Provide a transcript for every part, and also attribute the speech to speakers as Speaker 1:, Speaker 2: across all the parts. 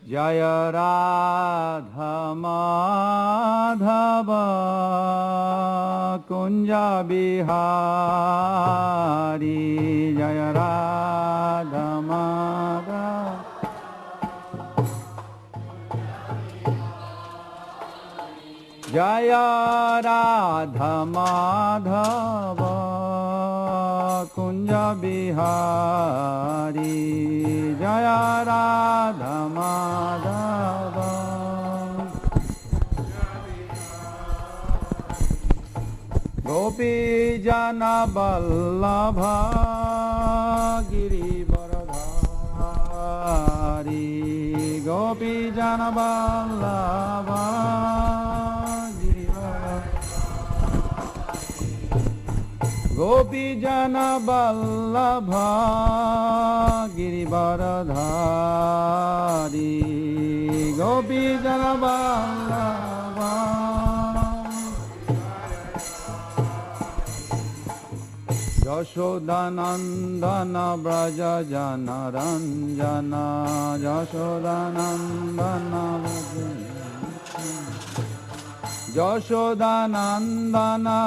Speaker 1: Jaya Radha Madhava Kunja Bihari Jaya Radha Madhava Jaya Radha Madhava Kunja Bihari Jaya Radha Madhava Gopi Jana Vallabha Girivaradhari Gopi Jana Vallabha Gopi Jana Vallabha Girivaradhari Gopi Jana Vallabha Yashodanandana Braja Jana Ranjana Yashodanandana Yashodanandana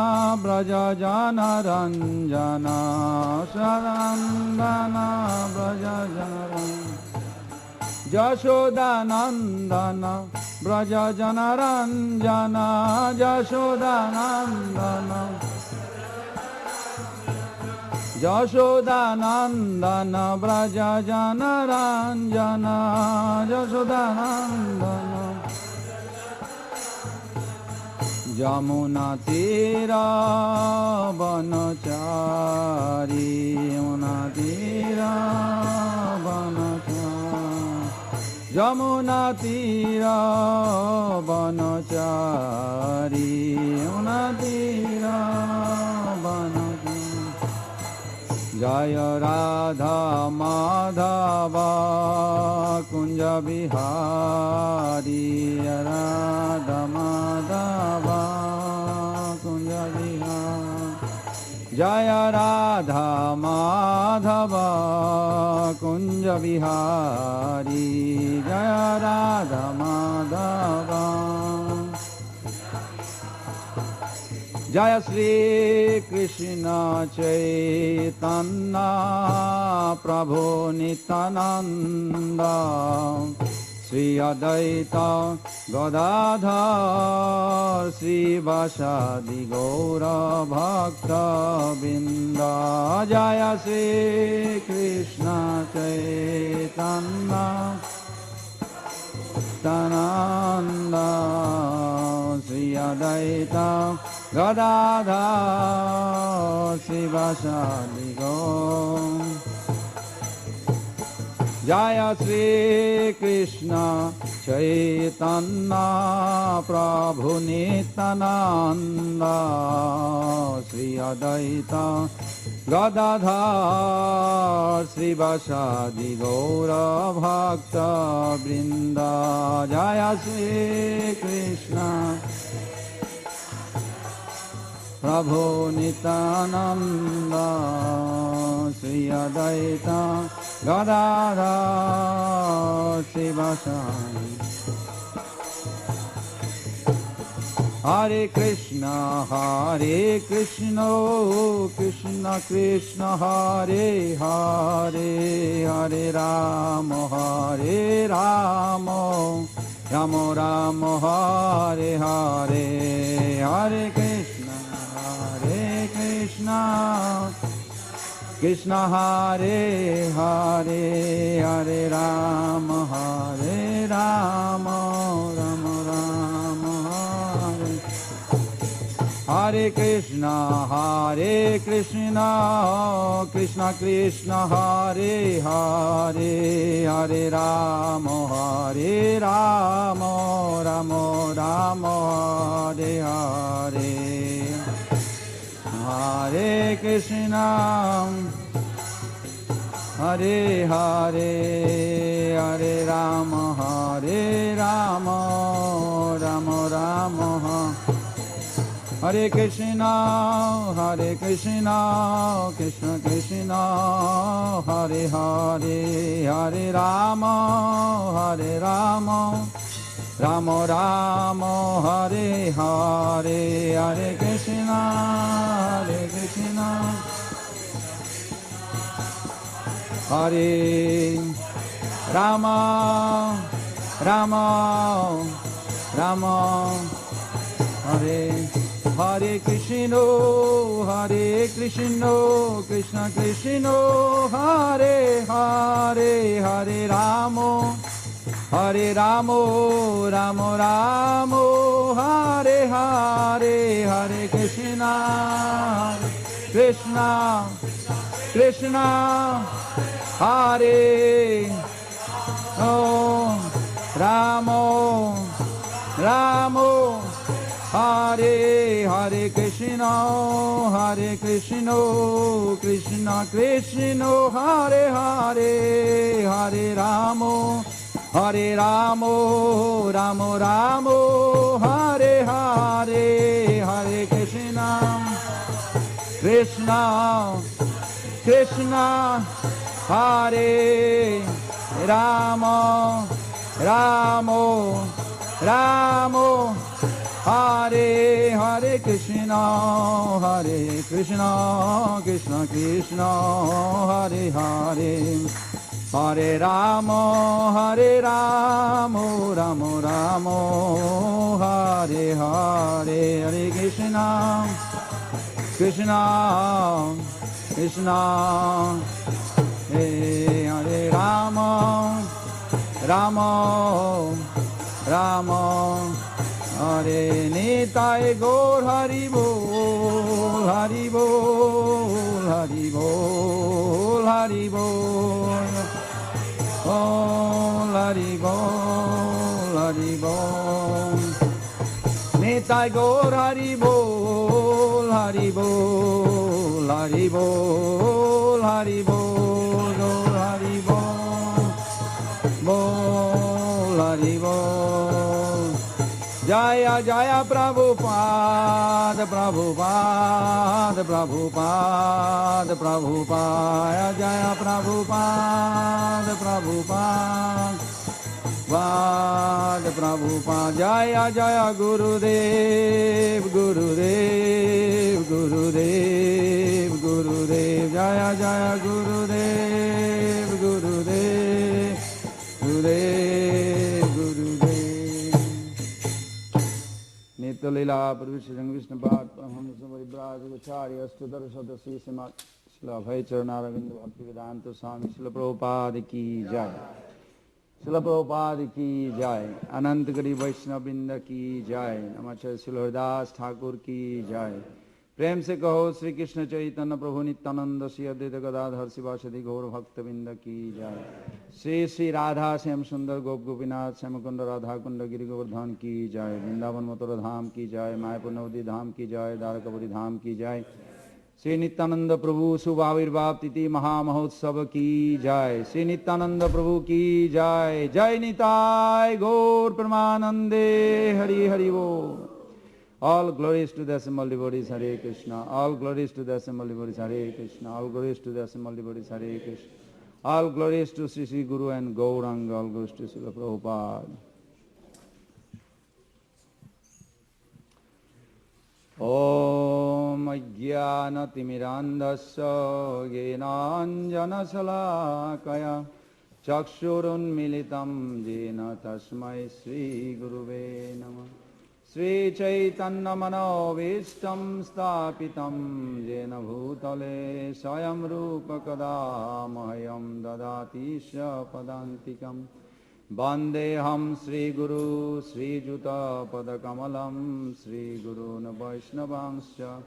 Speaker 1: Braja Jana Ranjana Yashodanandana Braja Jana Yashodanandana Braja Jana Ranjana Yashodanandana Yashodanandana Braja Jana Ranjana Yashodanandana Jamuna Tira Vanachari Yamuna Tira Vanachari Jamuna Tira Vanachari Yamuna Tira Vanachari Jaya Radha Madhava Kunja Bihari Radha Madhava Kunja Bihari Jaya Radha Madhava Kunja Bihari Jaya Radha Madhava Jaya Shri Krishna Chaitanya Prabhu Nityananda Sri Adaita Gadadhar Sri Vasadi Gaura Bhakta Binda Jaya Shri Krishna Chaitanya Nityananda Sri Adaita Gadadhar Sivasadi Gaura Jaya Shri Krishna Chaitanya Prabhu Nityananda Sri Adaita Gadadhar Sivasadi Gaura Bhakta Vrinda Jaya Shri Krishna Prabhu Nityananda Sri Adaita Gadadhar Sivasadi Hare Krishna Krishna Krishna Hare Hare Hare Rama Rama Rama Hare Hare Hare Krishna Krishna Hare Hare Hare Rama Rama Rama Hare Hare Krishna Krishna Krishna Hare Hare Hare Rama Rama Rama Hare Hare Hare Krishna Hare Rama Rama Rama Hare Krishna, Krishna Krishna, Hare Hare, Hare Rama, Rama Rama, Hare Hare, Hare Krishna, Hare Rama, Rama Hare Hare Krishna, Krishna Krishna, Hare Hare, Hare Rama, Rama Rama, Hare Hare, Hare Krishna, Krishna, Hare Rama, Hare Hare Krishna, Krishna Krishna, Hare Hare, Hare Rama, Rama Rama, Hare Hare, Hare Krishna, Krishna, Hare Rama, Rama Hare Hare Krishna, Krishna Krishna, Hare Hare, Hare Rama, Rama Rama, Hare Hare, Hare Krishna, Krishna Hare Rama, Rama Hare Nitai Gaur Hari Bol, Hari Bol, Hari Bol, Hari Bol, Hari Bol, Hari Bol. Nitai Gaur Hari Bol, Hari Bol, Hari Bol, Hari Bol, Gaur Hari Bol, Bol, Hari Bol. Jaya Jaya Prabhupada, Prabhupada, Prabhupada, Prabhupada, Jaya Prabhupada, Prabhupada, Prabhupada, Jaya Jaya Gurudev, Gurudev, Gurudev, Gurudev, Jaya Jaya Gurudev, Gurudev, Gurudev, Gurudev. Nitya Lila Parvishajang Vishnupad Paramahamsa Parivrajaka Acharya Astudara Sadasi Simat Srila Abhay Charanaravindra Bhaktivedanta Swami Srila Prabhupada Ki Jai, Srila Prabhupada Ki Jai, Anantagari Vaishnavrinda Ki Jai, Namacharya Srila Haridas Thakur Ki Jai. प्रेम से कहो श्री कृष्ण चैतन्य प्रभु नित्यानंद श्री अद्वैत गदाधर शिवासदि गौर भक्तवृंद की जय। श्री श्री राधा श्याम सुंदर गोप गोपीनाथ श्याम कुंड राधा कुंड गिरि गोवर्धन की जय। वृंदावन मथुरा धाम की जय। मायापुर नवदी धाम की जय। द्वारकापुरी धाम की जय। श्री नित्यानंद प्रभु शुभ आविर्भाव तिथि महामहोत्सव की जय। श्री नित्यानंद प्रभु की जय। जय निताय गौर परमानंदे हरि हरि बोल। All glories to the assembled devotees, Hare Krishna. All glories to the assembled devotees, Hare Krishna. All glories to the assembled devotees, Hare Krishna. All glories to Sri Sri Guru and Gauranga. All glories to Srila Prabhupada. Om Ajnana Timirandasya Jnananjana Salakaya Chakshurun Militam Jena Tasmai Sri Guruve Namah. Sri Chaitanya Manovistam Stapitam Jena Bhutale Swayam Rupa Kada Mahayam Dadati Padantikam Bandeham Sri Guru Sri Juta Padakamalam Sri Guru Vaishnavangscha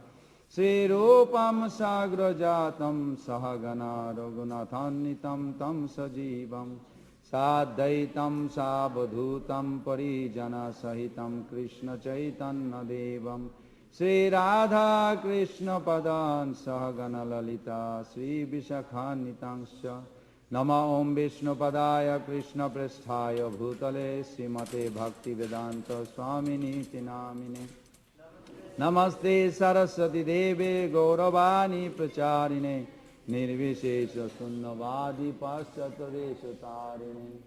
Speaker 1: Sri Rupam Sagrajatam Sahagana Raghunathan Tam Sajivam Sadaitam Sabadhutam Parijana Sahitam Krishna Chaitanya Devam Sri Radha Krishna Padan Sahagana Lalita Sri Vishakhanitamscha Nama Om Vishnu Padaya Krishna Prasthaya Bhutale Srimate Bhakti Vedanta Swamini Tinamine Namaste Saraswati Deve Gauravani Pracharine Nirvishesha Sunnavadi Paschatadesha Tarine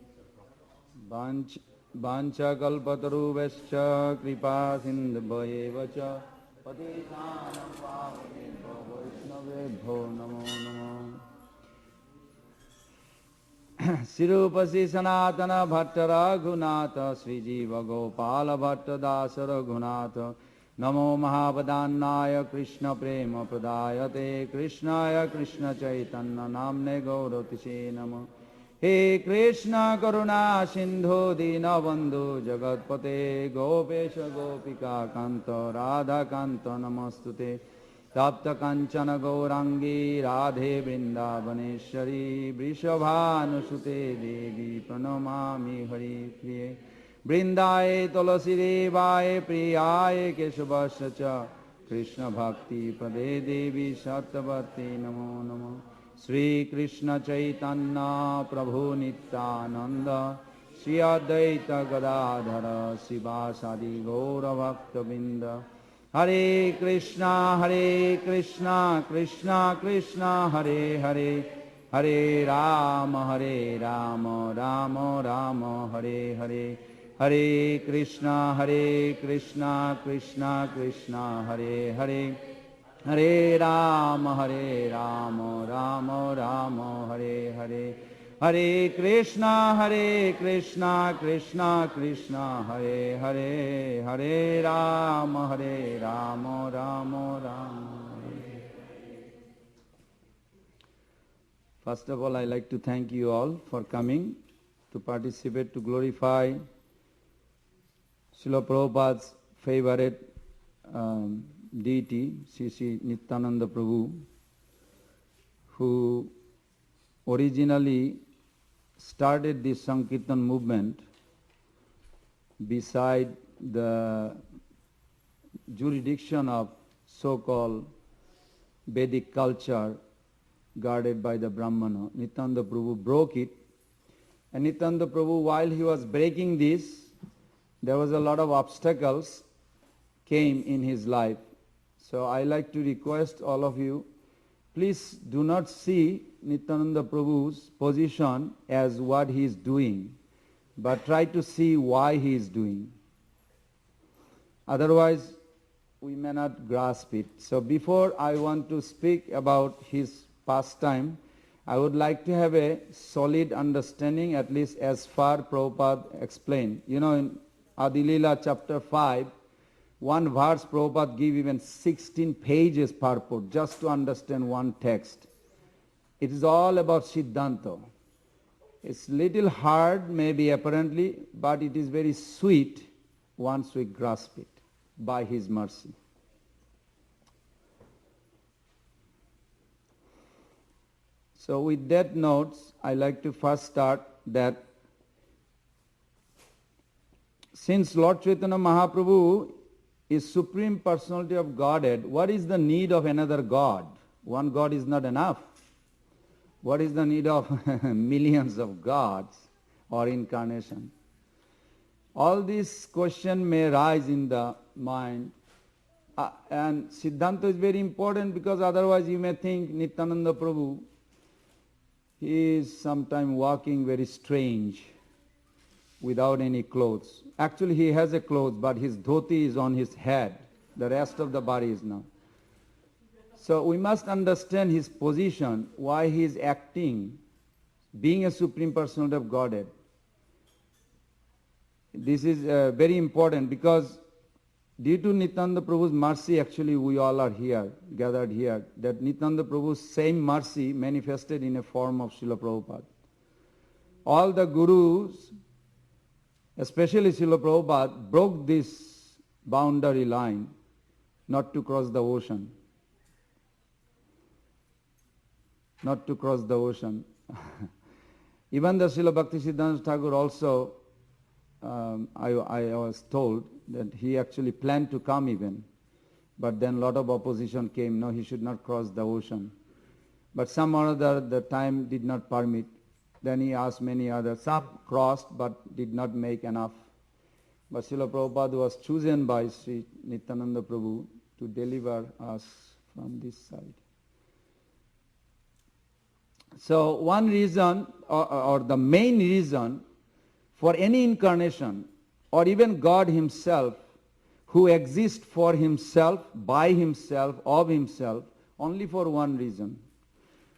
Speaker 1: Vancha Kalpataruvescha Kripa Sindhavayevacha Patitanam Pavanebho Vaishnavebho Namo Namo Sirupasi Sanatana Bhatta Raghunatha Sri Jiva Gopala Bhatta Dasa Raghunatha Namo Mahabadannaya Krishna Prema Pradayate Krishnaya Krishna Chaitanya Namne Gauratise Namo He Krishna Karuna Sindhu Dinabandhu Jagatpate Gopesha Gopika Kanta Radha Kanta Namastute Tapta Kanchana Gaurangi Radhe Vrindavaneshwari Vrishabhanusute Devi Pranamami Hari Priye Vrindaye Tulasi Devaye Priyaye Keshavasya Krishna Bhakti Pade Devi Sattavati Namo Namo Sri Krishna Chaitanya Prabhu Nityananda Sri Advaita Gadadhara Sivasadi Gaura Bhakta Binda Hare Krishna Krishna Krishna Hare Hare Hare Rama Rama Rama Hare Hare Hare Krishna Krishna Krishna Hare Hare Hare Rama Rama Rama Hare Hare Hare Krishna Krishna Krishna Hare Hare Hare Rama Rama Rama Hare. First of all, I like to thank you all for coming to participate, to glorify Srila Prabhupada's favorite deity, Sri Nityananda Prabhu, who originally started this Sankirtan movement beside the jurisdiction of so-called Vedic culture guarded by the Brahmana. Nityananda Prabhu broke it, and Nityananda Prabhu, while he was breaking this, there was a lot of obstacles came in his life. So I like to request all of you, please do not see Nityananda Prabhu's position as what he is doing, but try to see why he is doing. Otherwise, we may not grasp it. So before I want to speak about his pastime, I would like to have a solid understanding, at least as far Prabhupada explained. You know, in Adilila chapter 5, one verse Prabhupada give even 16 pages purport just to understand one text. It is all about Siddhanta. It's little hard maybe apparently, but it is very sweet once we grasp it by His mercy. So with that notes, I like to first start that since Lord Chaitanya Mahaprabhu is Supreme Personality of Godhead, what is the need of another God? One God is not enough. What is the need of millions of gods or incarnation? All these questions may rise in the mind. And Siddhanta is very important, because otherwise you may think Nityananda Prabhu, he is sometimes walking very strange without any clothes. Actually he has a clothes, but his dhoti is on his head. The rest of the body is not. So we must understand his position, why he is acting, being a Supreme Personality of Godhead. This is very important, because due to Nityananda Prabhu's mercy, actually we all are here, gathered here, that Nityananda Prabhu's same mercy manifested in a form of Srila Prabhupada. All the gurus, especially Srila Prabhupada, broke this boundary line not to cross the ocean. Not to cross the ocean. Even the Srila Bhaktisiddhanta Thakur also, I was told that he actually planned to come even, but then a lot of opposition came. No, he should not cross the ocean. But some or other, the time did not permit. Then he asked many others. Some crossed but did not make enough. But Srila Prabhupada was chosen by Sri Nityananda Prabhu to deliver us from this side. So one reason, or the main reason for any incarnation, or even God himself, who exists for himself, by himself, of himself, only for one reason.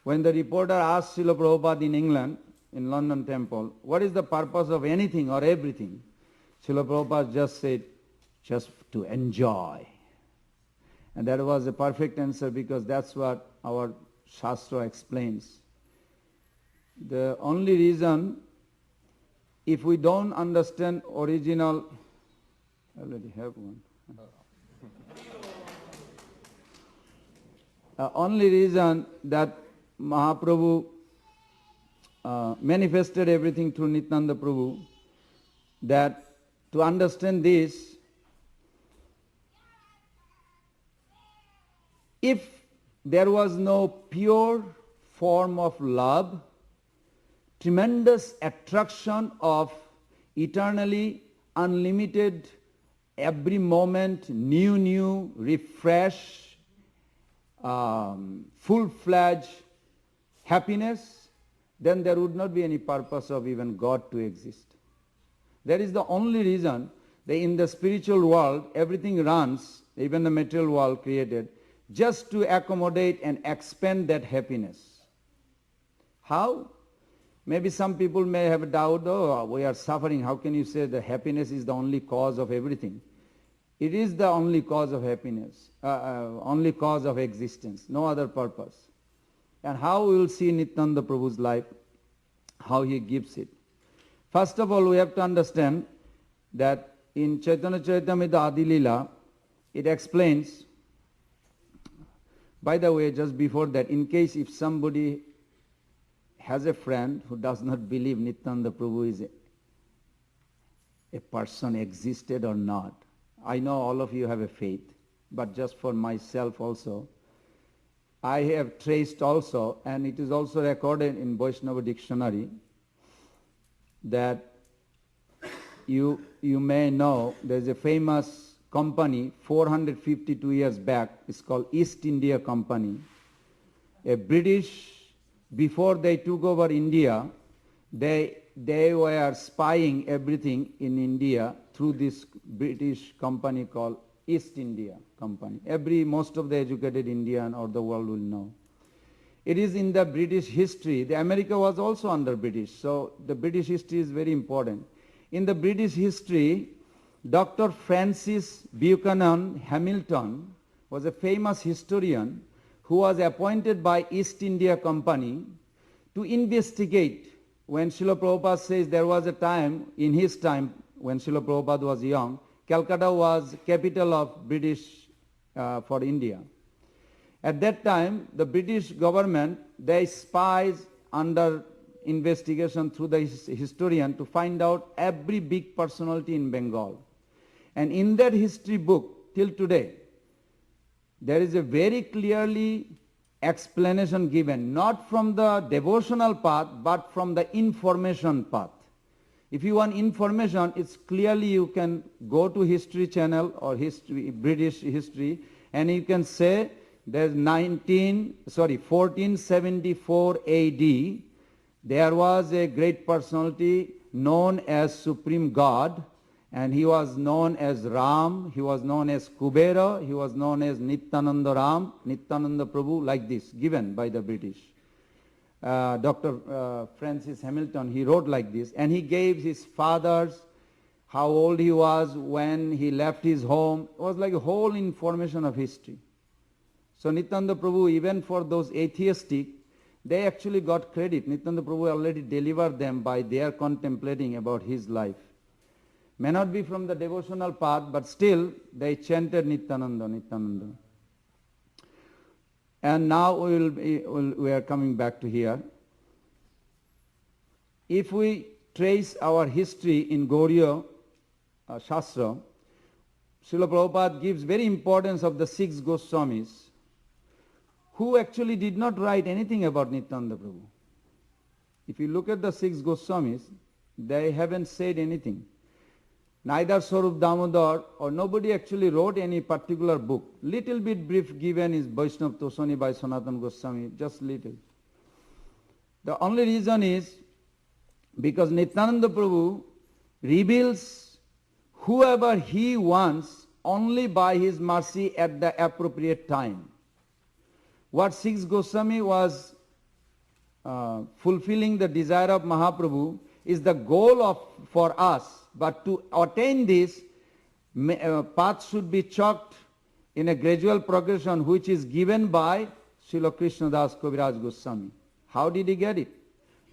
Speaker 1: When the reporter asked Srila Prabhupada in England, in London temple, what is the purpose of anything or everything? Srila Prabhupada just said, just to enjoy. And that was a perfect answer, because that's what our Shastra explains. The only reason, if we don't understand original, I already have one. Only reason that Mahaprabhu manifested everything through Nityananda Prabhu, that to understand this, if there was no pure form of love, tremendous attraction of eternally unlimited, every moment, new, refresh, full-fledged happiness, then there would not be any purpose of even God to exist. That is the only reason that in the spiritual world everything runs, even the material world created, just to accommodate and expand that happiness. How? Maybe some people may have a doubt, oh, we are suffering, how can you say the happiness is the only cause of everything? It is the only cause of happiness, only cause of existence, no other purpose. And how we will see Nityananda Prabhu's life, how he gives it. First of all, we have to understand that in Chaitanya Charitamrita Adi Lila, it explains, by the way, just before that, in case if somebody has a friend who does not believe Nityananda Prabhu is a person existed or not, I know all of you have a faith, but just for myself also, I have traced also, and it is also recorded in Vaishnava dictionary, that you may know there is a famous company 452 years back, it's called East India Company. A British, before they took over India, they were spying everything in India through this British company called East India Company. Most of the educated Indian or the world will know. It is in the British history. The America was also under British, so the British history is very important. In the British history, Dr. Francis Buchanan Hamilton was a famous historian who was appointed by East India Company to investigate. When Srila Prabhupada says there was a time, in his time, when Srila Prabhupada was young, Calcutta was capital of British for India. At that time, the British government, they spies under investigation through the historian to find out every big personality in Bengal. And in that history book, till today, there is a very clearly explanation given, not from the devotional path, but from the information path. If you want information, it's clearly you can go to History Channel or British history, and you can say there's 1474 AD, there was a great personality known as Supreme God, and he was known as Ram, he was known as Kubera, he was known as Nityananda Ram, Nityananda Prabhu, like this, given by the British. Dr. Francis Hamilton, he wrote like this, and he gave his fathers, how old he was when he left his home. It was like a whole information of history. So Nityananda Prabhu, even for those atheistic, they actually got credit. Nityananda Prabhu already delivered them by their contemplating about his life. May not be from the devotional path, but still they chanted Nityananda, Nityananda. And now we are coming back to here. If we trace our history in Gauriya Shastra, Srila Prabhupada gives very importance of the 6 Goswamis, who actually did not write anything about Nityananda Prabhu. If you look at the 6 Goswamis, they haven't said anything. neither Swarup Damodar or nobody actually wrote any particular book. Little bit brief given is Vaishnav Tosani by Sanatana Goswami, just little. The only reason is because Nityananda Prabhu reveals whoever he wants only by his mercy at the appropriate time. What Six Goswami was fulfilling the desire of Mahaprabhu is the goal for us. But to attain this, path should be chalked in a gradual progression which is given by Srila Krishnadas Kaviraj Goswami. How did he get it?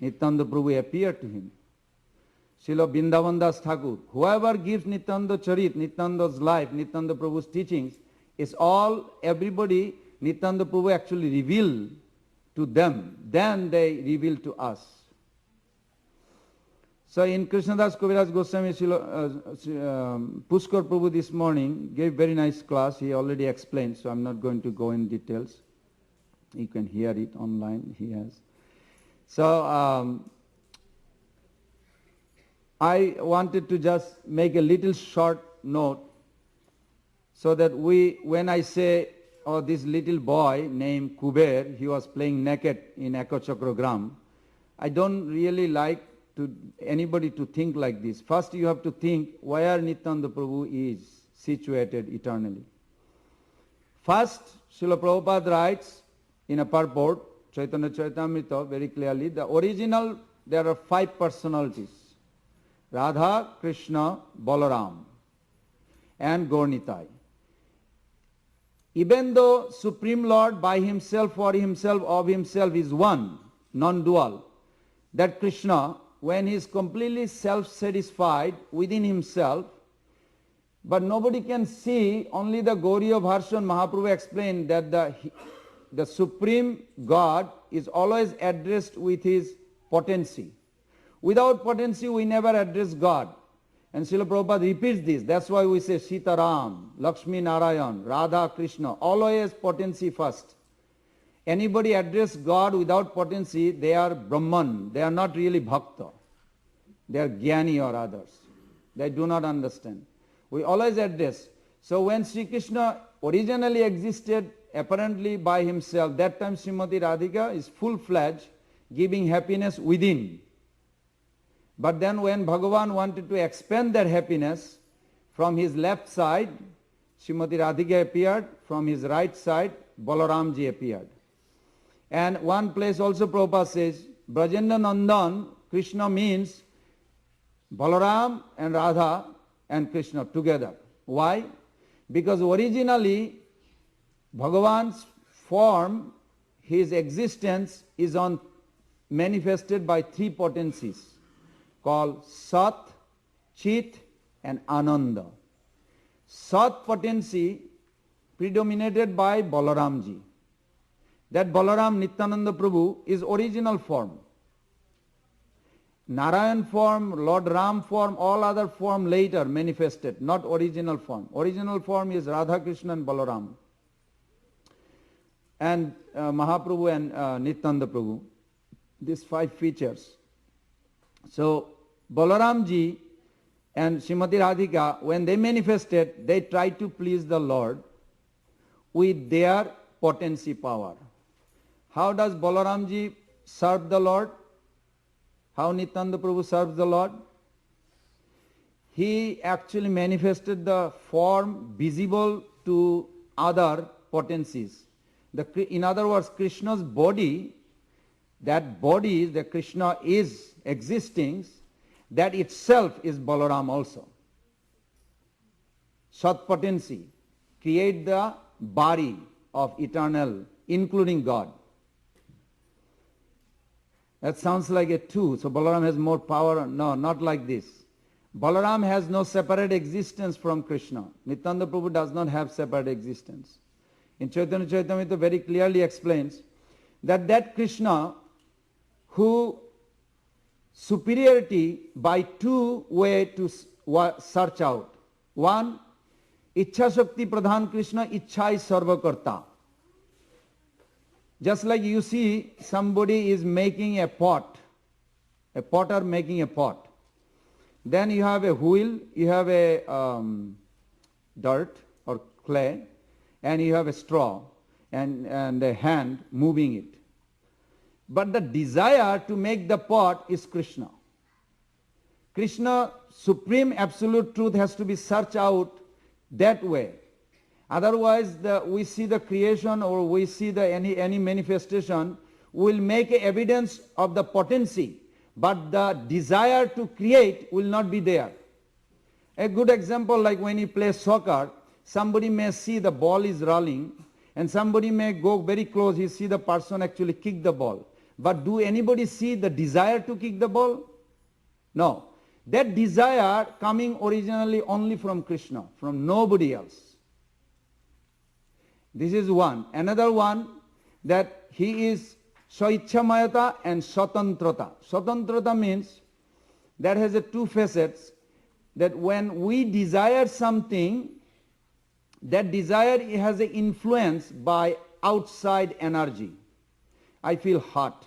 Speaker 1: Nityananda Prabhu appeared to him. Srila Vrindavan Das Thakur, whoever gives Nityananda Charit, Nityananda's life, Nityananda Prabhu's teachings, is all, everybody, Nityananda Prabhu actually revealed to them. Then they reveal to us. So in Krishnadas Kaviraj Goswami, Pushkar Prabhu this morning gave very nice class. He already explained, so I'm not going to go in details. You can hear it online, he has. So I wanted to just make a little short note so that when I say, oh, this little boy named Kuber, he was playing naked in Ekachakragram, I don't really like anybody to think like this. First you have to think where Nityananda Prabhu is situated eternally. First, Srila Prabhupada writes in a purport, Chaitanya Charitamrita, very clearly, the original, there are 5 personalities. Radha, Krishna, Balaram, and Gaurnitai. Even though Supreme Lord by himself, for himself, of himself is one, non-dual, that Krishna, when he is completely self-satisfied within himself, but nobody can see, only the Gauriya Bharshan Mahaprabhu explained that the Supreme God is always addressed with his potency. Without potency we never address God. And Srila Prabhupada repeats this. That's why we say Sita Ram, Lakshmi Narayan, Radha Krishna, always potency first. Anybody address God without potency, they are Brahman, they are not really Bhakta. They are Jnani or others. They do not understand. We always address. So when Sri Krishna originally existed apparently by himself, that time Srimati Radhika is full-fledged, giving happiness within. But then when Bhagavan wanted to expand that happiness, from his left side, Srimati Radhika appeared, from his right side, Balaramji appeared. And one place also Prabhupada says, Brajendra Nandan, Krishna means Balaram and Radha and Krishna together. Why? Because originally Bhagavan's form, his existence is manifested by 3 potencies called Sat, Chit and Ananda. Sat potency predominated by Balaramji. That Balaram Nityananda Prabhu is original form. Narayan form, Lord Ram form, all other form later manifested, not original form. Original form is Radha Krishna and Balaram. And Mahaprabhu and Nityananda Prabhu. These 5 features. So Balaramji and Srimati Radhika, when they manifested, they tried to please the Lord with their potency power. How does Balaramji serve the Lord? How Nityananda Prabhu serves the Lord? He actually manifested the form visible to other potencies. In other words, Krishna's body, that body that Krishna is existing, that itself is Balaram also. Sat potency, create the body of eternal, including God. That sounds like a 2, so Balaram has more power. No, not like this. Balaram has no separate existence from Krishna. Nityananda Prabhu does not have separate existence. In Chaitanya Charitamrita very clearly explains that Krishna who superiority by 2 ways to search out. One, Ichha Shakti Pradhan Krishna, Ichha is Sarvakarta. Just like you see somebody is making a pot, a potter making a pot. Then you have a wheel, you have a dirt or clay, and you have a straw and a hand moving it. But the desire to make the pot is Krishna. Krishna, supreme absolute truth, has to be searched out that way. Otherwise, we see the creation or we see any manifestation will make evidence of the potency, but the desire to create will not be there. A good example, like when you play soccer, somebody may see the ball is rolling and somebody may go very close, he see the person actually kick the ball. But do anybody see the desire to kick the ball? No. That desire coming originally only from Krishna, from nobody else. This is one. Another one, that he is Swaichchamayata and Swatantrata. Swatantrata means that has two facets, that when we desire something, that desire has an influence by outside energy. I feel hot.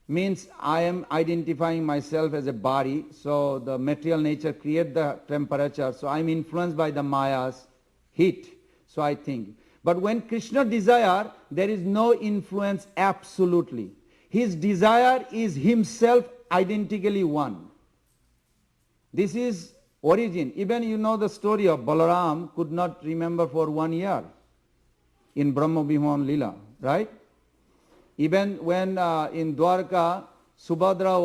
Speaker 1: Means I am identifying myself as a body, so the material nature creates the temperature, so I am influenced by the Maya's heat, so I think. But when Krishna desire, there is no influence absolutely. His desire is himself identically one. This is origin. Even you know the story of Balaram could not remember for 1 year in Brahma Vimohan Lila, right? Even when in Dwarka, Subhadra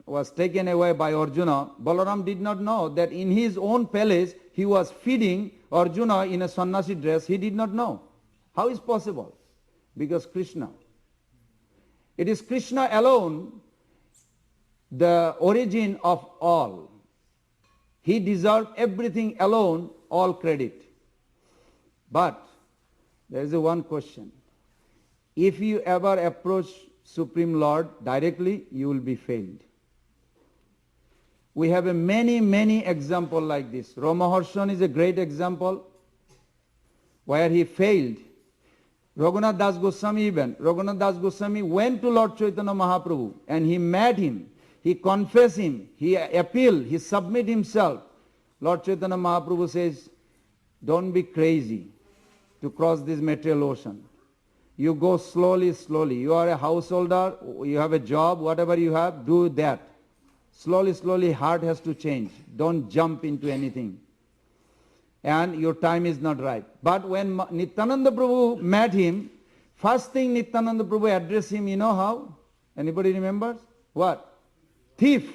Speaker 1: was taken away by Arjuna, Balaram did not know that in his own palace he was feeding Arjuna in a sannyasi dress. He did not know. How is possible? Because Krishna. It is Krishna alone, the origin of all. He deserved everything alone, all credit. But there is one question. If you ever approach Supreme Lord directly, you will be failed. We have many examples like this. Ramaharshan is a great example where he failed. Raghunath Das Goswami even. Raghunath Das Goswami went to Lord Chaitanya Mahaprabhu and he met him. He confessed him. He appealed. He submitted himself. Lord Chaitanya Mahaprabhu says, don't be crazy to cross this material ocean. You go slowly. You are a householder, you have a job, whatever you have, do that. Slowly, heart has to change. Don't jump into anything. And your time is not right. But when Nityananda Prabhu met him, first thing Nityananda Prabhu addressed him, you know how? Anybody remembers? What? Thief.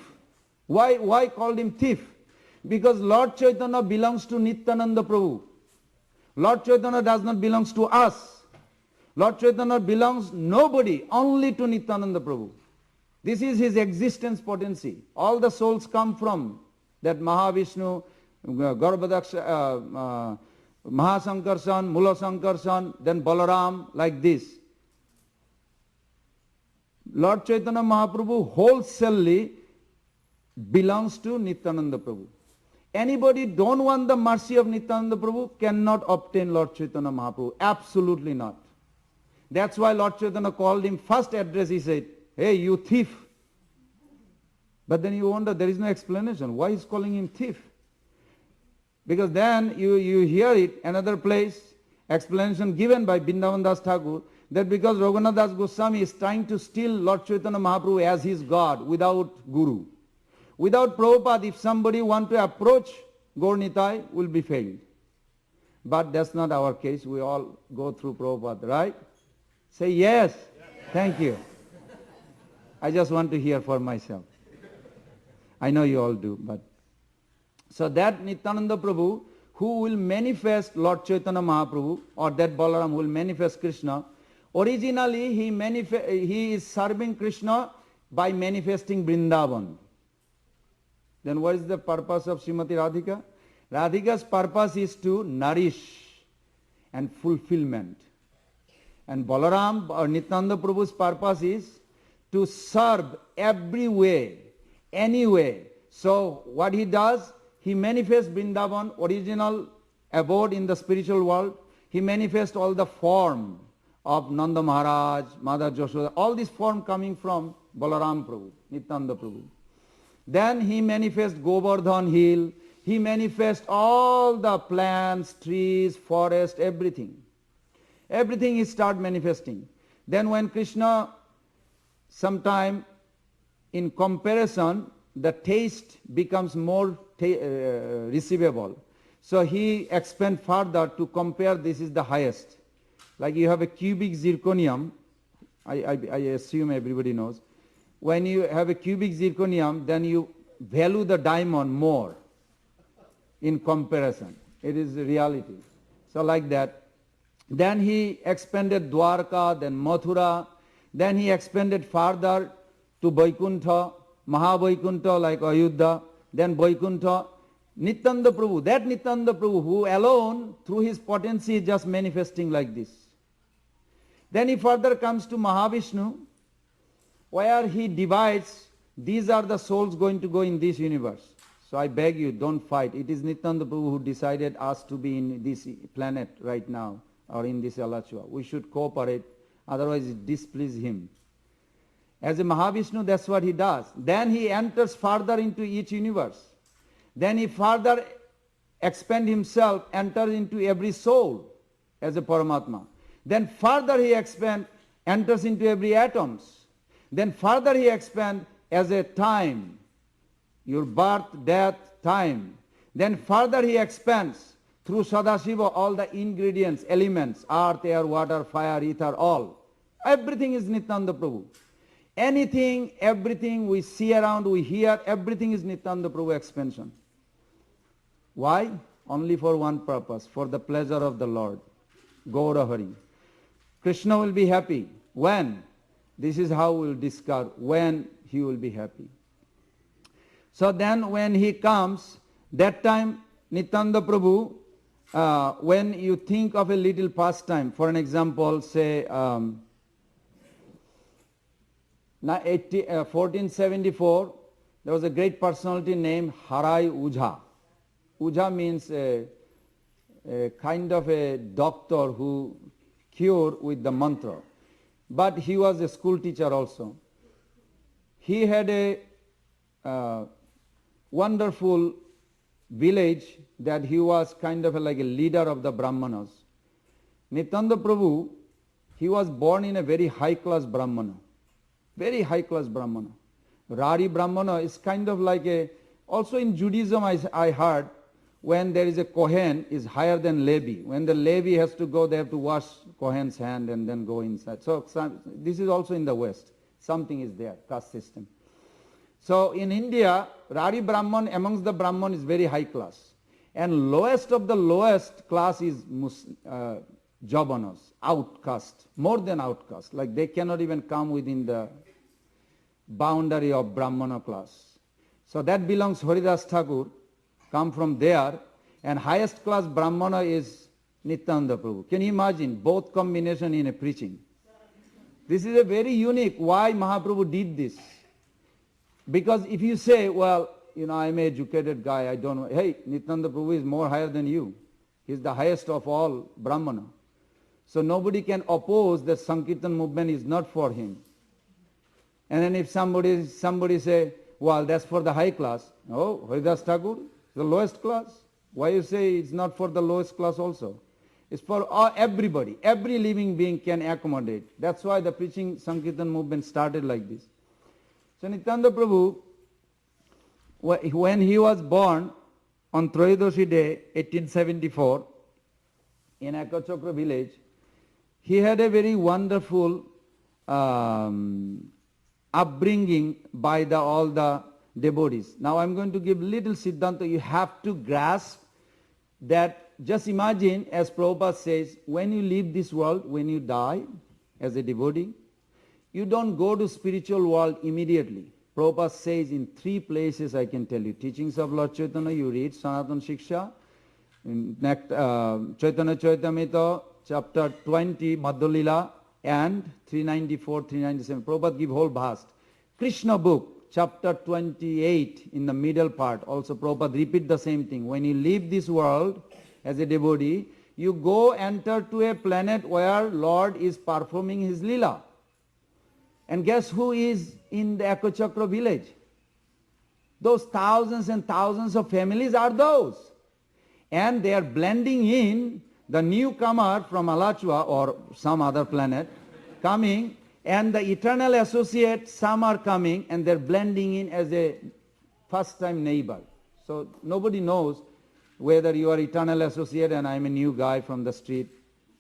Speaker 1: Why called him thief? Because Lord Chaitanya belongs to Nityananda Prabhu. Lord Chaitanya does not belong to us. Lord Chaitanya belongs nobody, only to Nityananda Prabhu. This is his existence potency. All the souls come from that Mahavishnu, Garbhadaksha, Mahasankarsan, Mula Sankarsan, then Balaram, like this. Lord Chaitanya Mahaprabhu wholesale belongs to Nityananda Prabhu. Anybody don't want the mercy of Nityananda Prabhu cannot obtain Lord Chaitanya Mahaprabhu. Absolutely not. That's why Lord Chaitanya called him, first address he said, hey, you thief. But then you wonder, there is no explanation. Why is calling him thief? Because then you hear it, another place, explanation given by Vrindavan Das Thakur, that because Raghunath Das Goswami is trying to steal Lord Chaitanya Mahaprabhu as his God without Guru. Without Prabhupada, if somebody want to approach Gaur Nitai, will be failed. But that's not our case. We all go through Prabhupada, right? Say yes. Thank you. I just want to hear for myself. I know you all do, but so that Nityananda Prabhu who will manifest Lord Chaitanya Mahaprabhu, or that Balaram who will manifest Krishna, originally he is serving Krishna by manifesting Vrindavan. Then what is the purpose of Srimati Radhika? Radhika's purpose is to nourish and fulfillment. And Balaram or Nityananda Prabhu's purpose is to serve every way, any way. So what he does, he manifests Vrindavan, original abode in the spiritual world. He manifests all the form of Nanda Maharaj, Mother Joshoda, all this form coming from Balaram Prabhu, Nityananda Prabhu. Then he manifests Govardhan hill. He manifests all the plants, trees, forest, everything. Everything he start manifesting. Then when Krishna, sometime in comparison, the taste becomes more receivable. So he expands further to compare this is the highest. Like you have a cubic zirconium, I assume everybody knows. When you have a cubic zirconium, then you value the diamond more in comparison. It is reality. So like that. Then he expanded Dwarka, then Mathura. Then he expanded further to Vaikuntha, Mahavaikuntha like Ayodhya. Then Vaikuntha. Nityananda Prabhu, that Nityananda Prabhu who alone through his potency is just manifesting like this. Then he further comes to Mahavishnu, where he divides, these are the souls going to go in this universe. So I beg you, don't fight. It is Nityananda Prabhu who decided us to be in this planet right now, or in this Alachua. We should cooperate, otherwise it displeases him. As a Mahavishnu, that's what he does. Then he enters further into each universe. Then he further expands himself, enters into every soul as a Paramatma. Then further he expands, enters into every atoms. Then further he expands as a time, your birth, death, time. Then further he expands through Sadashiva all the ingredients, elements, earth, air, water, fire, ether, all. Everything is Nityananda Prabhu. Anything, everything we see around, we hear, everything is Nityananda Prabhu expansion. Why? Only for one purpose, for the pleasure of the Lord. Gaura Hari. Krishna will be happy. When? This is how we will discover when he will be happy. So then when he comes, that time Nityananda Prabhu, when you think of a little pastime, for an example, say 1474, there was a great personality named Harai Ujha. Ujha means a kind of a doctor who cure with the mantra. But he was a school teacher also. He had a wonderful village that he was kind of like a leader of the Brahmanas. Nityananda Prabhu, he was born in a very high class Brahmana. Very high class Brahmana. Rari Brahmana is kind of like a, also in Judaism I heard, when there is a Kohen is higher than Levi. When the Levi has to go, they have to wash Kohen's hand and then go inside. So this is also in the West. Something is there, caste system. So in India, Rari Brahman amongst the Brahman is very high class. And lowest of the lowest class is Javanas, outcast, more than outcast. Like they cannot even come within the boundary of Brahmana class. So that belongs Haridas Thakur, come from there, and highest class Brahmana is Nityananda Prabhu. Can you imagine both combination in a preaching? This is a very unique, why Mahaprabhu did this. Because if you say, well, I'm an educated guy, I don't know, hey, Nityananda Prabhu is more higher than you. He is the highest of all Brahmana. So nobody can oppose that Sankirtan movement is not for him. And then if somebody say, well, that's for the high class. Oh, Haridas Thakur, the lowest class. Why you say it's not for the lowest class also? It's for everybody. Every living being can accommodate. That's why the preaching Sankirtan movement started like this. So Nityananda Prabhu, when he was born on Trayodashi Day, 1874, in Ekachakra village, he had a very wonderful upbringing by all the devotees. Now I'm going to give little Siddhanta. You have to grasp that. Just imagine, as Prabhupada says, when you leave this world, when you die as a devotee, you don't go to spiritual world immediately. Prabhupada says in 3 places, I can tell you. Teachings of Lord Chaitanya, you read Sanatana Shiksha, in Chaitanya Chaitamrita, chapter 20, Madhya-lila, and 394, 397. Prabhupada give whole bhast. Krishna book, chapter 28, in the middle part, also Prabhupada repeat the same thing. When you leave this world as a devotee, you go enter to a planet where Lord is performing his lila. And guess who is in the Ekachakra village? Those thousands and thousands of families are those. And they are blending in the newcomer from Alachua or some other planet coming, and the eternal associate, some are coming, and they're blending in as a first-time neighbor. So nobody knows whether you are eternal associate and I'm a new guy from the street,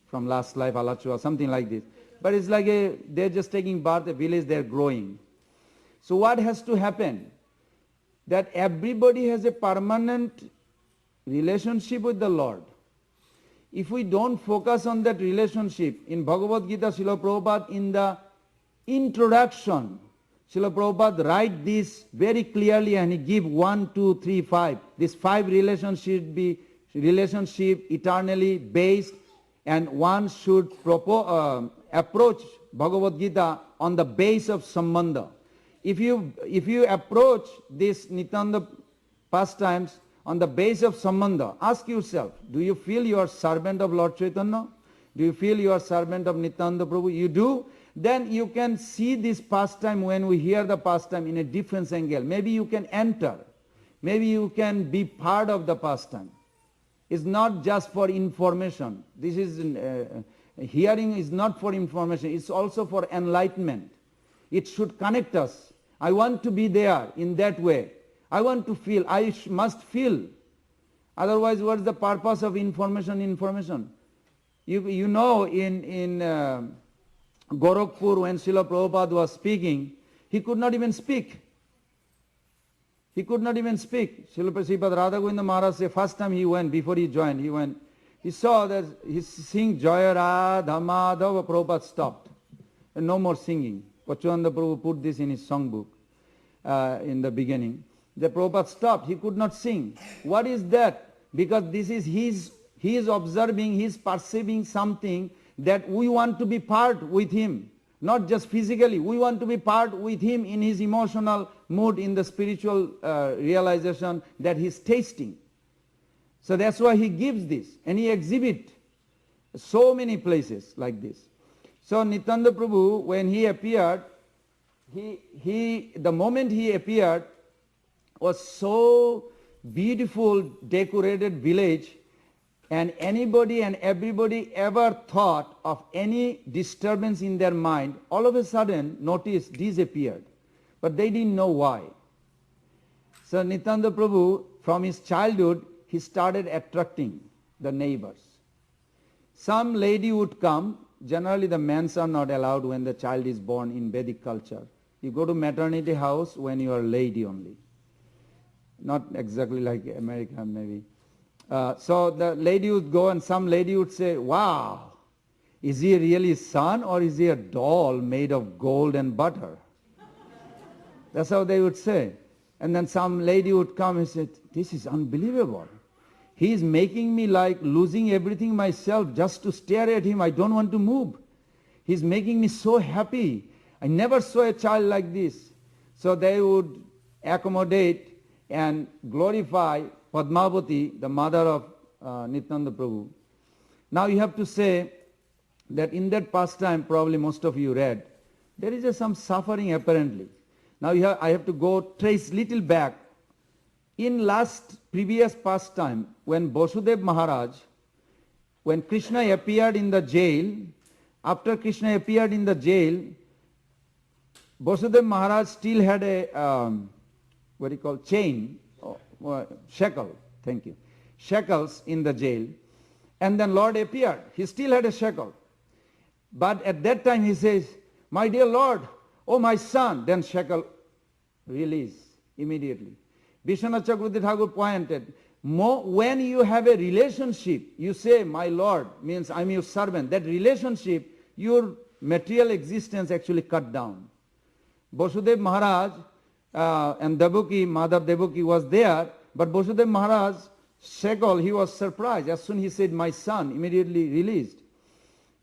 Speaker 1: from last life, Alachua, something like this. But it's like they're just taking birth, a village, they're growing. So what has to happen? That everybody has a permanent relationship with the Lord. If we don't focus on that relationship, in Bhagavad Gita, Srila Prabhupada, in the introduction, Srila Prabhupada write this very clearly, and he give 1, 2, 3, 5. This 5 relationship be relationship eternally based, and one should approach Bhagavad Gita on the base of sambandha. If you approach this Nityananda pastimes on the base of sambandha, ask yourself, do you feel you are servant of Lord Chaitanya? Do you feel you are servant of Nityananda Prabhu? You do? Then you can see this pastime when we hear the pastime in a different angle. Maybe you can enter. Maybe you can be part of the pastime. It's not just for information. This is hearing is not for information. It's also for enlightenment. It should connect us. I want to be there in that way. I want to feel. I must feel. Otherwise, what's the purpose of information? You know, in Gorakhpur, when Srila Prabhupada was speaking, he could not even speak. He could not even speak. Srila Radha Govinda Maharaj said, first time he went, before he joined, he saw that he's singing Jaya Radha Madhava, Prabhupada stopped. And no more singing. Pachananda Prabhu put this in his songbook in the beginning. The Prabhupada stopped. He could not sing. What is that? Because this is he is observing, he is perceiving something that we want to be part with him. Not just physically. We want to be part with him in his emotional mood, in the spiritual realization that he's tasting. So that's why he gives this. And he exhibits so many places like this. So Nityananda Prabhu, when he appeared, the moment he appeared was so beautiful, decorated village, and anybody and everybody ever thought of any disturbance in their mind, all of a sudden notice disappeared. But they didn't know why. So Nityananda Prabhu, from his childhood, he started attracting the neighbors. Some lady would come. Generally the men are not allowed when the child is born in Vedic culture. You go to maternity house when you are lady only. Not exactly like America maybe. So the lady would go, and some lady would say, wow, is he really a son or is he a doll made of gold and butter? That's how they would say. And then some lady would come and say, this is unbelievable. He is making me like losing everything myself just to stare at him. I don't want to move. He's making me so happy. I never saw a child like this. So they would accommodate and glorify Padmavati, the mother of Nityananda Prabhu. Now you have to say that in that pastime, probably most of you read, there is some suffering apparently. Now I have to go trace little back. In previous pastime, when Vasudev Maharaj, when Krishna appeared in the jail, after Krishna appeared in the jail, Vasudev Maharaj still had a, chain, shackle, thank you, shackles in the jail. And then Lord appeared. He still had a shackle. But at that time he says, my dear Lord, oh my son, then shackle release immediately. Vishwanath Chakravarti Thakur pointed, when you have a relationship, you say, my Lord, means I'm your servant. That relationship, your material existence actually cut down. Vasudev Maharaj and Devaki, Mother Devaki was there, but Vasudev Maharaj, shackle, he was surprised. As soon as he said, my son, immediately released.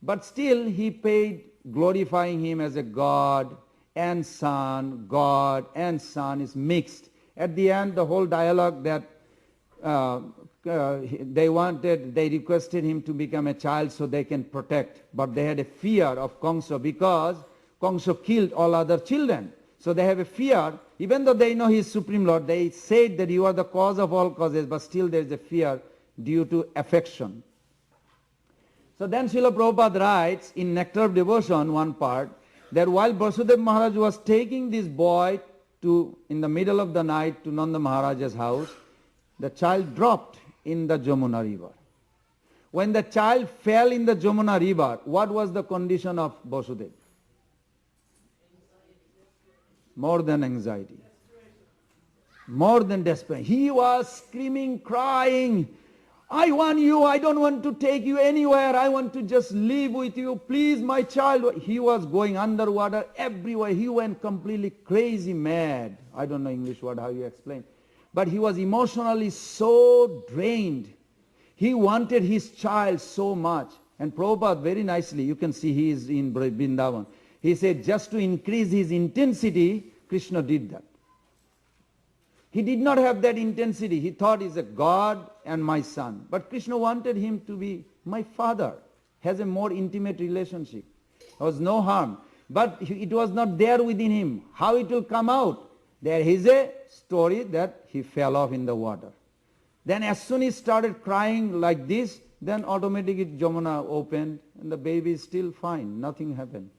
Speaker 1: But still he paid glorifying him as a God and son is mixed. At the end, the whole dialogue that they requested him to become a child so they can protect. But they had a fear of Kamsa because Kamsa killed all other children. So they have a fear, even though they know he is Supreme Lord, they said that you are the cause of all causes, but still there is a fear due to affection. So then Srila Prabhupada writes in Nectar of Devotion, one part, that while Vasudeva Maharaj was taking this boy in the middle of the night to Nanda Maharaj's house, the child dropped in the Jamuna river. When the child fell in the Jamuna river, what was the condition of Vasudeva? More than anxiety. More than despair. He was screaming, crying, I want you, I don't want to take you anywhere, I want to just live with you, please my child. He was going underwater everywhere. He went completely crazy mad. I don't know English word, how you explain. But he was emotionally so drained. He wanted his child so much. And Prabhupada very nicely, you can see he is in Vrindavan. He said just to increase his intensity, Krishna did that. He did not have that intensity. He thought he's a God and my son. But Krishna wanted him to be my father, has a more intimate relationship. There was no harm. But it was not there within him. How it will come out? There is a story that he fell off in the water. Then as soon as he started crying like this, then automatically Jamuna opened and the baby is still fine. Nothing happened.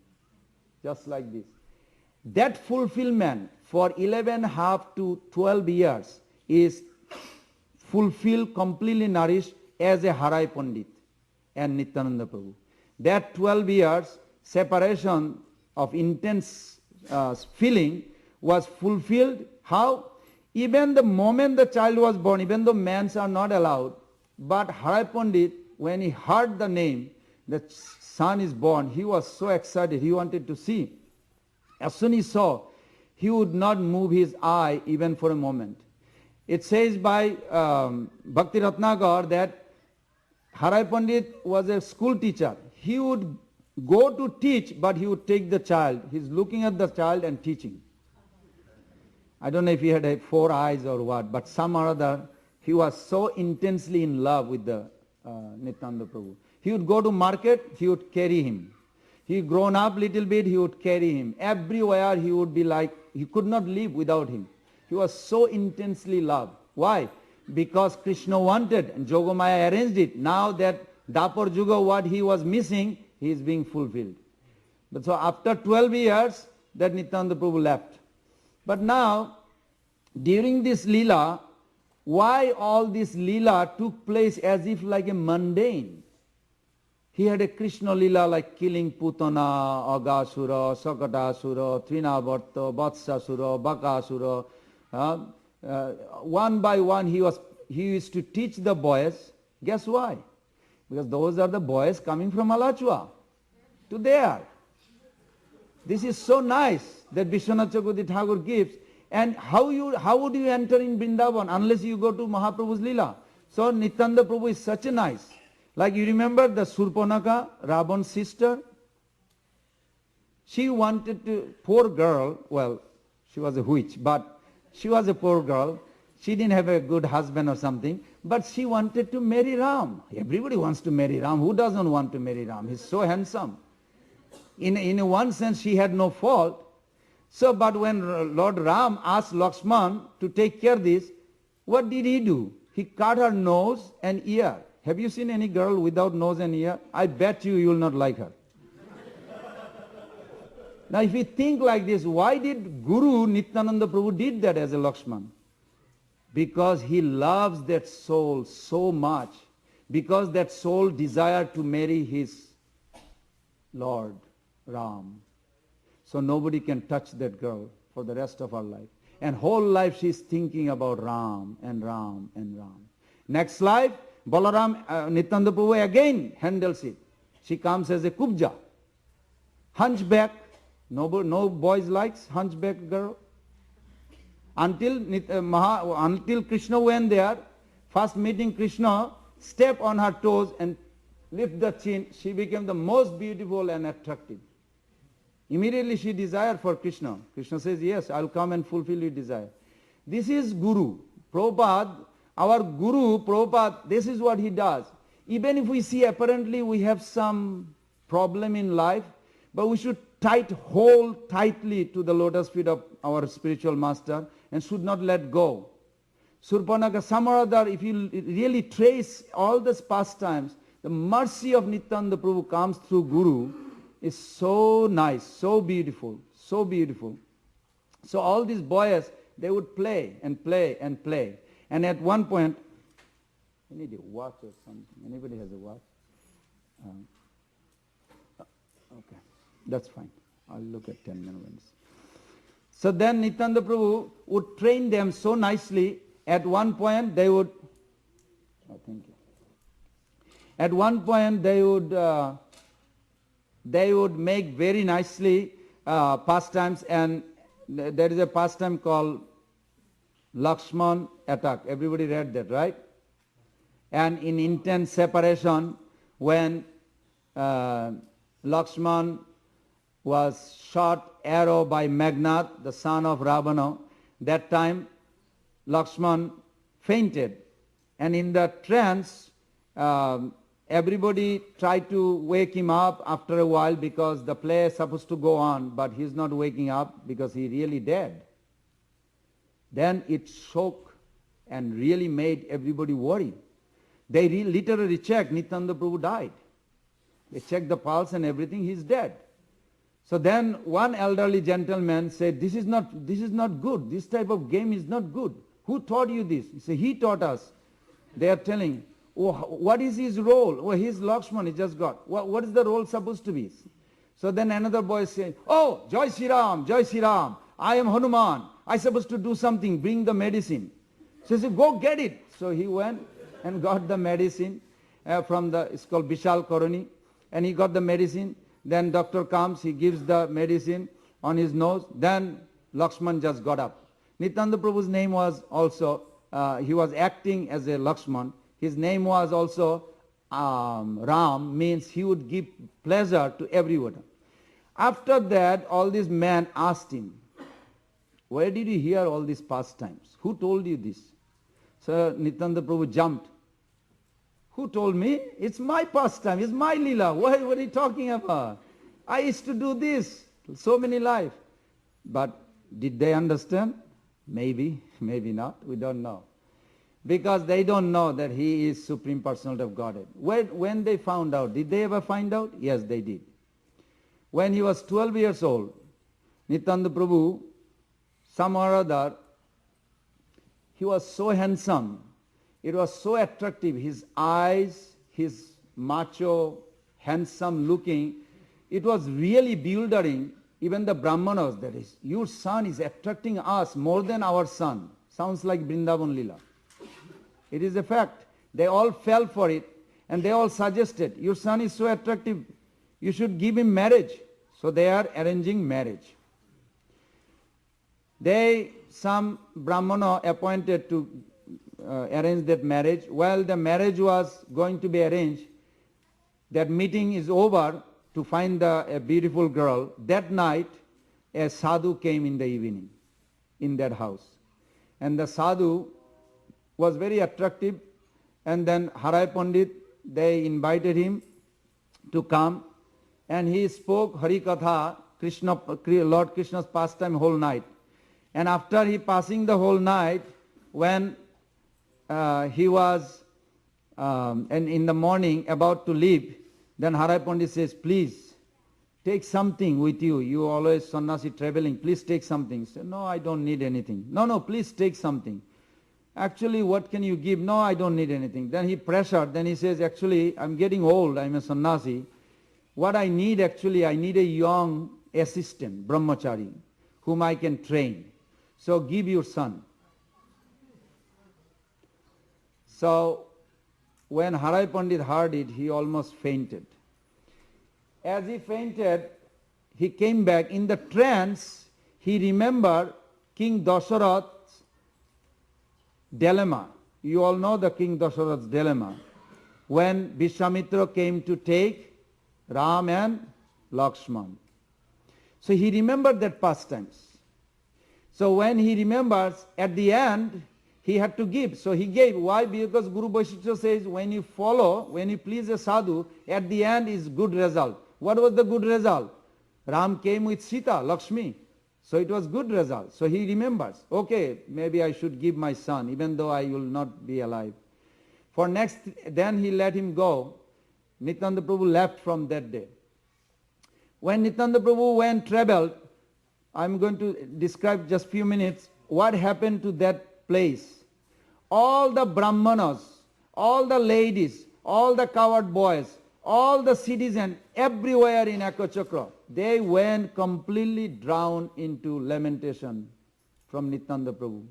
Speaker 1: Just like this. That fulfillment for 11.5 to 12 years is fulfilled, completely nourished as a Harai Pandit and Nityananda Prabhu. That 12 years separation of intense feeling was fulfilled. How? Even the moment the child was born, even though mans are not allowed, but Harai Pandit, when he heard the name, the son is born, he was so excited, he wanted to see. As soon as he saw, he would not move his eye even for a moment. It says by Bhakti Ratnagar that Harai Pandit was a school teacher. He would go to teach, but he would take the child. He's looking at the child and teaching. I don't know if he had 4 eyes or what, but some or other, he was so intensely in love with the Nityananda Prabhu. He would go to market, he would carry him. He grown up little bit, he would carry him. Everywhere he would be like, he could not live without him. He was so intensely loved. Why? Because Krishna wanted, and Yogamaya arranged it. Now that Dapur Juga, what he was missing, he is being fulfilled. But so after 12 years, that Nityananda Prabhu left. But now, during this Leela, why all this Leela took place as if like a mundane? He had a Krishna Leela like killing Putana, Agasura, Sakatasura, Trinavarta, Vatsasura, Bakasura. One by one he used to teach the boys. Guess why? Because those are the boys coming from Alachua to there. This is so nice that Vishwanath Chakravarti Thakur gives. And how would you enter in Vrindavan unless you go to Mahaprabhu's Leela? So Nityananda Prabhu is such a nice. Like you remember the Surpanaka, Ravan's sister? She wanted to, poor girl, well, she was a witch, but she was a poor girl. She didn't have a good husband or something, but she wanted to marry Ram. Everybody wants to marry Ram. Who doesn't want to marry Ram? He's so handsome. In one sense, she had no fault. So, but when Lord Ram asked Lakshman to take care of this, what did he do? He cut her nose and ear. Have you seen any girl without nose and ear? I bet you will not like her. Now if you think like this, why did Guru Nityananda Prabhu did that as a Lakshman? Because he loves that soul so much. Because that soul desired to marry his Lord Ram. So nobody can touch that girl for the rest of her life. And whole life she is thinking about Ram and Ram and Ram. Next life, Balaram, Nityananda Prabhu again handles it. She comes as a kubja. Hunchback. No boys likes hunchback girl. Until Krishna went there, first meeting Krishna, step on her toes and lift the chin. She became the most beautiful and attractive. Immediately she desired for Krishna. Krishna says, yes, I'll come and fulfill your desire. This is Guru. Prabhupada, our Guru, Prabhupada, this is what he does. Even if we see apparently we have some problem in life, but we should hold tightly to the lotus feet of our spiritual master, and should not let go. Surpanaka, some or other, if you really trace all these pastimes, the mercy of Nityananda Prabhu comes through Guru is so nice, so beautiful, so beautiful. So all these boys, they would play and play and play. And at one point, I need a watch or something. Anybody has a watch? Okay, that's fine. I'll look at 10 minutes. So then Nityananda Prabhu would train them so nicely. At one point they would, thank you. At one point they would make very nicely pastimes, and there is a pastime called Lakshman attack. Everybody read that, right? And in intense separation, when Lakshman was shot arrow by Meghnad, the son of Ravana, that time Lakshman fainted, and in the trance everybody tried to wake him up after a while, because the play is supposed to go on, but he's not waking up because he really dead. Then it shook and really made everybody worry. They literally checked, Nityananda Prabhu died. They checked the pulse and everything, he's dead. So then one elderly gentleman said, this is not good. This type of game is not good. Who taught you this? He said, he taught us. They are telling, oh, what is his role? Oh, he's Lakshman, he just got. What is the role supposed to be? So then another boy said, oh, Jai Shri Ram, Jai Shri Ram. I am Hanuman. I'm supposed to do something, bring the medicine. So he said, go get it. So he went and got the medicine from it's called Vishal Karani. And he got the medicine. Then doctor comes, he gives the medicine on his nose. Then Lakshman just got up. Nityananda Prabhu's name was also, he was acting as a Lakshman. His name was also Ram, means he would give pleasure to everyone. After that, all these men asked him, where did you hear all these pastimes? Who told you this? So Nityananda Prabhu jumped. Who told me? It's my pastime, it's my lila. What are you talking about? I used to do this so many lives. But did they understand? Maybe, maybe not. We don't know. Because they don't know that he is Supreme Personality of Godhead. When they found out, did they ever find out? Yes, they did. When he was 12 years old, Nityananda Prabhu, some or other, he was so handsome. It was so attractive. His eyes, his macho, handsome looking, it was really bewildering. Even the Brahmanas, that is, your son is attracting us more than our son. Sounds like Vrindavan Lila. It is a fact. They all fell for it, and they all suggested, your son is so attractive, you should give him marriage. So they are arranging marriage. Some Brahmana appointed to arrange that marriage. While the marriage was going to be arranged, that meeting is over to find a beautiful girl. That night, a sadhu came in the evening in that house. And the sadhu was very attractive. And then Harai Pandit, they invited him to come. And he spoke Hari Katha, Lord Krishna's pastime whole night. And after he passing the whole night, when he was and in the morning about to leave, then Harai Pandit says, please take something with you. You always sannyasi traveling. Please take something. He said, no, I don't need anything. No, please take something. Actually, what can you give? No, I don't need anything. Then he pressured. Then he says, actually, I'm getting old. I'm a sannyasi. What I need actually, I need a young assistant, brahmachari, whom I can train. So give your son. So when Harai Pandit heard it, he almost fainted. As he fainted, he came back. In the trance, he remembered King Dasharatha's dilemma. You all know the King Dasharatha's dilemma. When Vishwamitra came to take Ram and Lakshman. So he remembered that pastimes. So when he remembers, at the end, he had to give. So he gave. Why? Because Guru Vaishishta says, when you follow, when you please a sadhu, at the end is good result. What was the good result? Ram came with Sita, Lakshmi. So it was good result. So he remembers, okay, maybe I should give my son, even though I will not be alive. Then he let him go. Nityananda Prabhu left from that day. When Nityananda Prabhu went traveled, I'm going to describe just few minutes what happened to that place. All the Brahmanas, all the ladies, all the coward boys, all the citizens everywhere in Ekachakra, they went completely drowned into lamentation from Nityananda Prabhu.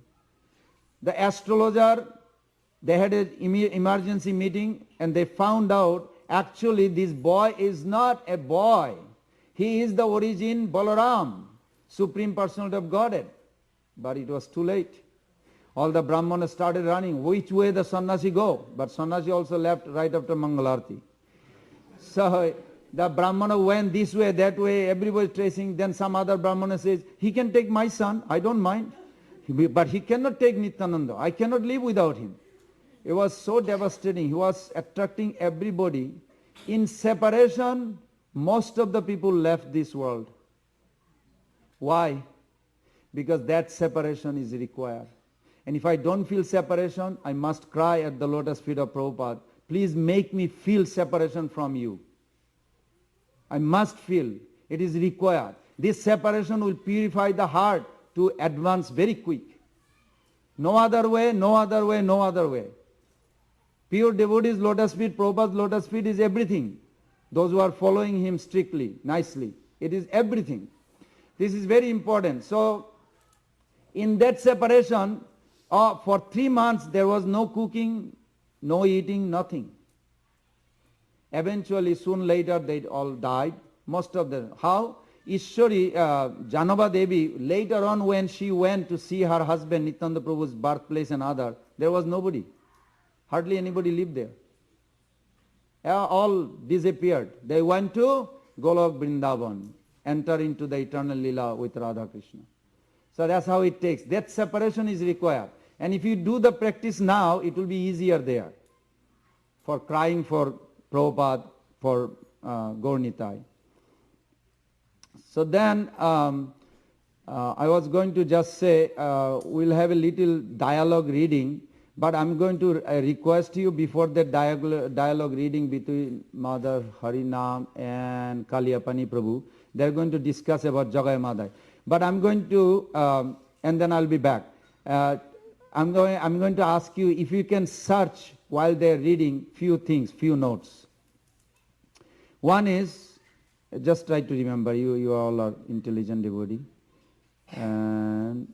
Speaker 1: The astrologer, they had an emergency meeting and they found out actually this boy is not a boy. He is the origin Balaram, Supreme Personality of Godhead. But it was too late. All the Brahmanas started running. Which way the sannyasi go? But sannyasi also left right after Mangalarti. So the Brahmana went this way, that way, everybody tracing. Then some other Brahmana says, he can take my son, I don't mind. But he cannot take Nityananda. I cannot live without him. It was so devastating. He was attracting everybody. In separation, most of the people left this world. Why? Because that separation is required. And if I don't feel separation, I must cry at the lotus feet of Prabhupada. Please make me feel separation from you. I must feel. It is required. This separation will purify the heart to advance very quick. No other way, no other way, no other way. Pure devotees' lotus feet, Prabhupada's lotus feet is everything. Those who are following him strictly, nicely. It is everything. This is very important. So, in that separation, for 3 months there was no cooking, no eating, nothing. Eventually, soon later, they all died. Most of them. How? Ishwari, Janava Devi, later on when she went to see her husband, Nityananda Prabhu's birthplace and other, there was nobody. Hardly anybody lived there. All disappeared. They went to Golok Vrindavan, enter into the eternal Leela with Radha Krishna. So that's how it takes. That separation is required. And if you do the practice now, it will be easier there. For crying for Prabhupada, for Gaur Nitai. So then, I was going to just say, we'll have a little dialogue reading, but I'm going to request you before that dialogue reading between Mother Harinam and Kaliyapani Prabhu, they're going to discuss about Jagai Madai. But I'm going to, and then I'll be back. I'm going to ask you if you can search while they're reading few things, few notes. One is, just try to remember, you all are intelligent devotee. And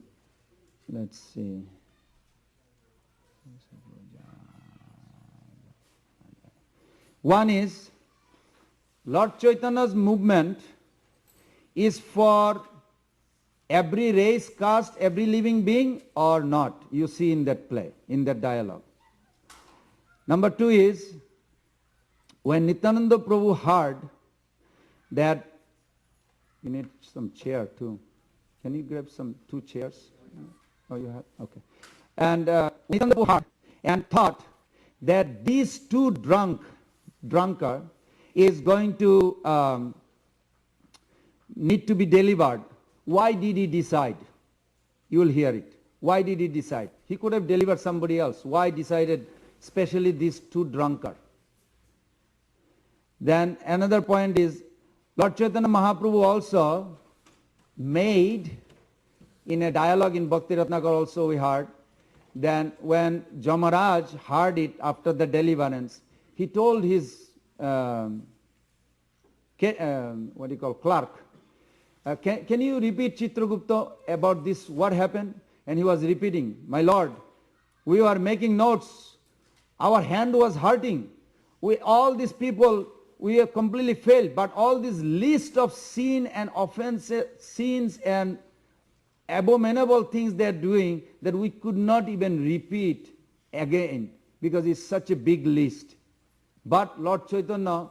Speaker 1: let's see. One is, Lord Chaitanya's movement is for every race, caste, every living being or not. You see in that play, in that dialogue. Number two is, when Nityananda Prabhu heard that, you need some chair too. Can you grab two chairs? Oh, you have? Okay. And Nityananda Prabhu heard and thought that these two drunkard is going to need to be delivered. Why did he decide? You will hear it. Why did he decide? He could have delivered somebody else. Why decided especially these two drunkards? Then another point is, Lord Chaitanya Mahaprabhu also made, in a dialogue in Bhakti Ratnakar also we heard, then when Jamaraj heard it after the deliverance, he told his, clerk, can you repeat Chitragupta about this, what happened? And he was repeating, my lord, we were making notes, our hand was hurting, all these people, we have completely failed, but all this list of sin and offenses, sins and abominable things they are doing, that we could not even repeat again, because it's such a big list. But Lord Chaitanya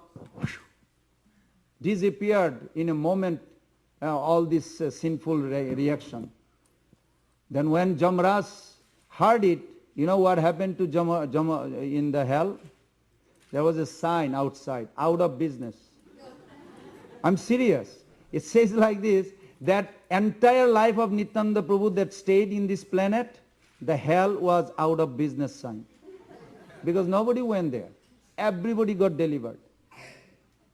Speaker 1: disappeared in a moment, all this sinful reaction. Then when Jamras heard it, you know what happened to in the hell? There was a sign outside, out of business. I'm serious. It says like this, that entire life of Nityananda Prabhu that stayed in this planet, the hell was out of business sign. Because nobody went there. Everybody got delivered.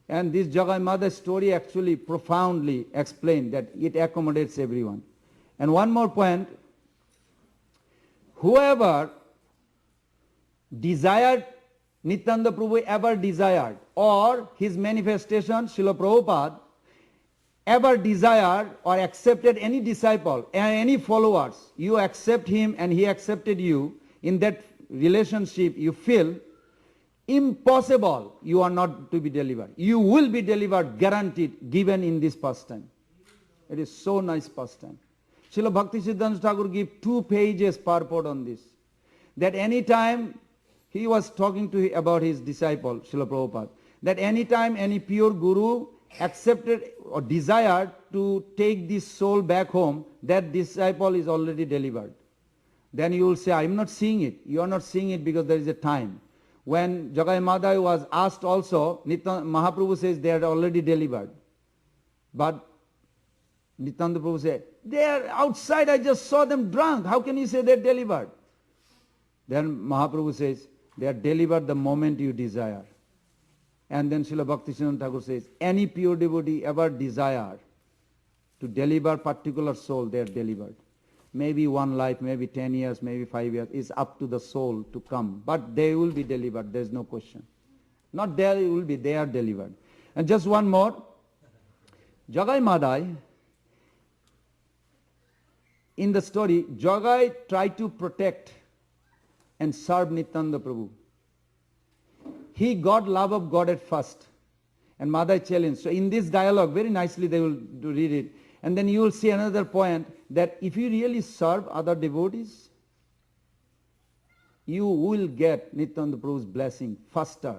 Speaker 1: And this Jagai Mother story actually profoundly explained that it accommodates everyone. And one more point, whoever desired Nityananda Prabhu ever desired, or his manifestation, Srila Prabhupada, ever desired or accepted any disciple and any followers, you accept him and he accepted you, in that relationship you feel impossible you are not to be delivered. You will be delivered, guaranteed, given in this pastime. It is so nice pastime. Srila Bhakti Siddhanta Thakur gave 2 pages purport on this. That any time he was talking about his disciple, Srila Prabhupada, that any time any pure guru accepted or desired to take this soul back home, that disciple is already delivered. Then you will say, I am not seeing it. You are not seeing it because there is a time. When Jagai Madai was asked also, Mahaprabhu says they are already delivered. But Nityananda Prabhu said, they are outside, I just saw them drunk. How can you say they are delivered? Then Mahaprabhu says, they are delivered the moment you desire. And then Srila Bhakti Siddhanta Thakur says, any pure devotee ever desire to deliver particular soul, they are delivered. Maybe 1 life, maybe 10 years, maybe 5 years, it's up to the soul to come. But they will be delivered, there is no question. Not there will be, they are delivered. And just one more, Jagai Madai, in the story, Jagai tried to protect and serve Nityananda Prabhu. He got love of God at first. And Madai challenged. So in this dialogue, very nicely they will read it. And then you will see another point, that if you really serve other devotees, you will get Nityananda Prabhu's blessing faster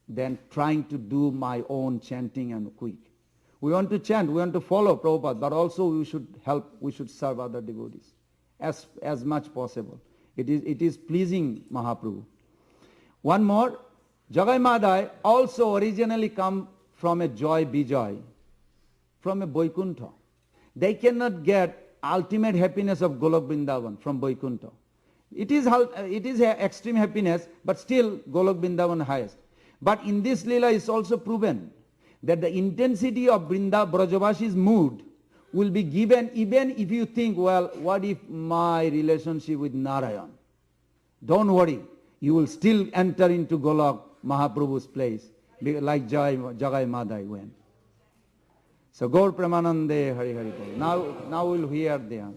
Speaker 1: than trying to do my own chanting and quick. We want to chant, we want to follow Prabhupada, but also we should help, we should serve other devotees as much possible. It is pleasing Mahaprabhu. One more, Jagai Madai also originally come from a joy Bijoy, from a Vaikuntha. They cannot get ultimate happiness of Golok Vrindavan from Vaikuntha. It is extreme happiness, but still Golok Vrindavan highest. But in this Leela is also proven that the intensity of Brajavashi's mood will be given even if you think, well, what if my relationship with Narayan? Don't worry, you will still enter into Golok Mahaprabhu's place, like Jagai Madai went. So Gaur Pramanande Hari Hari Bol. Now we'll hear the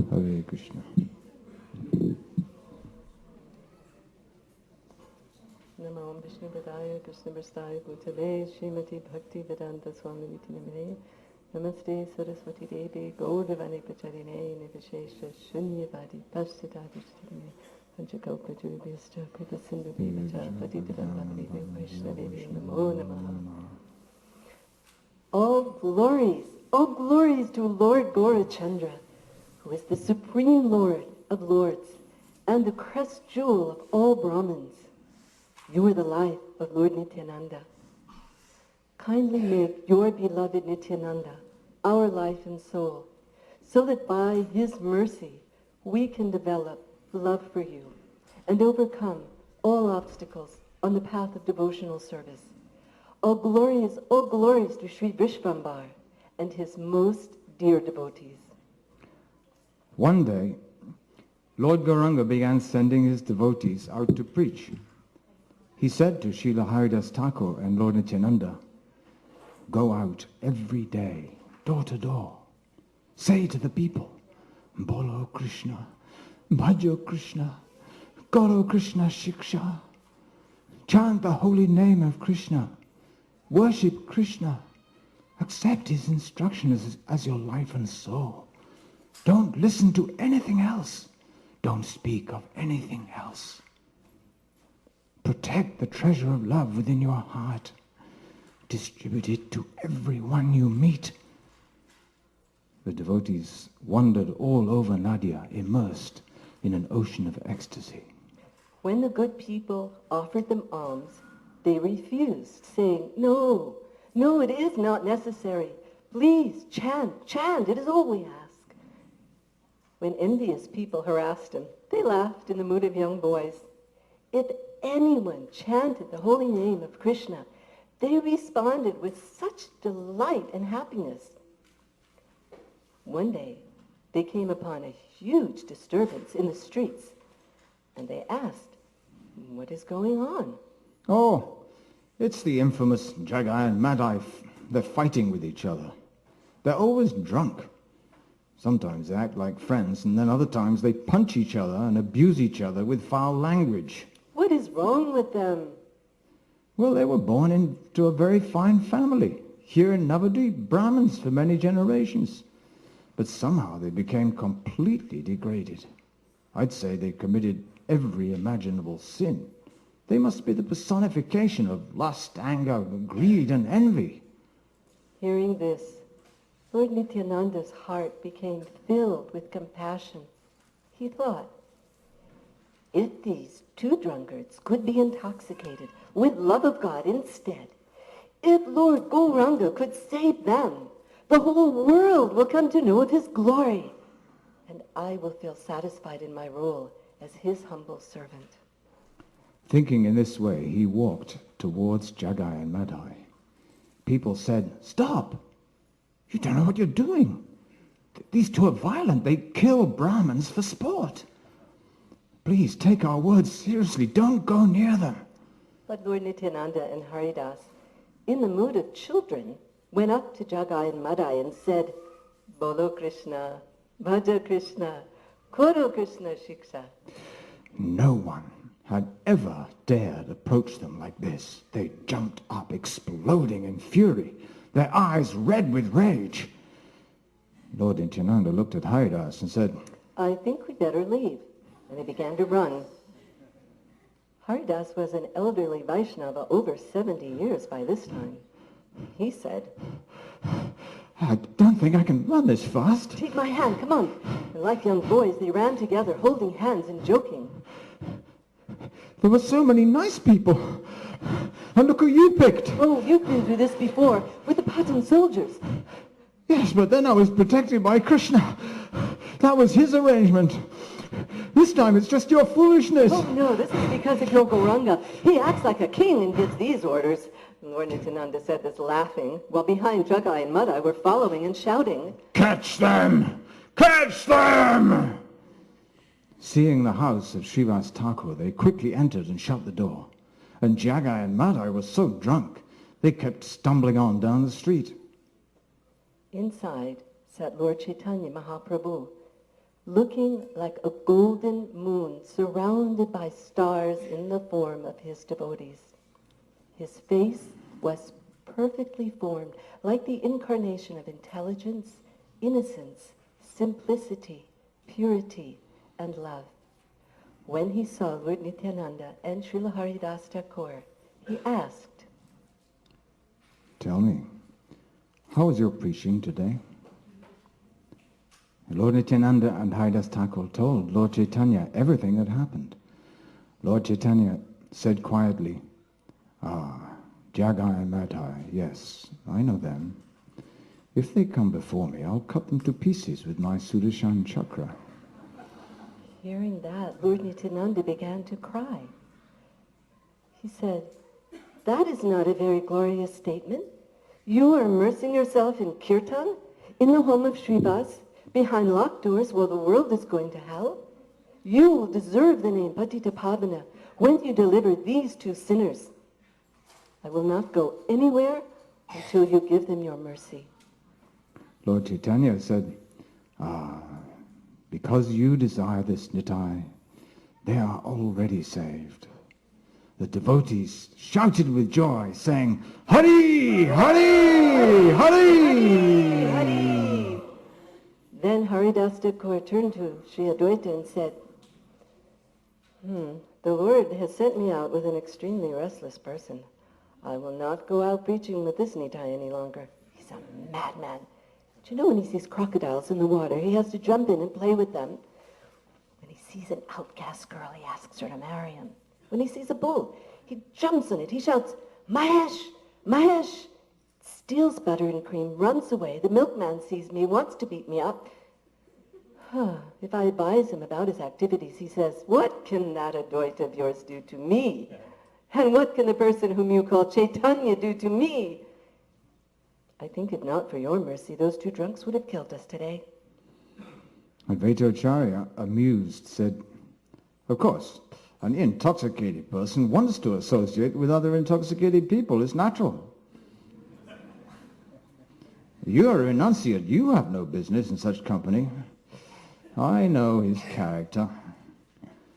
Speaker 1: Hare Krishna.
Speaker 2: Namo Vishnu Padaya Krishna Prasthaya Bhutale Srimati Bhakti Vedanta Swami Niti Namane Namaste Saraswati Devi Gaudavani Pacharine Nivishesha Shunyavadi Pashtadadi Shrine Panchakalpa Jubhista Kripa Sindhu Vivacha Patitaram Bhakti Vaishnavi Namo Namaha. All glories to Lord Gaurachandra, who is the Supreme Lord of Lords and the crest jewel of all Brahmins. You are the life of Lord Nityananda. Kindly make your beloved Nityananda our life and soul, so that by his mercy we can develop love for you and overcome all obstacles on the path of devotional service. All glories to Sri Vishvambar and his most dear devotees.
Speaker 3: One day, Lord Gauranga began sending his devotees out to preach. He said to Srila Haridas Thakur and Lord Nityananda, go out every day, door to door. Say to the people, Bolo Krishna, Bhajo Krishna, Goro Krishna Shiksha. Chant the holy name of Krishna. Worship Krishna. Accept his instructions as your life and soul. Don't listen to anything else. Don't speak of anything else. Protect the treasure of love within your heart. Distribute it to everyone you meet. The devotees wandered all over Nadia, immersed in an ocean of ecstasy.
Speaker 2: When the good people offered them alms, they refused, saying, "No, no, it is not necessary. Please, chant, it is all we ask." When envious people harassed him, they laughed in the mood of young boys. If anyone chanted the holy name of Krishna, they responded with such delight and happiness. One day, they came upon a huge disturbance in the streets, and they asked, "What is going on?"
Speaker 3: Oh, it's the infamous Jagai and Madai. They're fighting with each other. They're always drunk. Sometimes they act like friends, and then other times they punch each other and abuse each other with foul language.
Speaker 2: What is wrong with them?
Speaker 3: Well, they were born into a very fine family, here in Navadvip, Brahmins for many generations. But somehow they became completely degraded. I'd say they committed every imaginable sin. They must be the personification of lust, anger, greed, and envy.
Speaker 2: Hearing this, Lord Nityananda's heart became filled with compassion. He thought, if these two drunkards could be intoxicated with love of God instead, if Lord Gauranga could save them, the whole world will come to know of his glory, and I will feel satisfied in my role as his humble servant.
Speaker 3: Thinking in this way, he walked towards Jagai and Madai. People said, "Stop! You don't know what you're doing. These two are violent. They kill Brahmins for sport. Please take our words seriously. Don't go near them."
Speaker 2: But Lord Nityananda and Haridas, in the mood of children, went up to Jagai and Madai and said, "Bolo Krishna, Bhaja Krishna, Koro Krishna Shiksha."
Speaker 3: No one had ever dared approach them like this. They jumped up, exploding in fury, their eyes red with rage. Lord Nityananda looked at Haridas and said,
Speaker 2: "I think we better leave." And they began to run. Haridas was an elderly Vaishnava, over 70 years by this time. He said,
Speaker 3: "I don't think I can run this fast."
Speaker 2: "Take my hand, come on." And like young boys, they ran together, holding hands and joking.
Speaker 3: There were so many nice people. And look who you picked.
Speaker 2: "Oh, you've been through this before, with the Patan soldiers."
Speaker 3: Yes, but then I was protected by Krishna. That was his arrangement. This time it's just your foolishness.
Speaker 2: "Oh no, this is because of your Gauranga. He acts like a king and gives these orders." And Lord Nityananda said this laughing, while behind Jagai and Madai were following and shouting,
Speaker 3: "Catch them! Catch them!" Seeing the house of Srivas Thakur, they quickly entered and shut the door. And Jagai and Madai were so drunk, they kept stumbling on down the street.
Speaker 2: Inside sat Lord Chaitanya Mahaprabhu, looking like a golden moon surrounded by stars in the form of his devotees. His face was perfectly formed, like the incarnation of intelligence, innocence, simplicity, purity, and love. When he saw Lord Nityananda and Srila Haridas Thakur, he asked,
Speaker 3: "Tell me, how was your preaching today?" Lord Nityananda and Haridas Thakur told Lord Chaitanya everything that happened. Lord Chaitanya said quietly, Jagai and Madai, yes, I know them. If they come before me, I'll cut them to pieces with my Sudarshan chakra."
Speaker 2: Hearing that, Lord Nityananda began to cry. He said, "That is not a very glorious statement. You are immersing yourself in kirtan, in the home of Srivas, behind locked doors while the world is going to hell. You will deserve the name Patita Pavana when you deliver these two sinners. I will not go anywhere until you give them your mercy."
Speaker 3: Lord Chaitanya said, Because you desire this, Nitai, they are already saved. The devotees shouted with joy, saying, Hari! Hari! Hari!
Speaker 2: Hari! Then Haridas Thakur turned to Sri Adwaita and said, the Lord has sent me out with an extremely restless person. I will not go out preaching with this Nitai any longer. He's a madman. Do you know when he sees crocodiles in the water, he has to jump in and play with them? When he sees an outcast girl, he asks her to marry him. When he sees a bull, he jumps on it. He shouts, Mahesh! Mahesh! Steals butter and cream, runs away. The milkman sees me, wants to beat me up. If I advise him about his activities, he says, what can that Advaita of yours do to me? And what can the person whom you call Chaitanya do to me? I think if not for your mercy, those two drunks would have killed us today.
Speaker 3: Advaita Acharya, amused, said, of course, an intoxicated person wants to associate with other intoxicated people. It's natural. You are a renunciate. You have no business in such company. I know his character.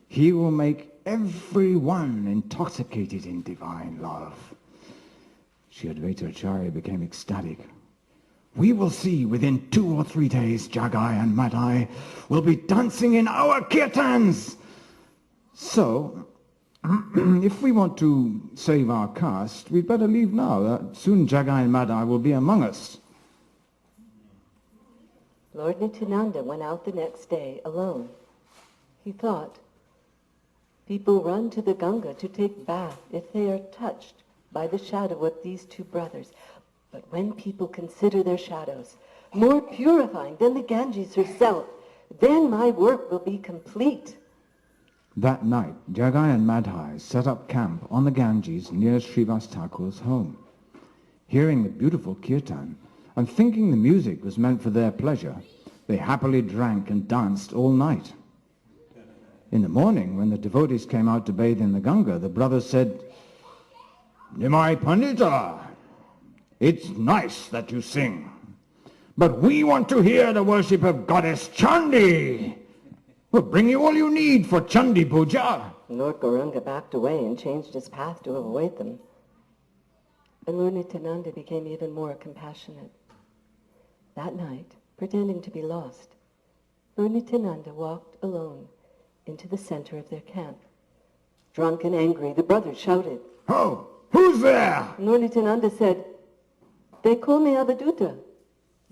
Speaker 3: He will make everyone intoxicated in divine love. Sri Advaita Acharya became ecstatic. We will see within 2 or 3 days Jagai and Madai will be dancing in our kirtans. So, if we want to save our caste, we'd better leave now. Soon Jagai and Madai will be among us.
Speaker 2: Lord Nityananda went out the next day alone. He thought, people run to the Ganga to take bath if they are touched by the shadow of these two brothers. But when people consider their shadows more purifying than the Ganges herself, then my work will be complete.
Speaker 3: That night, Jagai and Madhai set up camp on the Ganges near Srivas Thakur's home. Hearing the beautiful kirtan and thinking the music was meant for their pleasure, they happily drank and danced all night. In the morning, when the devotees came out to bathe in the Ganga, the brothers said, Nimai Pandita, it's nice that you sing, but we want to hear the worship of goddess Chandi. We'll bring you all you need for Chandi Puja.
Speaker 2: Lord Gauranga backed away and changed his path to avoid them. And Lord Nityananda became even more compassionate. That night, pretending to be lost, Lord Nityananda walked alone into the center of their camp. Drunk and angry, the brothers shouted,
Speaker 3: Oh, who's there?
Speaker 2: And Lord Nityananda said, they call me Avaduta.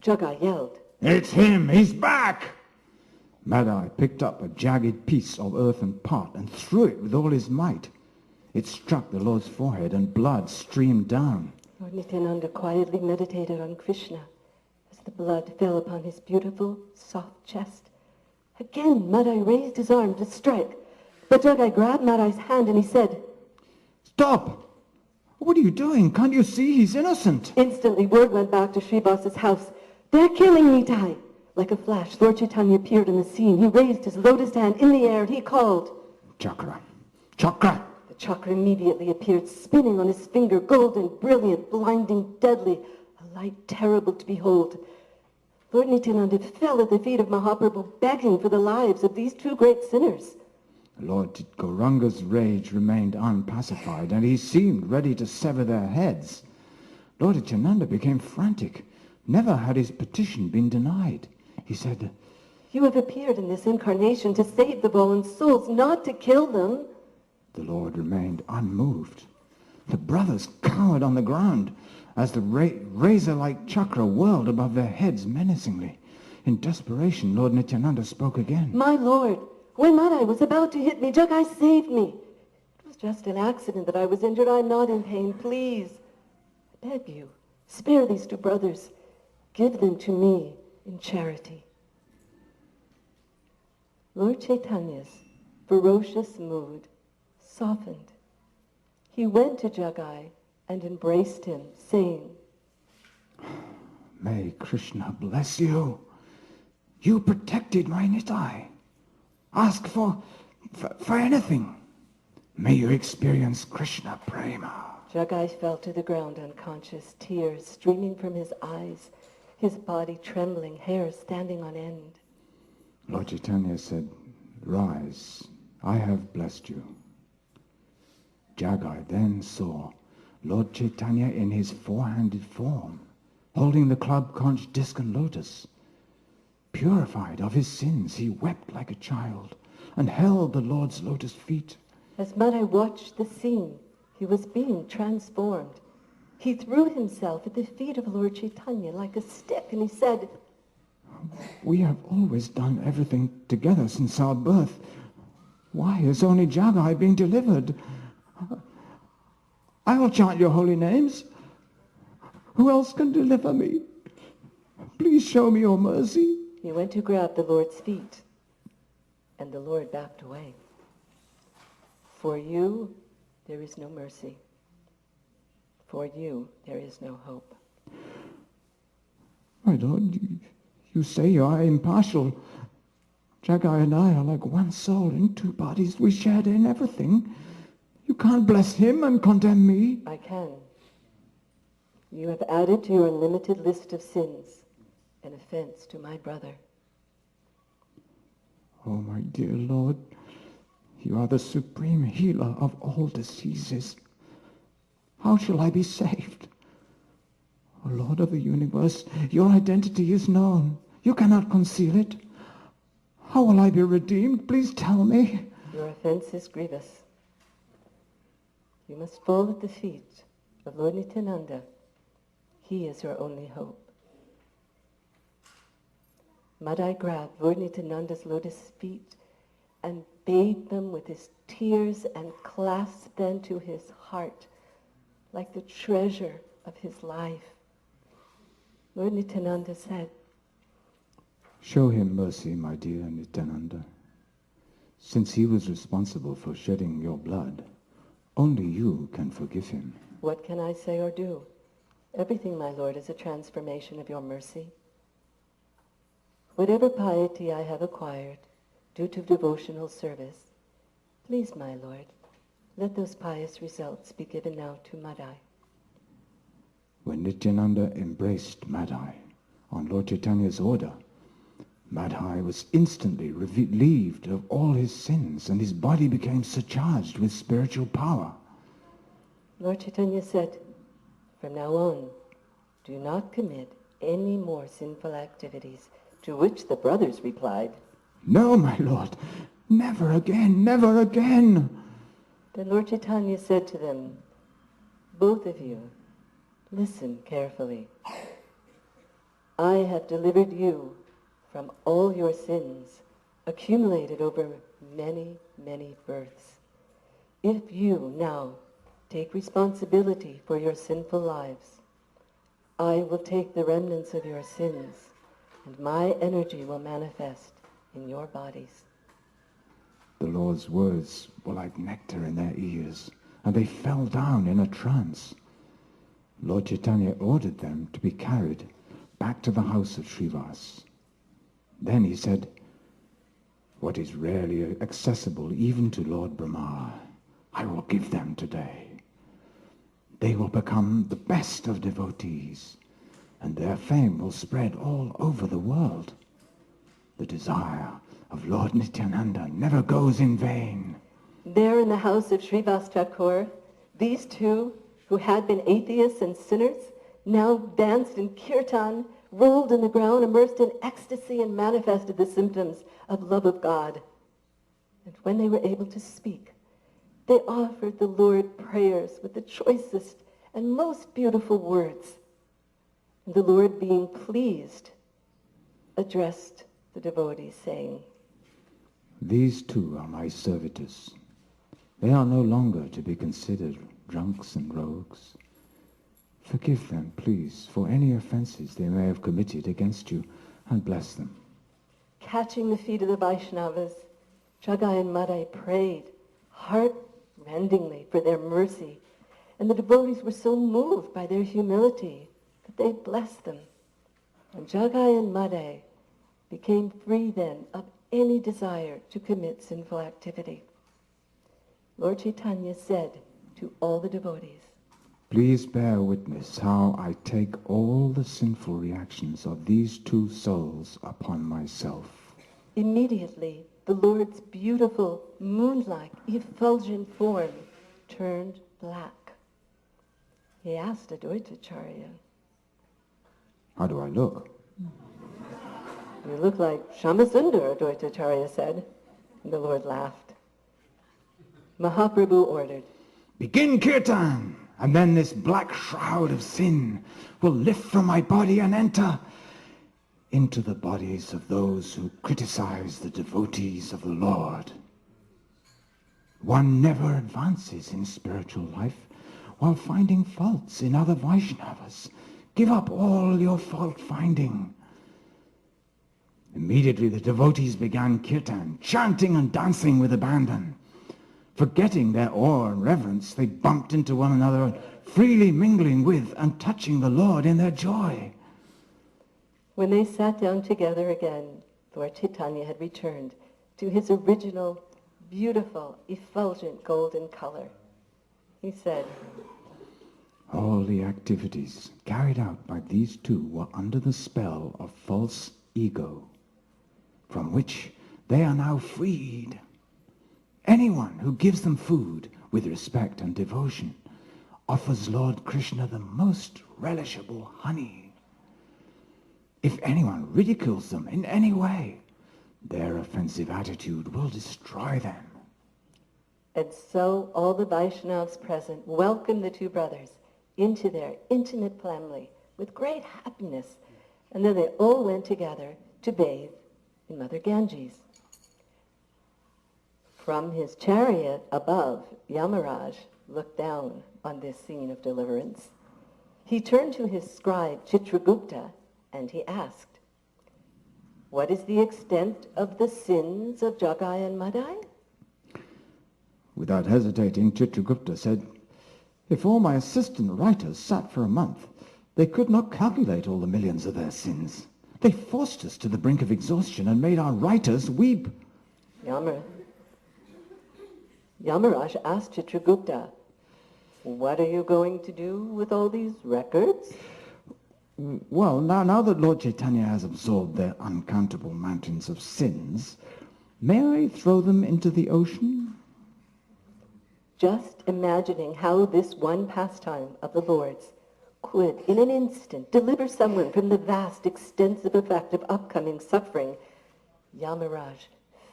Speaker 2: Jagai yelled,
Speaker 3: It's him, he's back! Madai picked up a jagged piece of earthen pot and threw it with all his might. It struck the Lord's forehead and blood streamed down.
Speaker 2: Lord Nityananda quietly meditated on Krishna as the blood fell upon his beautiful, soft chest. Again, Madai raised his arm to strike, but Jagai grabbed Madai's hand and he said,
Speaker 3: Stop! What are you doing? Can't you see he's innocent?
Speaker 2: Instantly, word went back to Srivas's house. They're killing Nitai! Like a flash, Lord Chaitanya appeared on the scene. He raised his lotus hand in the air and he called,
Speaker 3: Chakra! Chakra!
Speaker 2: The chakra immediately appeared, spinning on his finger, golden, brilliant, blinding, deadly, a light terrible to behold. Lord Nityananda fell at the feet of Mahaprabhu, begging for the lives of these two great sinners.
Speaker 3: Lord Gauranga's rage remained unpacified, and he seemed ready to sever their heads. Lord Nityananda became frantic. Never had his petition been denied. He said,
Speaker 2: You have appeared in this incarnation to save the fallen souls, not to kill them.
Speaker 3: The Lord remained unmoved. The brothers cowered on the ground as the razor-like chakra whirled above their heads menacingly. In desperation, Lord Nityananda spoke again.
Speaker 2: My Lord, when Madai was about to hit me, Jagai saved me. It was just an accident that I was injured. I'm not in pain. Please, I beg you, spare these two brothers. Give them to me in charity. Lord Chaitanya's ferocious mood softened. He went to Jagai and embraced him, saying,
Speaker 3: May Krishna bless you. You protected my Nitai. Ask for anything. May you experience Krishna Prema.
Speaker 2: Jagai fell to the ground unconscious, tears streaming from his eyes, his body trembling, hair standing on end.
Speaker 3: Lord Chaitanya said, "Rise, I have blessed you." Jagai then saw Lord Chaitanya in his four-handed form, holding the club-conch disc and lotus. Purified of his sins, he wept like a child and held the Lord's lotus feet.
Speaker 2: As Madai watched the scene, he was being transformed. He threw himself at the feet of Lord Chaitanya like a stick, and he said,
Speaker 3: "We have always done everything together since our birth. Why is only Jagai being delivered? I will chant your holy names. Who else can deliver me? Please show me your mercy."
Speaker 2: He went to grab the Lord's feet, and the Lord backed away. For you, there is no mercy. For you, there is no hope.
Speaker 3: My Lord, you say you are impartial. Jagai and I are like one soul in two bodies. We share in everything. You can't bless him and condemn me.
Speaker 2: I can. You have added to your unlimited list of sins an offense to my brother.
Speaker 3: Oh, my dear Lord, you are the supreme healer of all diseases. How shall I be saved? O Lord of the universe, your identity is known. You cannot conceal it. How will I be redeemed? Please tell me.
Speaker 2: Your offense is grievous. You must fall at the feet of Lord Nityananda. He is your only hope. Madai grabbed Lord Nityananda's lotus feet and bathed them with his tears and clasped them to his heart like the treasure of his life. Lord Nityananda said,
Speaker 3: Show him mercy, my dear Nityananda. Since he was responsible for shedding your blood, only you can forgive him.
Speaker 2: What can I say or do? Everything, my Lord, is a transformation of your mercy. Whatever piety I have acquired due to devotional service, please, my Lord, let those pious results be given now to Madai.
Speaker 3: When Nityananda embraced Madai on Lord Chaitanya's order, Madai was instantly relieved of all his sins, and his body became surcharged with spiritual power.
Speaker 2: Lord Chaitanya said, from now on, do not commit any more sinful activities, to which the brothers replied,
Speaker 3: No, my Lord, never again, never again.
Speaker 2: Then Lord Chaitanya said to them, both of you, listen carefully. I have delivered you from all your sins, accumulated over many, many births. If you now take responsibility for your sinful lives, I will take the remnants of your sins, and my energy will manifest in your bodies.
Speaker 3: The Lord's words were like nectar in their ears, and they fell down in a trance. Lord Chaitanya ordered them to be carried back to the house of Srivas. Then he said, what is rarely accessible even to Lord Brahma, I will give them today. They will become the best of devotees, and their fame will spread all over the world. The desire of Lord Nityananda never goes in vain.
Speaker 2: There in the house of Srivas Thakur, these two, who had been atheists and sinners, now danced in kirtan, rolled in the ground, immersed in ecstasy, and manifested the symptoms of love of God. And when they were able to speak, they offered the Lord prayers with the choicest and most beautiful words. And the Lord, being pleased, addressed the devotees, saying,
Speaker 3: These two are my servitors. They are no longer to be considered drunks and rogues. Forgive them, please, for any offenses they may have committed against you, and bless them.
Speaker 2: Catching the feet of the Vaishnavas, Jagai and Madai prayed heart-rendingly for their mercy, and the devotees were so moved by their humility that they blessed them. And Jagai and Madai became free then of any desire to commit sinful activity. Lord Chaitanya said to all the devotees,
Speaker 3: Please bear witness how I take all the sinful reactions of these two souls upon myself.
Speaker 2: Immediately, the Lord's beautiful, moon-like, effulgent form turned black. He asked Advaitacharya,
Speaker 3: How do I look?
Speaker 2: "You look like Shamasundar," Advaitacharya said. And the Lord laughed. Mahaprabhu ordered,
Speaker 3: Begin kirtan, and then this black shroud of sin will lift from my body and enter into the bodies of those who criticize the devotees of the Lord. One never advances in spiritual life while finding faults in other Vaishnavas. Give up all your fault-finding. Immediately the devotees began kirtan, chanting and dancing with abandon. Forgetting their awe and reverence, they bumped into one another, freely mingling with and touching the Lord in their joy.
Speaker 2: When they sat down together again, Lord Chaitanya had returned to his original, beautiful, effulgent golden color. He said,
Speaker 3: All the activities carried out by these two were under the spell of false ego, from which they are now freed. Anyone who gives them food with respect and devotion offers Lord Krishna the most relishable honey. If anyone ridicules them in any way, their offensive attitude will destroy them.
Speaker 2: And so all the Vaishnavas present welcomed the two brothers into their intimate family with great happiness, and then they all went together to bathe in Mother Ganges. From his chariot above, Yamaraj looked down on this scene of deliverance. He turned to his scribe Chitragupta and he asked, "What is the extent of the sins of Jagai and Madai?"
Speaker 3: Without hesitating, Chitragupta said, If all my assistant writers sat for a month, they could not calculate all the millions of their sins. They forced us to the brink of exhaustion and made our writers weep.
Speaker 2: Yamaraj asked Chitragupta, "What are you going to do with all these records?"
Speaker 3: Well, now that Lord Chaitanya has absorbed their uncountable mountains of sins, may I throw them into the ocean?
Speaker 2: Just imagining how this one pastime of the Lord's could, in an instant, deliver someone from the vast, extensive effect of upcoming suffering, Yamaraj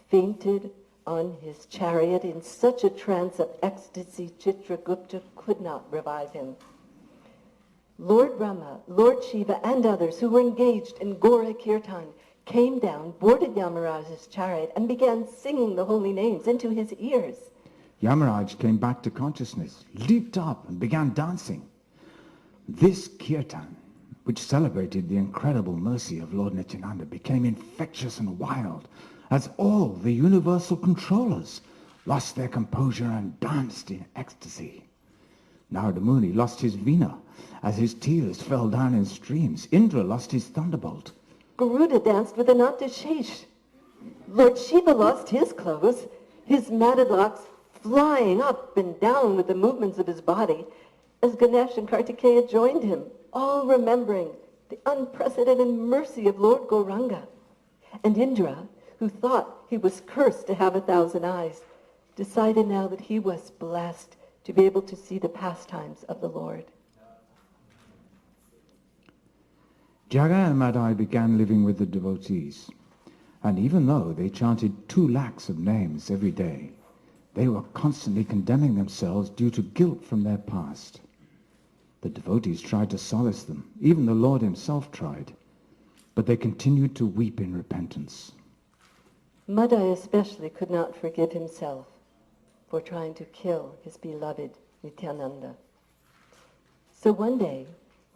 Speaker 2: fainted on his chariot in such a trance of ecstasy, Chitragupta could not revive him. Lord Brahma, Lord Shiva, and others who were engaged in Gora Kirtan came down, boarded Yamaraj's chariot, and began singing the holy names into his ears.
Speaker 3: Yamaraj came back to consciousness, leaped up, and began dancing. This kirtan, which celebrated the incredible mercy of Lord Nityananda, became infectious and wild, as all the universal controllers lost their composure and danced in ecstasy. Narada Muni lost his veena as his tears fell down in streams. Indra lost his thunderbolt.
Speaker 2: Garuda danced with Anantashesh. Lord Shiva lost his clothes, his matted locks flying up and down with the movements of his body, as Ganesh and Kartikeya joined him, all remembering the unprecedented mercy of Lord Gauranga. And Indra, who thought he was cursed to have 1,000 eyes, decided now that he was blessed to be able to see the pastimes of the Lord.
Speaker 3: Jagai and Madai began living with the devotees, and even though they chanted 2 lakhs of names every day, they were constantly condemning themselves due to guilt from their past. The devotees tried to solace them, even the Lord himself tried, but they continued to weep in repentance.
Speaker 2: Madai especially could not forgive himself for trying to kill his beloved Nityananda. So one day,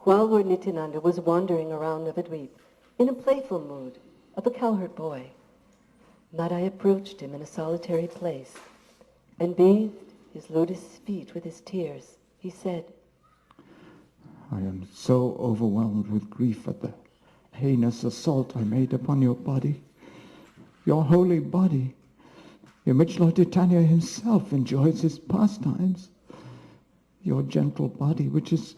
Speaker 2: while Lord Nityananda was wandering around Navadvip in a playful mood of a cowherd boy, Madai approached him in a solitary place and bathed his lotus feet with his tears. He said,
Speaker 3: I am so overwhelmed with grief at the heinous assault I made upon your body, your holy body, in which Lord Chaitanya himself enjoys his pastimes, your gentle body, which is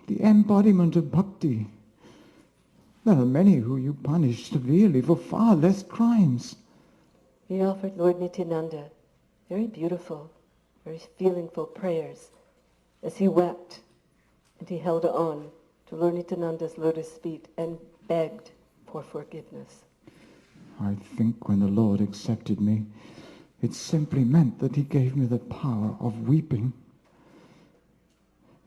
Speaker 3: the embodiment of bhakti. There are many who you punish severely for far less crimes.
Speaker 2: He offered Lord Nityananda very beautiful, very feelingful prayers as he wept and he held on to Lord Nityananda's lotus feet and begged for forgiveness.
Speaker 3: I think when the Lord accepted me, it simply meant that he gave me the power of weeping.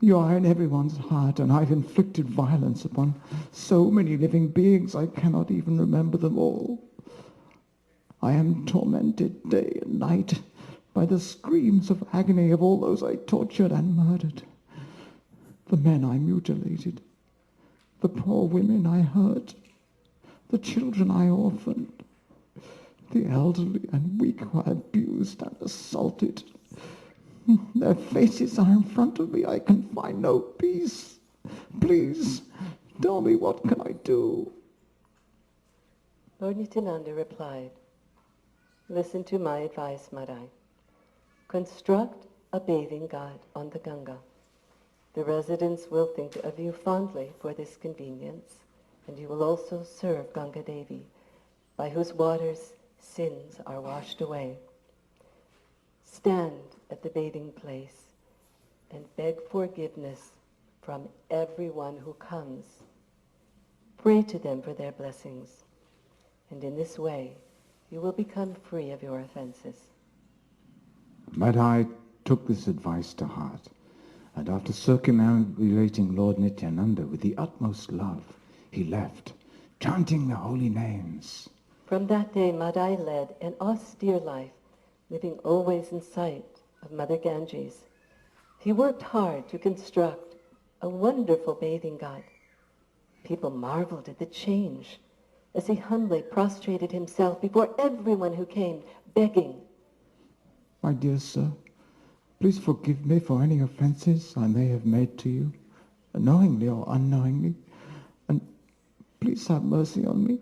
Speaker 3: You are in everyone's heart, and I've inflicted violence upon so many living beings I cannot even remember them all. I am tormented day and night by the screams of agony of all those I tortured and murdered, the men I mutilated, the poor women I hurt, the children I orphaned, the elderly and weak who I abused and assaulted. Their faces are in front of me. I can find no peace. Please, tell me, what can I do?
Speaker 2: Lord Nityananda replied, listen to my advice, Madai. Construct a bathing ghat on the Ganga. The residents will think of you fondly for this convenience, and you will also serve Ganga Devi, by whose waters sins are washed away. Stand at the bathing place and beg forgiveness from everyone who comes. Pray to them for their blessings, and in this way you will become free of your offenses.
Speaker 3: Madai took this advice to heart, and after circumambulating Lord Nityananda with the utmost love, he left, chanting the holy names.
Speaker 2: From that day, Madai led an austere life, living always in sight of Mother Ganges. He worked hard to construct a wonderful bathing ghat. People marveled at the change as he humbly prostrated himself before everyone who came, begging.
Speaker 3: My dear sir, please forgive me for any offenses I may have made to you, knowingly or unknowingly, and please have mercy on me.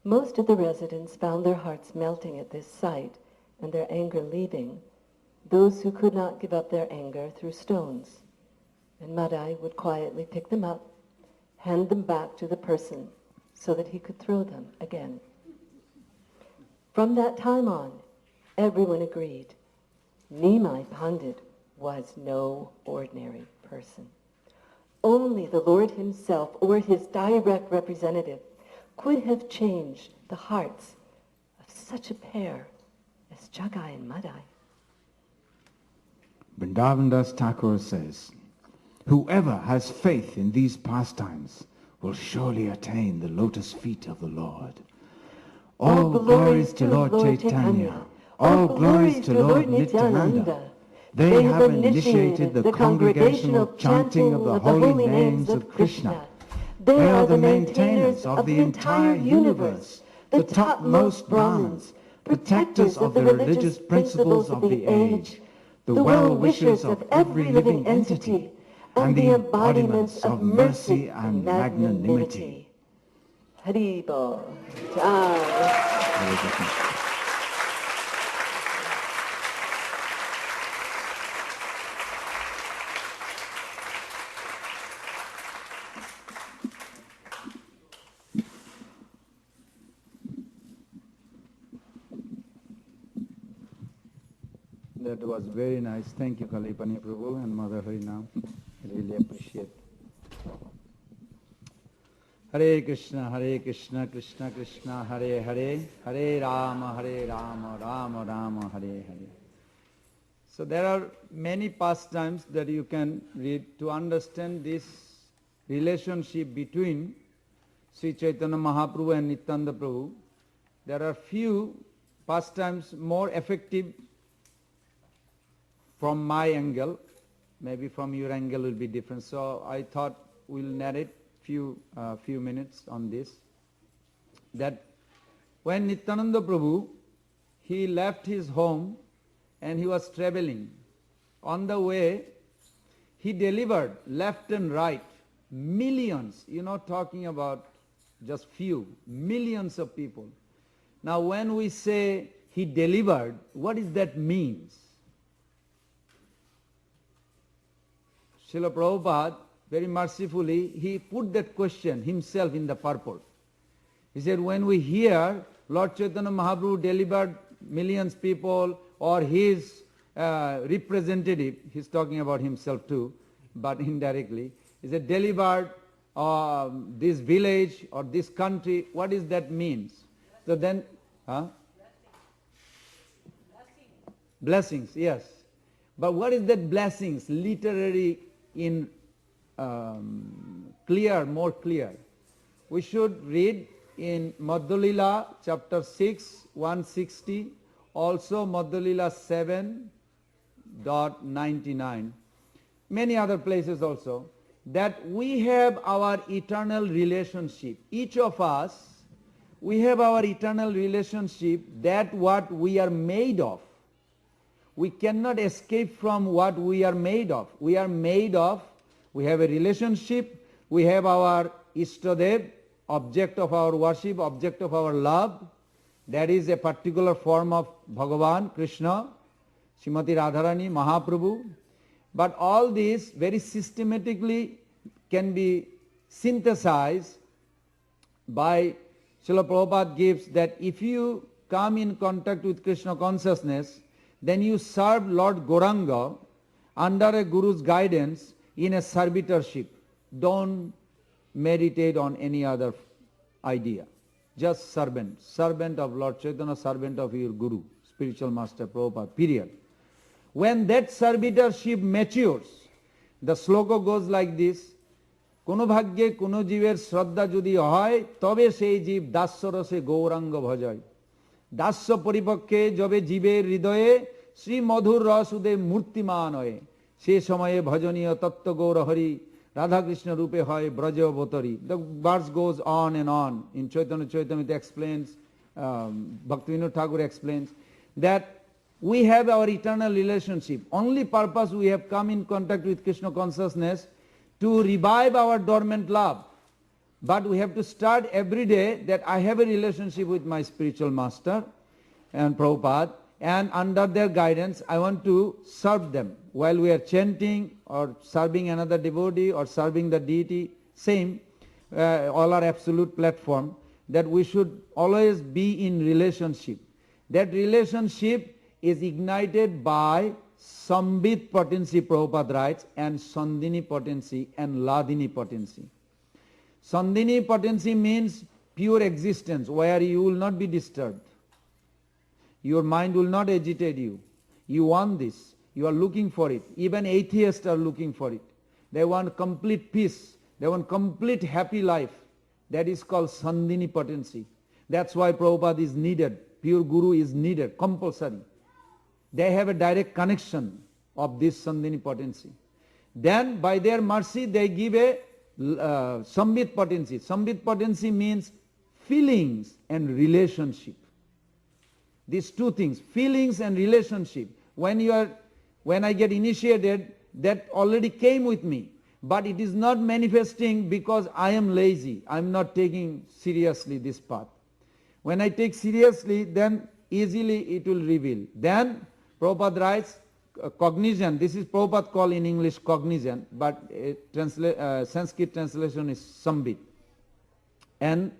Speaker 2: Most of the residents found their hearts melting at this sight and their anger leaving, those who could not give up their anger threw stones, and Madai would quietly pick them up, hand them back to the person so that he could throw them again. From that time on, everyone agreed Nimai Pandit was no ordinary person. Only the Lord himself or his direct representative could have changed the hearts of such a pair as Jagai and Madai.
Speaker 3: Vrindavan Thakur says, whoever has faith in these pastimes will surely attain the lotus feet of the Lord. All glories to Lord Chaitanya, all glories to Lord Nityananda. They have initiated the congregational chanting of the holy names of Krishna. They are the maintainers of the entire universe, the topmost Brahmins, protectors of the religious principles of the age, the well-wishers of every living entity, and the embodiments of mercy and magnanimity.
Speaker 2: Haribol. Jai.
Speaker 1: That was very nice. Thank you, Kalipani Prabhu and Mother Harinam. Really appreciate. Hare Krishna, Krishna Krishna, Hare Hare, Hare Rama, Rama Rama, Hare Hare. So there are many pastimes that you can read to understand this relationship between Sri Chaitanya Mahaprabhu and Nityananda Prabhu. There are few pastimes more effective from my angle, maybe from your angle will be different. So I thought we'll narrate few minutes on this. That when Nityananda Prabhu, he left his home and he was traveling. On the way, he delivered left and right millions, talking about just few, millions of people. Now when we say he delivered, what does that mean? Srila Prabhupada, very mercifully, he put that question himself in the purport. He said, when we hear Lord Chaitanya Mahaprabhu delivered millions people, or his representative, he's talking about himself too, but indirectly, is a delivered this village or this country. What does that mean? So then, blessings, yes. But what is that blessings? Literary in clear, more clear. We should read in Madhulila chapter 6, 160, also Madhulila 7.99, many other places also, that we have our eternal relationship. Each of us, we have our eternal relationship, that what we are made of. We cannot escape from what we are made of. We are made of, we have a relationship, we have our Ishtadev, object of our worship, object of our love. That is a particular form of Bhagavan, Krishna, Srimati Radharani, Mahaprabhu. But all this very systematically can be synthesized by Srila Prabhupada gives that if you come in contact with Krishna consciousness, then you serve Lord Gauranga under a Guru's guidance in a servitorship. Don't meditate on any other idea. Just servant. Servant of Lord Chaitanya, servant of your Guru, spiritual master Prabhupada, period. When that servitorship matures, the sloka goes like this: Kono bhagye kono jiver shraddha jodi hoy, tobe sei jiv dasya rase gauranga bhajay. Dasya paripakke jobe jiver hridaye Sri Madhur Rasude Murtiman hoye. Se samaye bhajaniya tattva gaura hari Radha Krishna rupe hoy braja avatari. The verse goes on and on. In Chaitanya Charitamrita explains, Bhaktivinoda Thakur explains that we have our eternal relationship. Only purpose we have come in contact with Krishna consciousness to revive our dormant love. But we have to start every day that I have a relationship with my spiritual master and Prabhupada, and under their guidance I want to serve them. While we are chanting or serving another devotee or serving the deity, same, all are absolute platform, that we should always be in relationship. That relationship is ignited by Sambit potency, Prabhupada writes, and Sandini potency and Ladini potency. Sandini potency means pure existence, where you will not be disturbed. Your mind will not agitate you. You want this. You are looking for it. Even atheists are looking for it. They want complete peace. They want complete happy life. That is called Sandini potency. That's why Prabhupada is needed. Pure Guru is needed, compulsory. They have a direct connection of this Sandini potency. Then by their mercy they give a Sambit potency. Sambit potency means feelings and relationship. These two things, feelings and relationship. When I get initiated, that already came with me. But it is not manifesting because I am lazy. I am not taking seriously this path. When I take seriously, then easily it will reveal. Then Prabhupada writes, cognizant, this is Prabhupada call in English cognizant, but Sanskrit translation is Sambit. And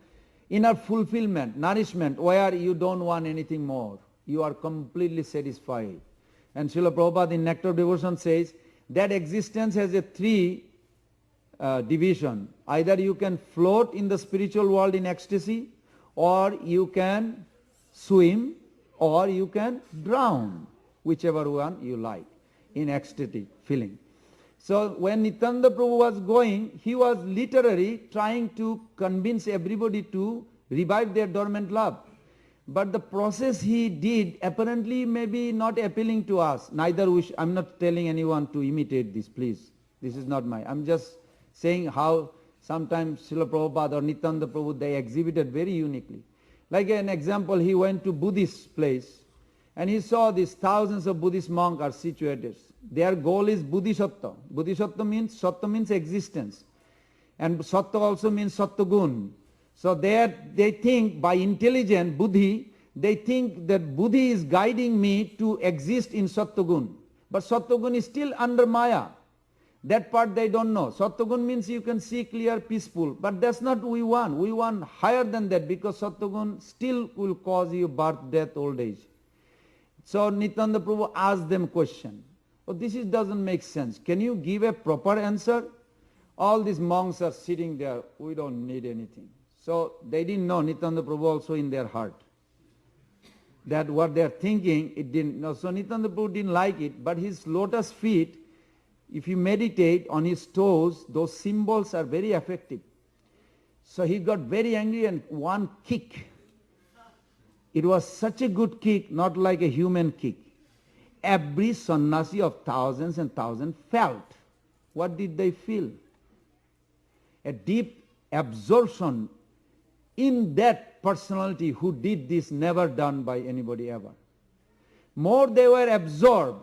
Speaker 1: inner fulfillment, nourishment, where you don't want anything more. You are completely satisfied. And Srila Prabhupada in Nectar of Devotion says that existence has a three division. Either you can float in the spiritual world in ecstasy, or you can swim, or you can drown, whichever one you like, in ecstatic feeling. So when Nityananda Prabhu was going, he was literally trying to convince everybody to revive their dormant love. But the process he did apparently may be not appealing to us. Neither I'm not telling anyone to imitate this, please. This is not I'm just saying how sometimes Srila Prabhupada or Nityananda Prabhu, they exhibited very uniquely. Like an example, he went to Buddhist place and he saw these thousands of Buddhist monks are situated. Their goal is Bodhisattva. Bodhisattva means, Sattva means existence. And Sattva also means Sattvagun. So they think by intelligent Buddhi, they think that Buddhi is guiding me to exist in Sattvagun. But Sattvagun is still under Maya. That part they don't know. Sattvagun means you can see clear, peaceful. But that's not what we want. We want higher than that, because Sattvagun still will cause you birth, death, old age. So Nityananda Prabhu asked them question. Oh, doesn't make sense. Can you give a proper answer? All these monks are sitting there. We don't need anything. So they didn't know, Nityananda Prabhu also in their heart, that what they are thinking, it didn't know. So Nityananda Prabhu didn't like it, but his lotus feet, if you meditate on his toes, those symbols are very effective. So he got very angry and one kick. It was such a good kick, not like a human kick. Every sannyasi of thousands and thousands felt. What did they feel? A deep absorption in that personality who did this, never done by anybody ever. More they were absorbed,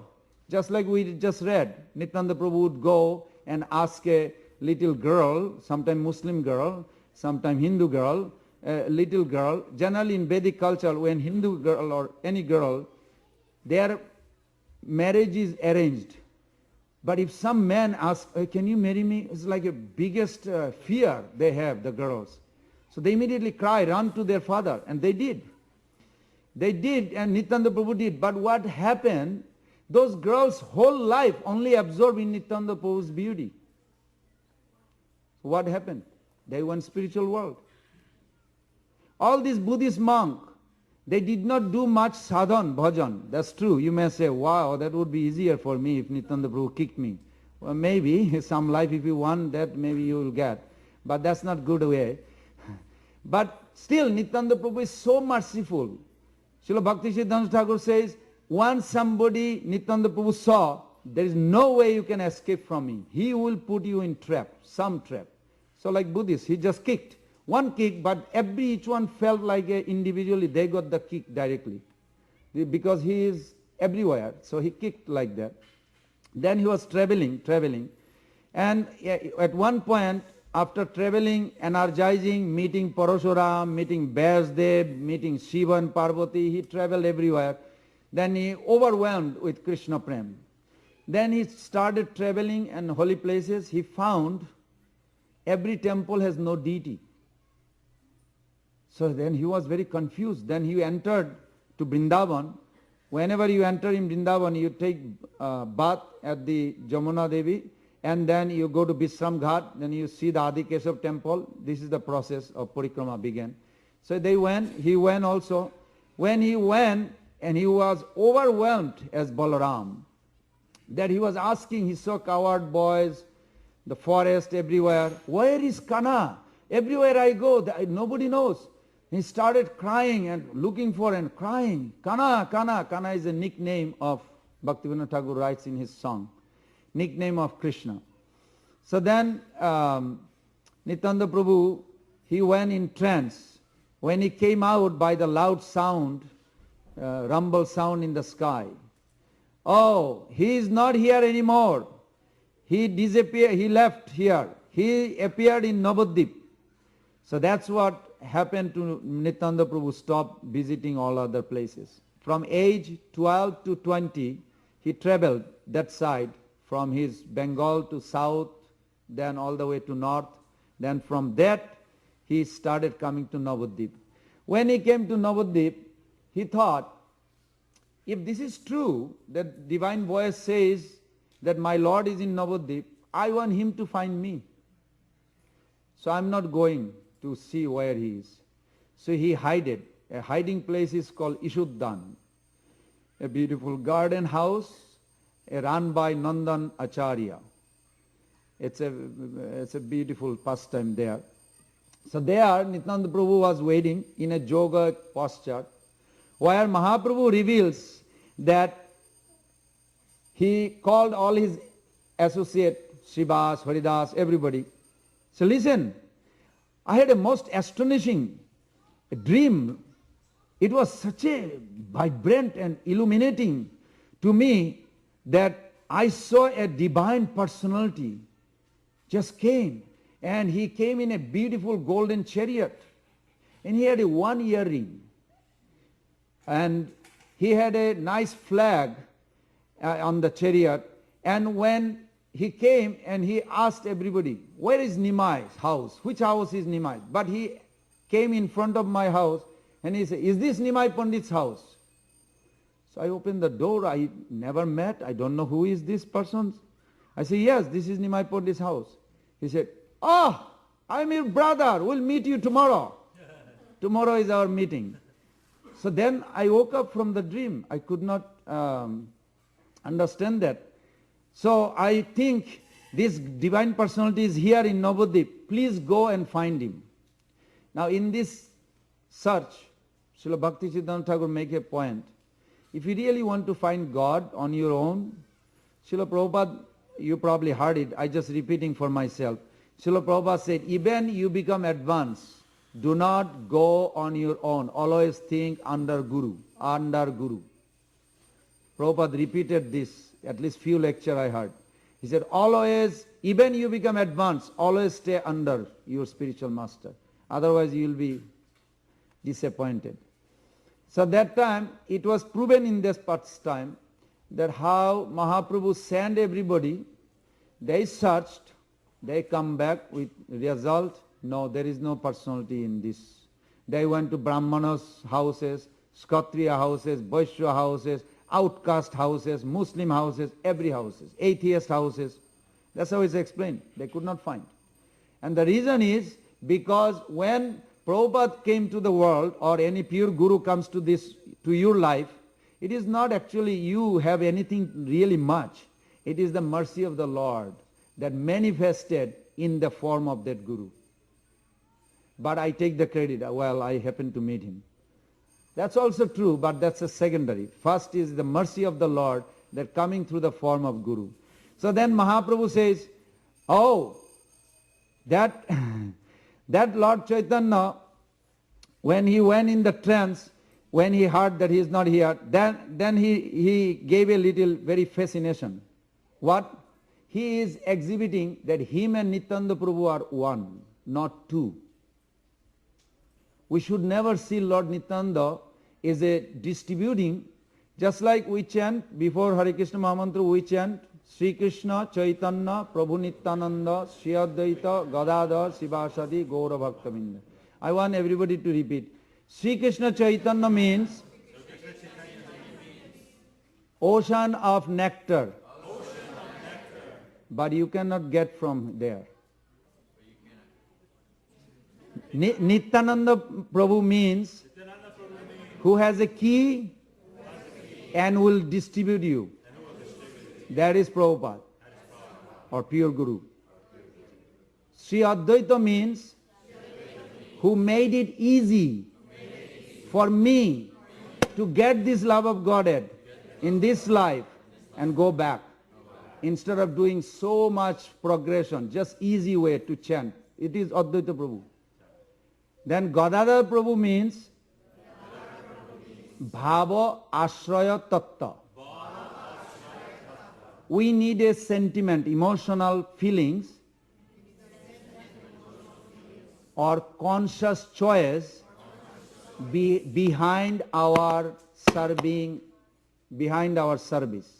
Speaker 1: just like we just read. Nityananda Prabhu would go and ask a little girl, sometime Muslim girl, sometime Hindu girl, a little girl. Generally in Vedic culture, when Hindu girl or any girl, their marriage is arranged. But if some man asks, can you marry me? It's like a biggest fear they have, the girls. So they immediately cry, run to their father. And they did. They did, and Nityananda Prabhu did. But what happened, those girls' whole life only absorbed in Nityananda Prabhu's beauty. What happened? They went spiritual world. All these Buddhist monks, they did not do much sadhan, bhajan. That's true. You may say, wow, that would be easier for me if Nityananda Prabhu kicked me. Well, maybe some life, if you want that, maybe you will get. But that's not good way. But still, Nityananda Prabhu is so merciful. Srila Bhakti Siddhanta Thakur says, once somebody Nityananda Prabhu saw, there is no way you can escape from him. He will put you in trap, some trap. So like Buddhists, he just kicked. One kick, but each one felt like individually they got the kick directly. Because he is everywhere, so he kicked like that. Then he was traveling. And at one point, after traveling, energizing, meeting Parashuram, meeting Vyasdev, meeting Shiva and Parvati, he traveled everywhere. Then he overwhelmed with Krishna Prem. Then he started traveling in holy places. He found every temple has no deity. So then he was very confused. Then he entered to Vrindavan. Whenever you enter in Vrindavan, you take bath at the Jamuna Devi, and then you go to Vishram Ghat, then you see the Adi Keshav temple. This is the process of parikrama began. So they went, he went also. When he went, and he was overwhelmed as Balaram, that he was asking, he saw coward boys, the forest everywhere. Where is Kana? Everywhere I go, nobody knows. He started crying and looking for and crying. Kana, Kana. Kana is a nickname of, Bhaktivinoda Thakur writes in his song, nickname of Krishna. So then Nityananda Prabhu, he went in trance. When he came out by the loud sound, rumble sound in the sky, oh, he is not here anymore. He disappeared, he left here. He appeared in Navadvip. So that's what happened to Nityananda Prabhu, stopped visiting all other places. From age 12 to 20, he traveled that side, from his Bengal to south, then all the way to north. Then from that, he started coming to Navadvip. When he came to Navadvip, he thought, if this is true, that divine voice says that my Lord is in Navadvip, I want him to find me. So I'm not going to see where he is. So he hid. A hiding place is called Ishuddhan, a beautiful garden house run by Nandan Acharya. It's a beautiful pastime there. So there Nityananda Prabhu was waiting in a yoga posture, where Mahaprabhu reveals that he called all his associates, Srivas, Haridas, everybody. So listen, I had a most astonishing dream. It was such a vibrant and illuminating to me that I saw a divine personality just came, and he came in a beautiful golden chariot, and he had a one earring, and he had a nice flag on the chariot, and when he came and he asked everybody, where is Nimai's house? Which house is Nimai? But he came in front of my house and he said, is this Nimai Pandit's house? So I opened the door. I never met. I don't know who is this person. I said, yes, this is Nimai Pandit's house. He said, oh, I'm your brother. We'll meet you tomorrow. Tomorrow is our meeting. So then I woke up from the dream. I could not understand that. So I think this divine personality is here in Navadvip. Please go and find him. Now in this search, Srila Bhaktisiddhanta Thakur make a point. If you really want to find God on your own, Srila Prabhupada, you probably heard it, I just repeating for myself. Srila Prabhupada said, even you become advanced, do not go on your own. Always think under Guru, under Guru. Prabhupada repeated this, at least few lecture I heard. He said, always, even you become advanced, always stay under your spiritual master. Otherwise you will be disappointed. So that time, it was proven in this past time that how Mahaprabhu sent everybody, they searched, they come back with result, no, there is no personality in this. They went to Brahmanas houses, Kshatriya houses, Vaishya houses, outcast houses, Muslim houses, every houses, atheist houses. That's how it's explained. They could not find. And the reason is because when Prabhupada came to the world or any pure guru comes to your life, it is not actually you have anything really much. It is the mercy of the Lord that manifested in the form of that guru. But I take the credit, well, I happened to meet him. That's also true, but that's a secondary. First is the mercy of the Lord that coming through the form of guru. So then Mahaprabhu says, oh, that Lord Chaitanya, when he went in the trance, when he heard that he is not here, then he gave a little very fascination. What? He is exhibiting that him and Nityananda Prabhu are one, not two. We should never see Lord Nityananda as a distributing, just like we chant before Hare Krishna Mahamantra, we chant Sri Krishna Chaitanya Prabhu Nityananda Sri Advaita Gadadhar Sivasadi Gaura Bhaktavinda. I want everybody to repeat. Sri Krishna Chaitanya means ocean of nectar. But you cannot get from there. Nityananda Prabhu means who has a key and will distribute you. That is Prabhupada or pure Guru. Sri Advaita means who made it easy for me to get this love of Godhead in this life and go back. Instead of doing so much progression, just easy way to chant. It is Advaita Prabhu. Then Gadadhar Prabhu means Bhava Ashraya Tattva. We need a sentiment, emotional feelings or conscious choice behind our serving, behind our service.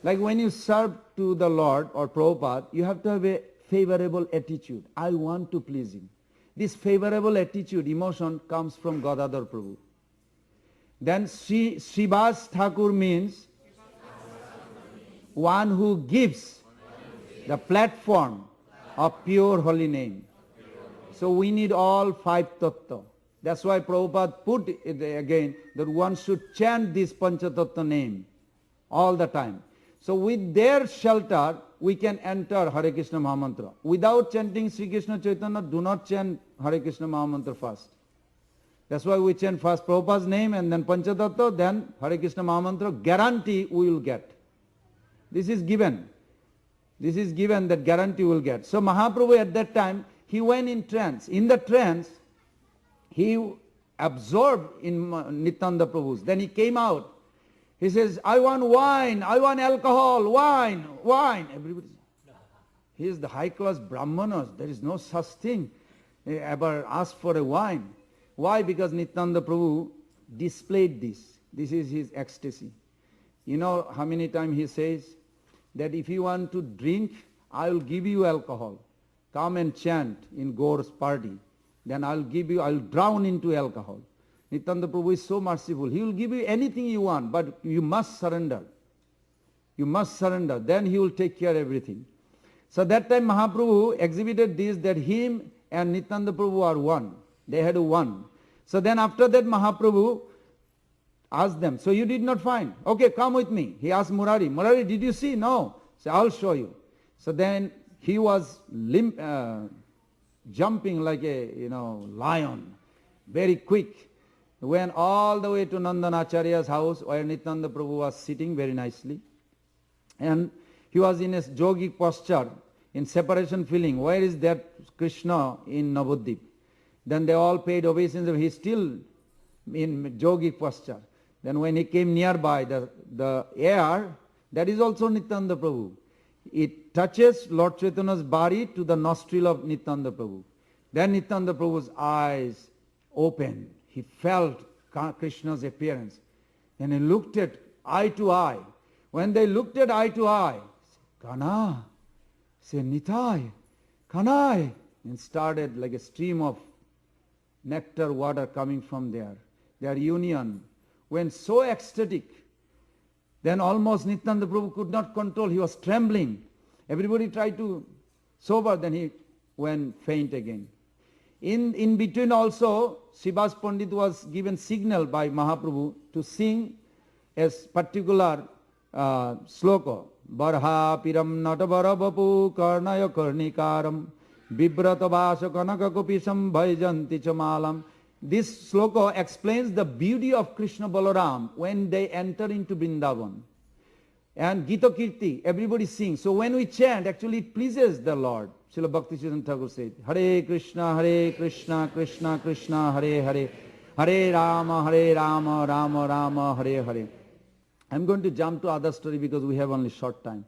Speaker 1: Like when you serve to the Lord or Prabhupada, you have to have a favorable attitude. I want to please him. This favorable attitude, emotion comes from Gadadhar Prabhu. Then Srivas Thakur means one who gives the platform of pure holy name. So we need all five tattva. That's why Prabhupada put it again that one should chant this Panchatattva name all the time. So with their shelter, we can enter Hare Krishna Mahamantra. Without chanting Sri Krishna Chaitanya, do not chant Hare Krishna Mahamantra first. That's why we chant first Prabhupada's name and then Panchatattva, then Hare Krishna Mahamantra. Guarantee we will get. This is given. This is given that guarantee we will get. So Mahaprabhu at that time, he went in trance. In the trance, he absorbed in Nityananda Prabhu's. Then he came out. He says, I want wine, I want alcohol, wine, wine. Everybody, he is the high-class Brahmanas. There is no such thing. They ever ask for a wine. Why? Because Nityananda Prabhu displayed this. This is his ecstasy. You know how many times he says, that if you want to drink, I will give you alcohol. Come and chant in Gaur's party. Then I'll drown into alcohol. Nityananda Prabhu is so merciful. He will give you anything you want, but you must surrender. You must surrender. Then he will take care of everything. So that time Mahaprabhu exhibited this, that him and Nityananda Prabhu are one. They had one. So then after that Mahaprabhu asked them, so you did not find? Okay, come with me. He asked Murari, Murari, did you see? No. So I'll show you. So then he was jumping like a lion, very quick. Went all the way to Nandanacharya's house where Nityananda Prabhu was sitting very nicely. And he was in a yogic posture, in separation feeling. Where is that Krishna in Navadvip? Then they all paid obeisance. He is still in yogic posture. Then when he came nearby, the air, that is also Nityananda Prabhu. It touches Lord Chaitanya's body to the nostril of Nityananda Prabhu. Then Nityananda Prabhu's eyes opened. He felt Krishna's appearance. And he looked at eye to eye. When they looked at eye to eye, Kana, said Nitai, Kanai, and started like a stream of nectar water coming from there. Their union went so ecstatic. Then almost Nityananda Prabhu could not control. He was trembling. Everybody tried to sober. Then he went faint again. In between also, Srivas Pandit was given signal by Mahaprabhu to sing a particular sloka. Barha piram natabara bapu karnaya karnikaram vibrata vasa kanaka kopisham bhaijanti chamalam. This sloka explains the beauty of Krishna Balaram when they enter into Vrindavan. And Gita Kirti, everybody sings. So when we chant, actually it pleases the Lord. Srila Bhaktisiddhanta Thakur said, Hare Krishna, Krishna Krishna, Hare Hare, Hare Rama, Rama Rama, Hare Hare. I'm going to jump to other story because we have only short time.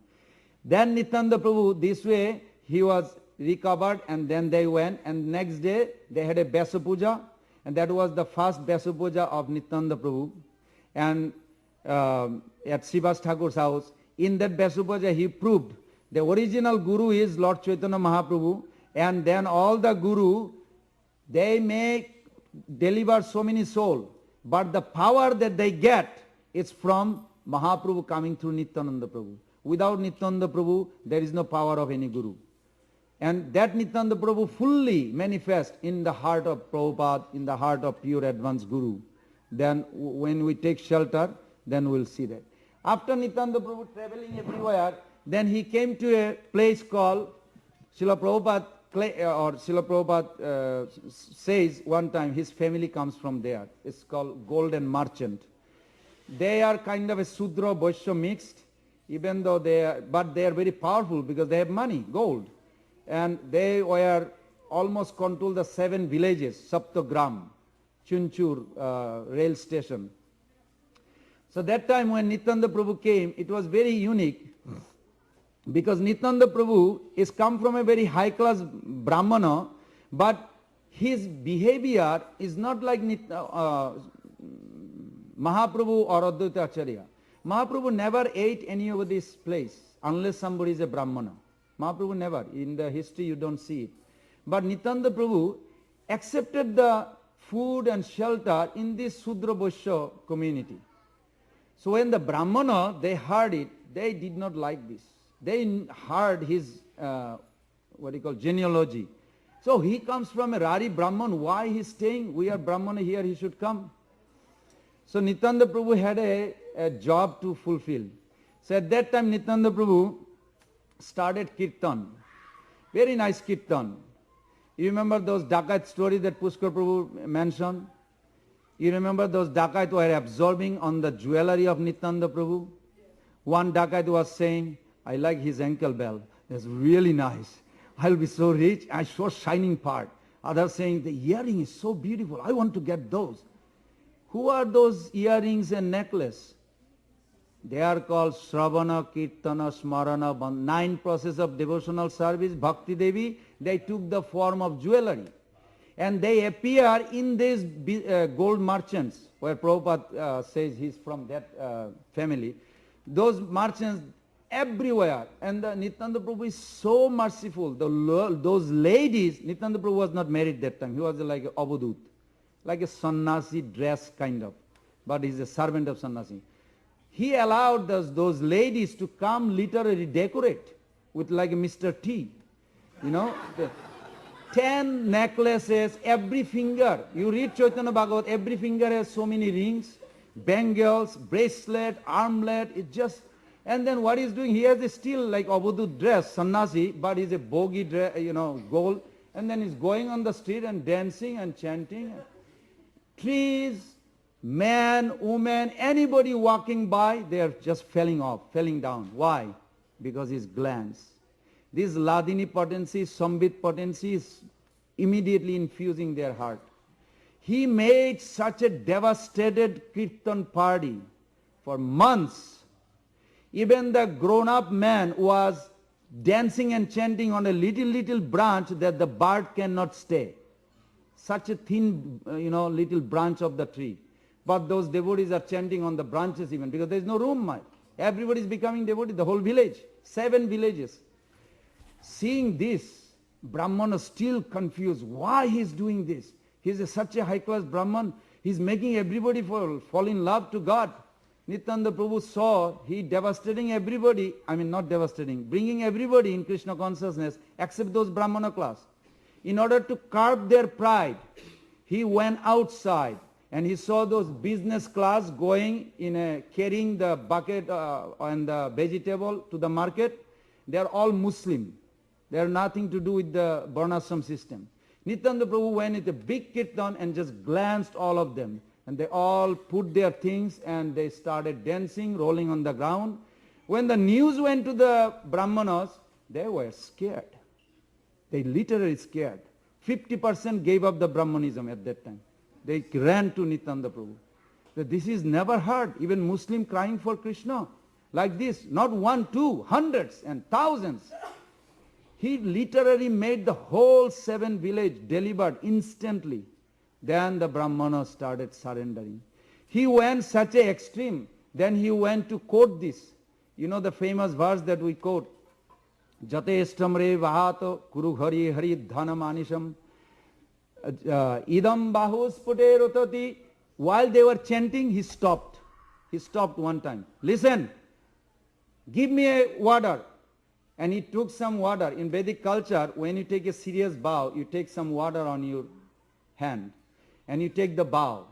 Speaker 1: Then Nityananda Prabhu, this way, he was recovered and then they went, and next day they had a Vyasa Puja, and that was the first Vyasa Puja of Nityananda Prabhu. And at Srivas Thakur's house, in that Vyasa Puja he proved the original Guru is Lord Chaitanya Mahaprabhu, and then all the Guru, they may deliver so many souls, but the power that they get is from Mahaprabhu coming through Nityananda Prabhu. Without Nityananda Prabhu, there is no power of any Guru. And that Nityananda Prabhu fully manifest in the heart of Prabhupada, in the heart of pure advanced Guru. Then when we take shelter, then we'll see that. After Nityananda Prabhu traveling everywhere, then he came to a place called Srila Prabhupada says one time his family comes from there. It's called Golden Merchant. They are kind of a Sudra Vaishya mixed, even though they are very powerful because they have money, gold. And they were almost control the 7 villages, Saptagram, Chunchur rail station. So that time when Nityananda Prabhu came, it was very unique because Nityananda Prabhu is come from a very high class Brahmana, but his behavior is not like Mahaprabhu or Advaita Acharya. Mahaprabhu never ate any of this place unless somebody is a Brahmana. Mahaprabhu never. In the history you don't see it. But Nityananda Prabhu accepted the food and shelter in this Sudra Vaishya community. So when the Brahmana, they heard it, they did not like this. They heard his, genealogy. So he comes from a Rari Brahman. Why he is staying? We are Brahmana here, he should come. So Nityananda Prabhu had a job to fulfill. So at that time Nityananda Prabhu started kirtan. Very nice kirtan. You remember those Dakat stories that Pushkar Prabhu mentioned? You remember those Dakat were absorbing on the jewelry of Nityananda Prabhu? One Dakat was saying, I like his ankle bell. That's really nice. I'll be so rich. I saw shining part. Others saying, the earring is so beautiful. I want to get those. Who are those earrings and necklace? They are called Shravana, Kirtana, Smarana, 9 process of devotional service. Bhakti Devi, they took the form of jewelry. And they appear in these gold merchants, where Prabhupada says he's from that family. Those merchants, everywhere. And the Nityananda Prabhu is so merciful. Those ladies, Nityananda Prabhu was not married that time. He was like a avadut, like a sannyasi dress kind of. But he's a servant of sannyasi. He allowed those ladies to come literally decorate with like a Mr. T. You know, 10 necklaces, every finger. You read Chaitanya Bhagavat, every finger has so many rings, bangles, bracelet, armlet. It just, and then what he's doing, he has a still like avadut dress, sannyasi, but he's a bogi dress, you know, gold. And then he's going on the street and dancing and chanting. Trees, man, woman, anybody walking by, they're just falling down. Why? Because his glance. This Ladini potency, Sambit potency is immediately infusing their heart. He made such a devastated kirtan party for months. Even the grown-up man was dancing and chanting on a little branch that the bird cannot stay. Such a thin, little branch of the tree. But those devotees are chanting on the branches even because there is no room. Everybody is becoming devotee, the whole village, 7 villages. Seeing this, Brahman is still confused. Why he is doing this? He is such a high-class Brahman. He is making everybody fall in love to God. Nityananda Prabhu saw he devastating everybody, not devastating, bringing everybody in Krishna consciousness except those Brahmana class. In order to curb their pride, he went outside and he saw those business class going carrying the bucket and the vegetable to the market. They are all Muslim. They have nothing to do with the Varnashram system. Nityananda Prabhu went with a big kirtan and just glanced all of them. And they all put their things and they started dancing, rolling on the ground. When the news went to the Brahmanas, they were scared. They literally scared. 50% gave up the Brahmanism at that time. They ran to Nityananda Prabhu. That this is never heard. Even Muslim crying for Krishna. Like this, not 1, 2, hundreds and thousands. He literally made the whole 7 village delivered instantly. Then the Brahmanas started surrendering. He went such an extreme. Then he went to quote this. You know the famous verse that we quote. Jateshtam re vahato kuru hari hari dhanam anisham idam bahus pute rotati. While they were chanting, he stopped. He stopped one time. Listen. Give me a water. And he took some water. In Vedic culture, when you take a serious bow, you take some water on your hand. And you take the bow.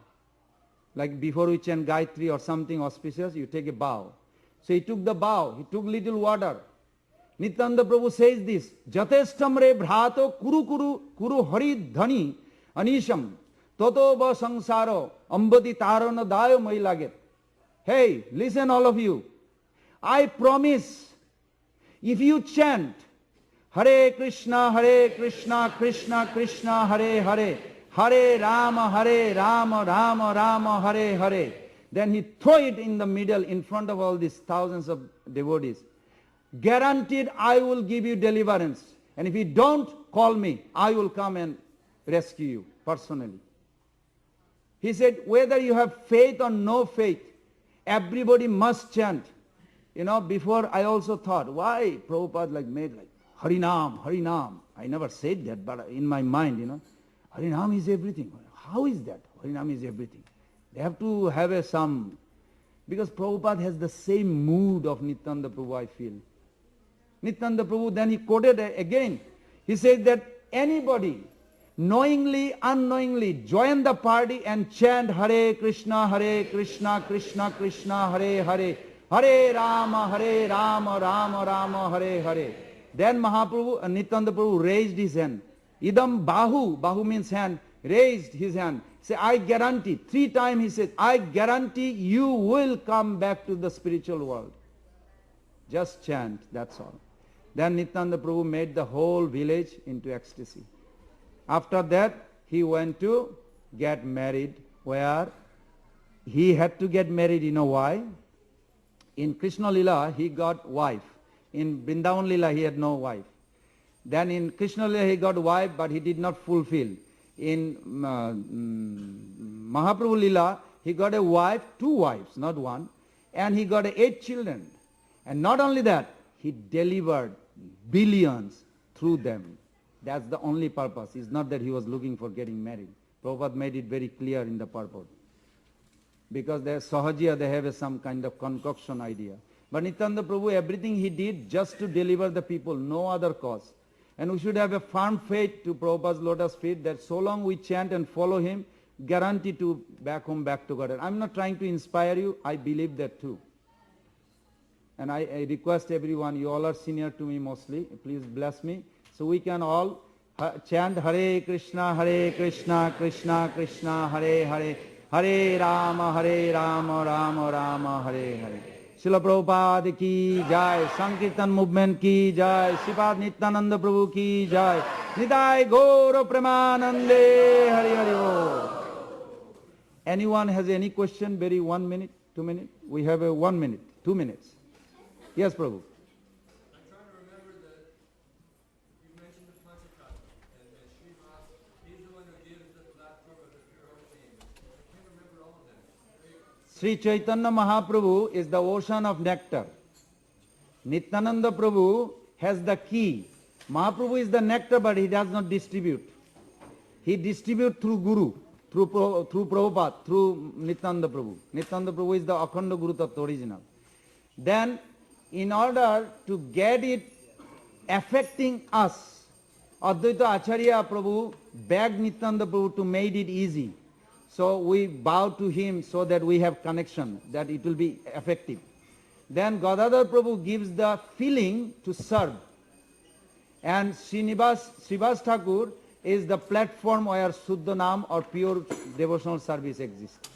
Speaker 1: Like before we chant Gayatri or something auspicious, you take a bow. So he took the bow. He took little water. Nityananda Prabhu says this. Jateshtam re bhrato kuru hari dhani anisham toto va sangsaro ambati tarana dayo mai laget. Hey, listen all of you. I promise, if you chant Hare Krishna, Krishna Krishna, Hare Hare, Hare Rama, Rama Rama, Hare Hare, then he throw it in the middle in front of all these thousands of devotees. Guaranteed I will give you deliverance. And if you don't, call me. I will come and rescue you personally. He said, whether you have faith or no faith, everybody must chant. Before I also thought, why Prabhupada made Harinam. I never said that, but in my mind, Harinam is everything. How is that? Harinam is everything. They have to have some, because Prabhupada has the same mood of Nityananda Prabhu, I feel. Nityananda Prabhu, then he quoted again. He said that anybody, knowingly, unknowingly, join the party and chant Hare Krishna, Krishna Krishna, Hare Hare, Hare Rama, Rama Rama, Hare Hare. Then Mahaprabhu, Nityananda Prabhu raised his hand. Idam Bahu means hand, raised his hand. Say, I guarantee, 3 times he said, I guarantee you will come back to the spiritual world. Just chant, that's all. Then Nityananda Prabhu made the whole village into ecstasy. After that, he went to get married, where he had to get married, you know why? In Krishna Lila, he got wife. In Vrindavan Lila, he had no wife. Then in Krishna Lila, he got wife, but he did not fulfill. In Mahaprabhu Lila, he got a wife, 2 wives, not 1, and he got 8 children. And not only that, he delivered billions through them. That's the only purpose. It's not that he was looking for getting married. Prabhupada made it very clear in the purport. Because they Sahajiya, they have some kind of concoction idea. But Nityananda Prabhu, everything he did just to deliver the people, no other cause. And we should have a firm faith to Prabhupada's lotus feet that so long we chant and follow him, guarantee to back home, back to God. I'm not trying to inspire you, I believe that too. And I request everyone, you all are senior to me mostly, please bless me. So we can all chant Hare Krishna, Krishna Krishna, Hare Hare, Hare Rama, Rama Rama, Hare Hare. Srila Prabhupada ki jai, Sankirtan movement ki jai, Sripad Nityananda Prabhu ki jai, Nitai Gaura Premanande, Hari Hari Ho. Anyone has any question? Very 1 minute, 2 minutes? We have a 1 minute, 2 minutes. Yes, Prabhu.
Speaker 4: I'm trying to remember that you mentioned the Panchakata, and that Sriman, he's the one who gives the last book of the pure ocean. I can't remember all of them.
Speaker 1: Sri Chaitanya Mahaprabhu is the ocean of nectar. Nityananda Prabhu has the key. Mahaprabhu is the nectar, but he does not distribute. He distributes through Guru, through Prabhupada, through Nityananda Prabhu. Nityananda Prabhu is the Akhanda Guru Tattva original. Then, in order to get it affecting us, Advaita Acharya Prabhu begged Nityananda Prabhu to make it easy. So we bow to him so that we have connection, that it will be effective. Then Gadadhar Prabhu gives the feeling to serve. And Srivas Thakur is the platform where Suddhanam or pure devotional service exists.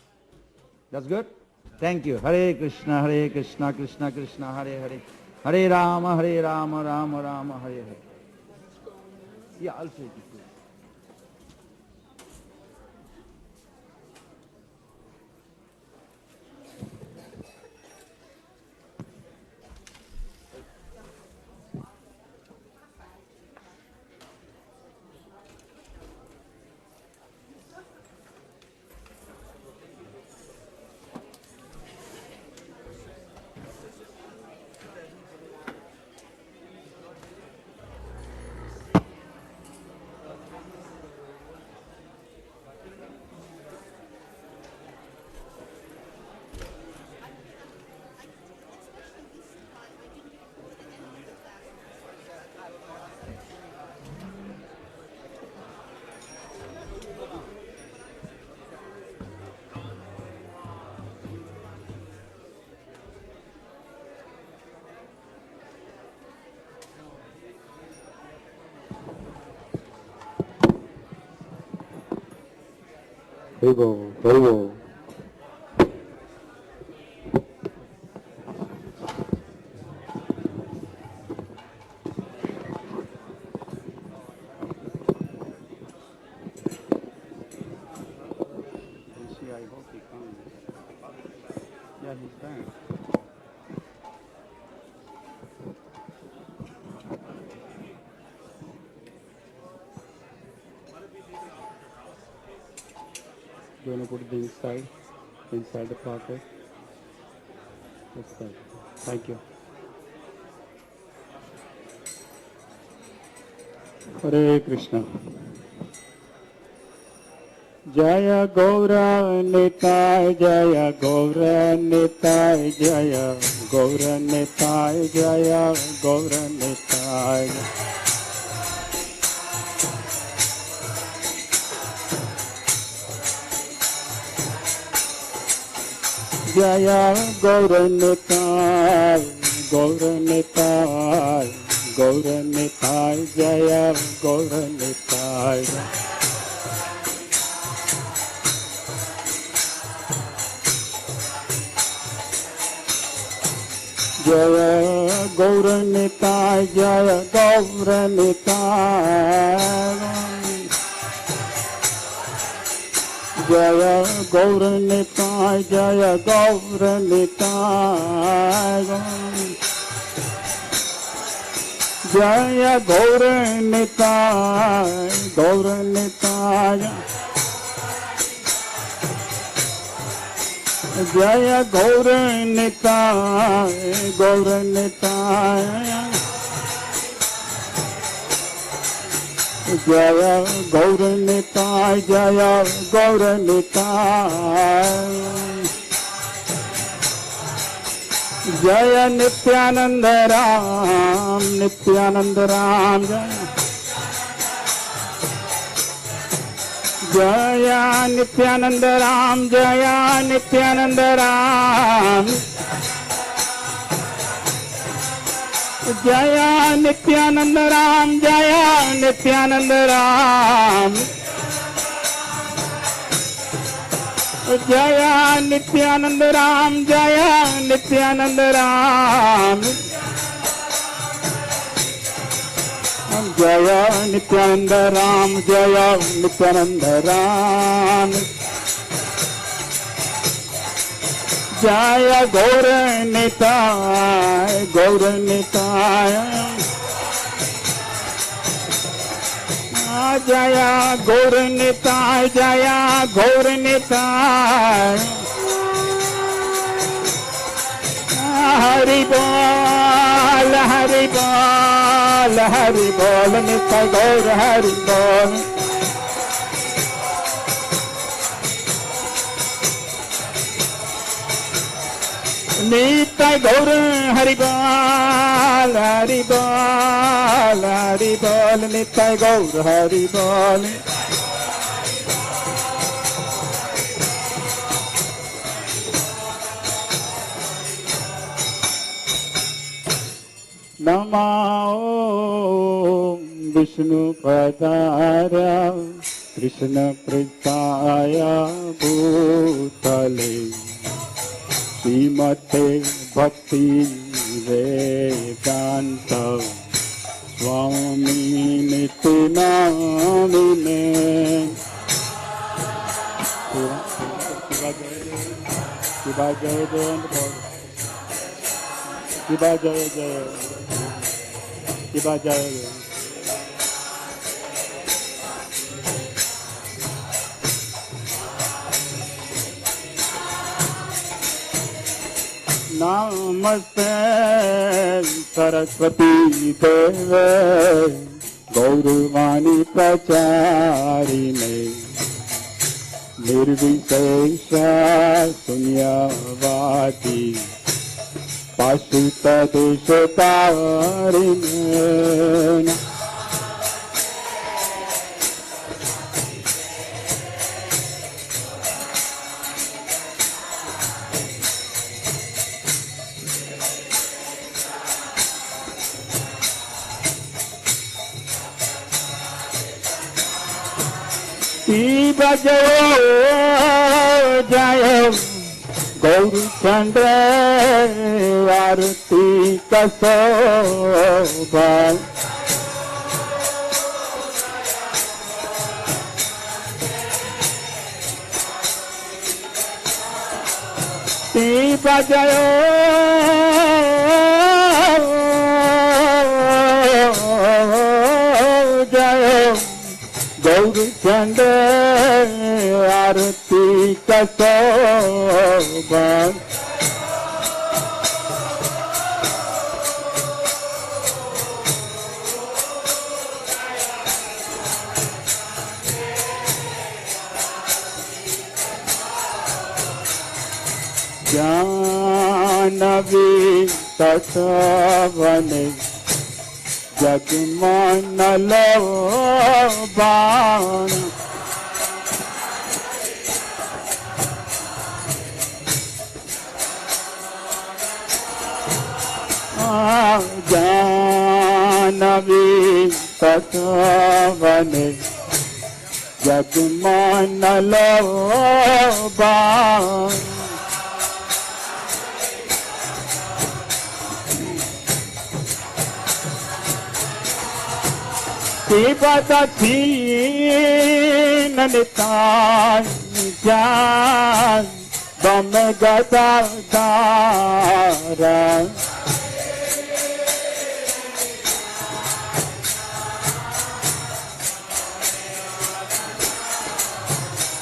Speaker 1: That's good? Thank you. Hare Krishna, Krishna Krishna, Hare Hare. Hare Rama, Rama Rama, Hare Hare. Yeah, I'll take it.
Speaker 5: Haribo, Haribo.
Speaker 1: Yeah, he's fine.
Speaker 5: Do you want to put it inside the pocket? That's fine. Thank you. Hare Krishna. Jaya Gaura Nitai, Jaya Gaura Nitai, Jaya Gaura Nitai, Jaya Gaura Nitai. Jaya Gaura Nitai, Gaura Nitai, Gaura Nitai, Jaya Gaura Nitai. Jaya Gaura Nitai, Jaya Gaura Nitai. Jaya Gaura Nitai, Jaya Gaura Nitai. Jaya Gaura Nitai, Gaura Nitai.
Speaker 1: जय गौर निताय गौर निताय जय गौर निताय जय गौर निताय जय नित्यानंद राम जय नित्यानंद राम जय नित्यानंद राम जय नित्यानंद राम जय नित्यानंद राम जय नित्यानंद राम जय नित्यानंद राम जय नित्यानंद राम जय नित्यानंद राम जय गौर निताय जय गौर निताय जय गौर निताय हरि बोल हरि बोल हरि बोल नित्य गौर हरि बोल नित्य गौर हरि बोल हरि बोल हरि बोल नित्य गौर हरि बोल नमो विष्णु पदाय कृष्ण पृष्ठाय भूतले श्रीमते भक्ति वेदांत स्वामी नित्यानंदने शिवा जय जयंत शिवा जय जय शिवा जय जय नमस्ते सरस्वती देवे गौरवाणी प्रचारिणे निर्विशेष शून्यवादी पाशुपदेशतारिणे बजो जय गौरचंद्र आरती कसोभा बजो जय गौरचंद्र आरती कसोभा जानवी तत्वने जगमन लोबान जानवी तत्वने जगमन लोबान शिवदक्षी ननितान जान बम गदाधारा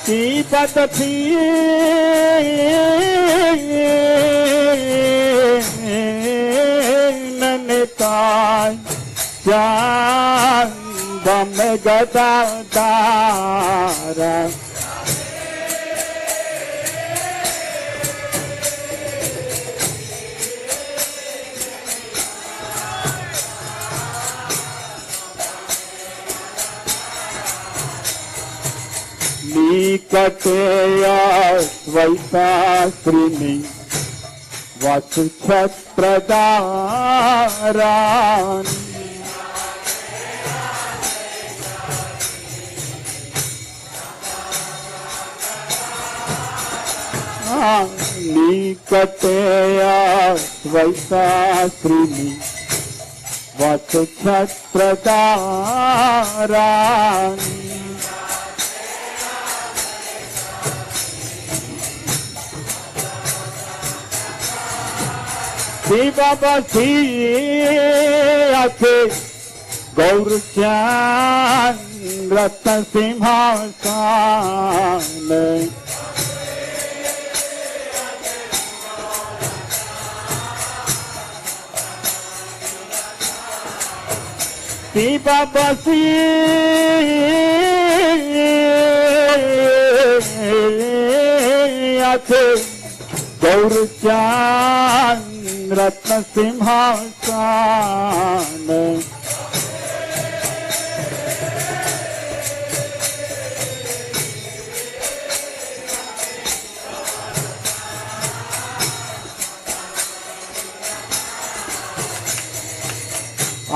Speaker 1: की पतथी ननिताय चांदम गदाधारा निकटया वैशास्त्रिणी वसुछत्रदारानि निकटया वैशास्त्रिणी वसुछत्रदारानि शिवबसी अथे गौरचान रत्न सिंहासन शिवबसी अथे गौरचान रत्न सिंहासन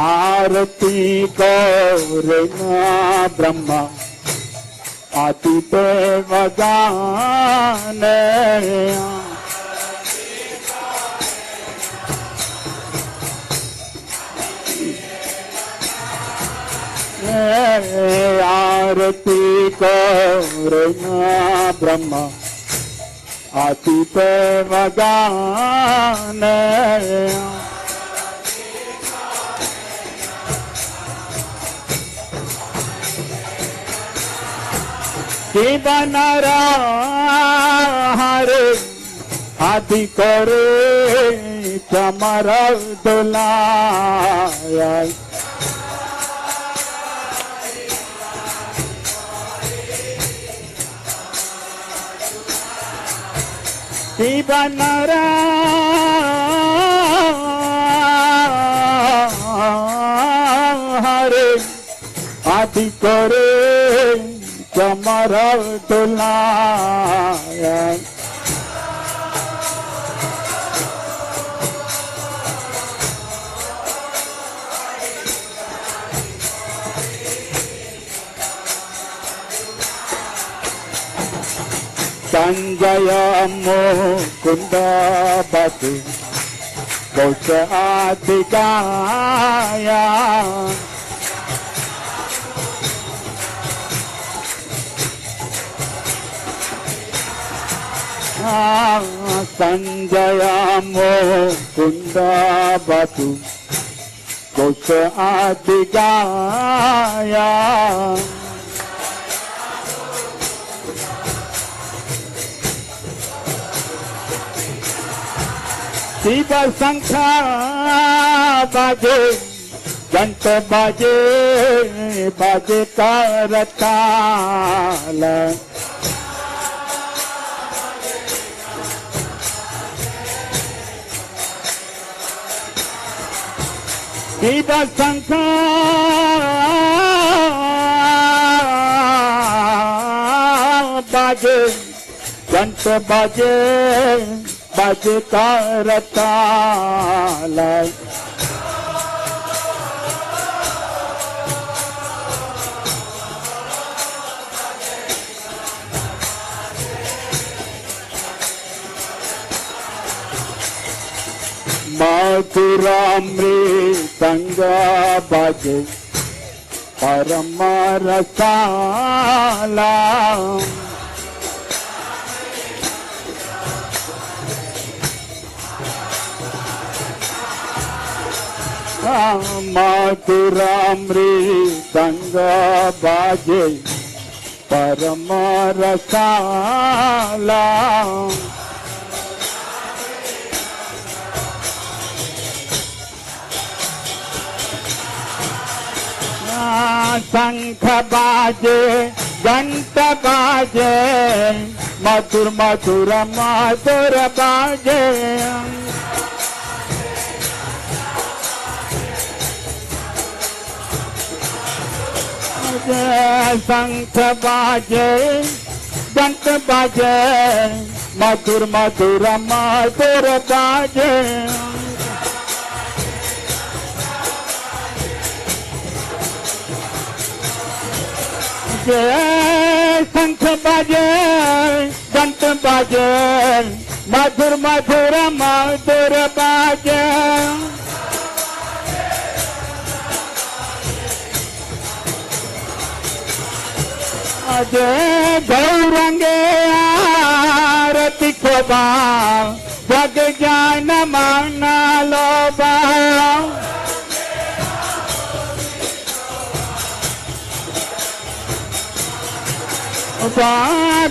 Speaker 1: आरती गौरना ब्रह्मा आदिदेव गान आरती गौरना ब्रह्मा आदिदेव गान शिवनरा हरे आदि करे चमर दुलाया शिवनरा हरे आदि करे चमर दुलाया संजय मुकुंद बसु कौश आदि गाया संजय मुकुंद बसु कौश आदि गाया शिव शंख बाजे घंट बाजे बाजे करताल शिव शंख बाजे घंट बाजे बाजे करताल मधुरामृतंग बाजे परम रसाला मधुरामृतंग बाजे परम रसाला शंख बाजे घंट बाजे मधुर मधुर मधुर बाजे शंख बाजे घंट बाजे मधुर मधुर मधुर बाजे शंख बाजे घंट बाजे मधुर मधुर मधुर बाजे गौरंगे आरती शोभा जग जान माना लोबा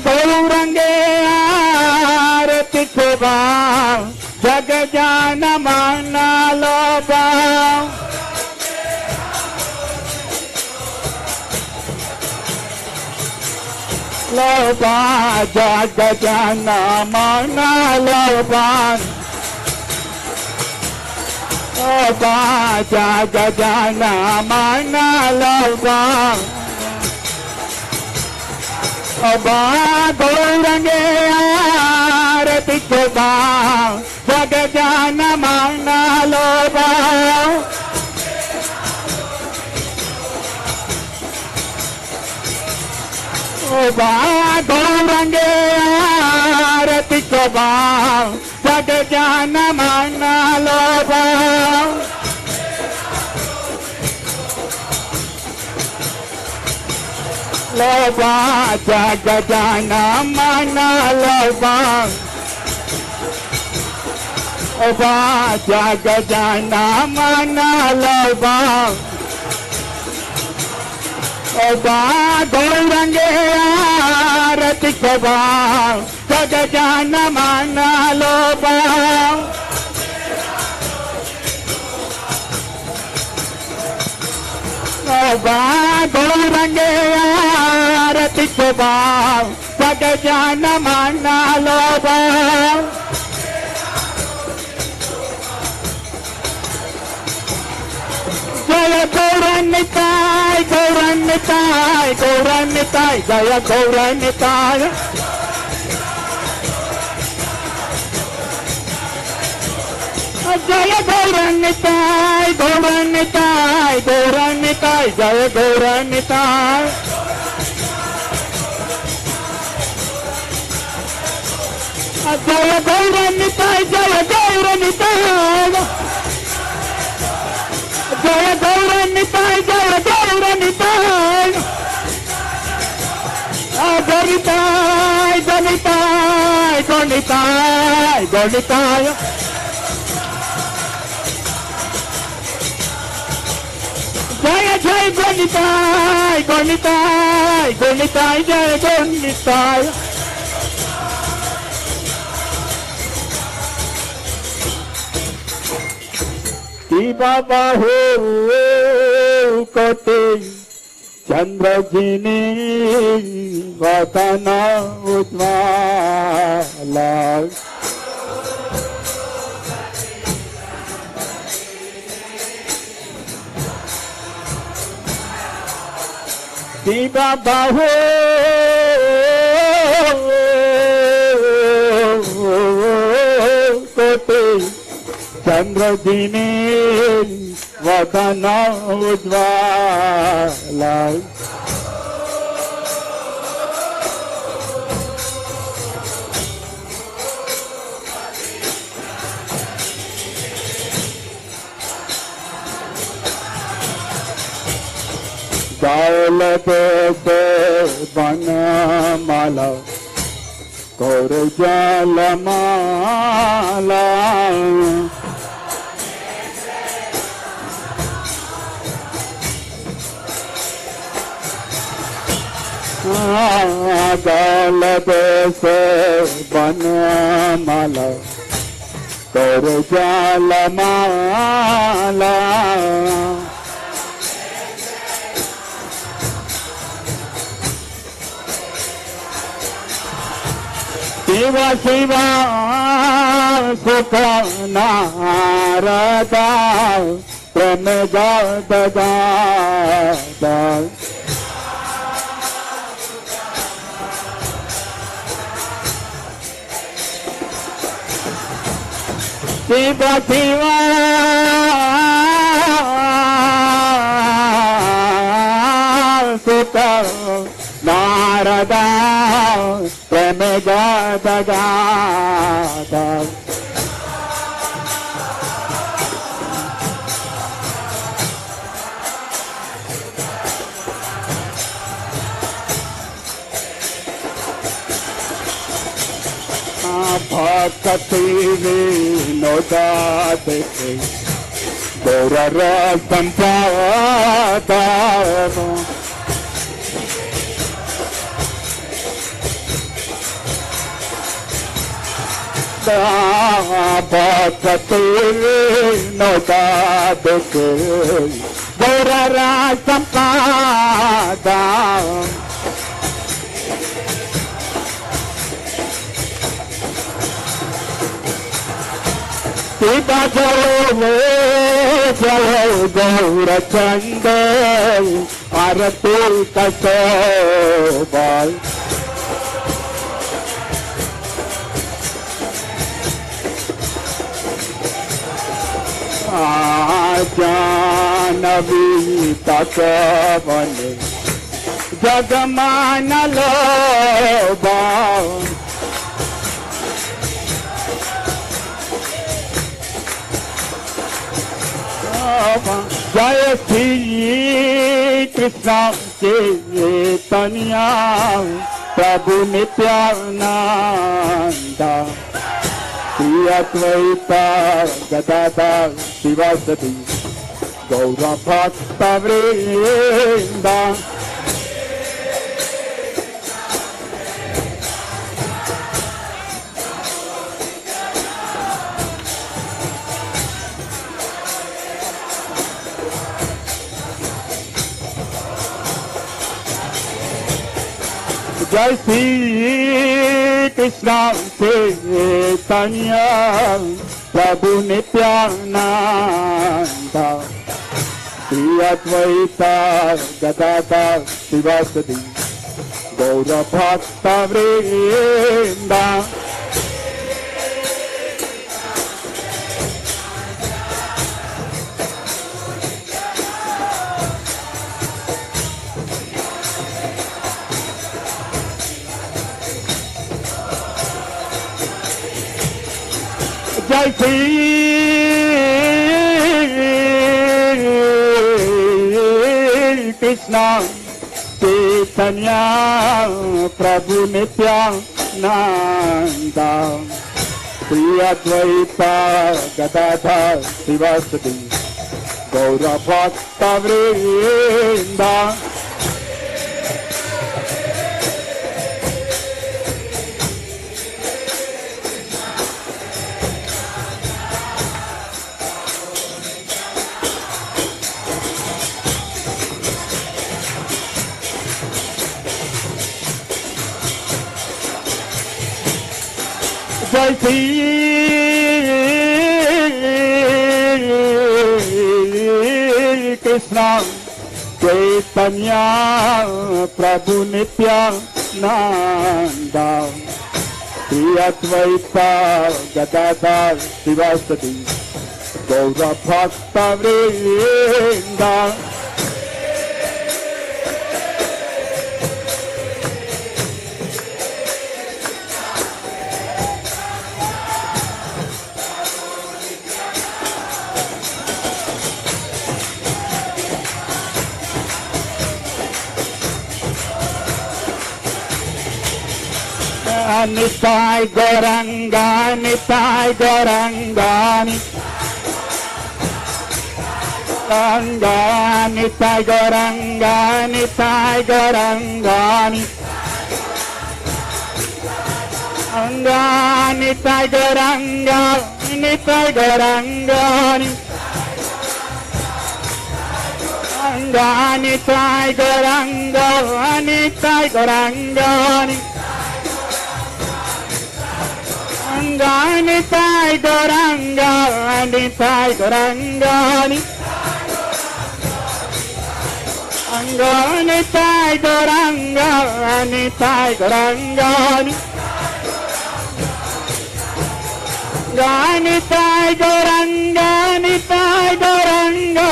Speaker 1: गौरंगे आरती शोभा जग जान माना लोबा लोबा जग जान माना लोबा लोबा जग जान माना लोबा लोबा गौरंगे आरती शोभा जग जान माना लोबा लोबा गौरंगे आरती शोभा जग जान माना लोबा लोबा जग जान माना लोबा लोबा जग जान माना लोबा लोबा गौरंगे आरती शोभा जग जान माना लोबा लोबा गौरंगे आरती शोभा जग जान माना लोबा जय गौरनिताय गौरनिताय गौरनिताय जय गौरनिताय जय गौरनिताय गौरनिताय गौरनिताय जय गौरनिताय जय गौरनिताय जय गौरनिताय जय गौरनिताय जय गौरनिताय गौरिताय गौरिताय गौरिताय गौरिताय जय जय गौरिताय गौरिताय गौरिताय जय गौरिताय की बाबा हो कोटे चंद्रजिनी वतन उज्ज्वला की बाबा हो कोटे चंद्रजिनी वतन उज्ज्वला दौलत से बनमाला कौर जलमाला
Speaker 6: गल देश बनमाला कर जलमाला शिव शिव सुख नारदा प्रेम गदा शिव शिव सुख नारदा प्रेम गदा भक्ति विनोदा देखे गौर संपादा भक्ति विनोदा देखे गौर संपादा सीता चलो गौर चंद आरती कसोबल जानवी तक बने जगमान लो जय श्री कृष्ण चैतन्य प्रभु नित्यानंद श्री अद्वैत गदाधर शिवासदि गौर भक्त वृंद जय श्री कृष्ण चैतन्य प्रभु नित्यानंद श्री अद्वैत गदाधर शिवासदि गौर भक्त वृंद जय श्री कृष्ण चैतन्य प्रभु नित्यानंद श्री अद्वैत गदाधर शिवासदि गौर भक्त वृंद जय श्री कृष्ण चैतन्य प्रभु नित्यानंद श्री अद्वैत गदाधर शिवासदि गौर भक्त वृंद Nitai Gauranga Nitai Gauranga Goranga, Nitai Goranga, Nitai Goranga, Nitai Goranga, Nitai Goranga, Nitai Goranga, Nitai Goranga, Nitai Goranga, Nitai Goranga, Nitai Goranga, Nitai Goranga, Nitai Goranga, Nitai Goranga, Nitai Goranga,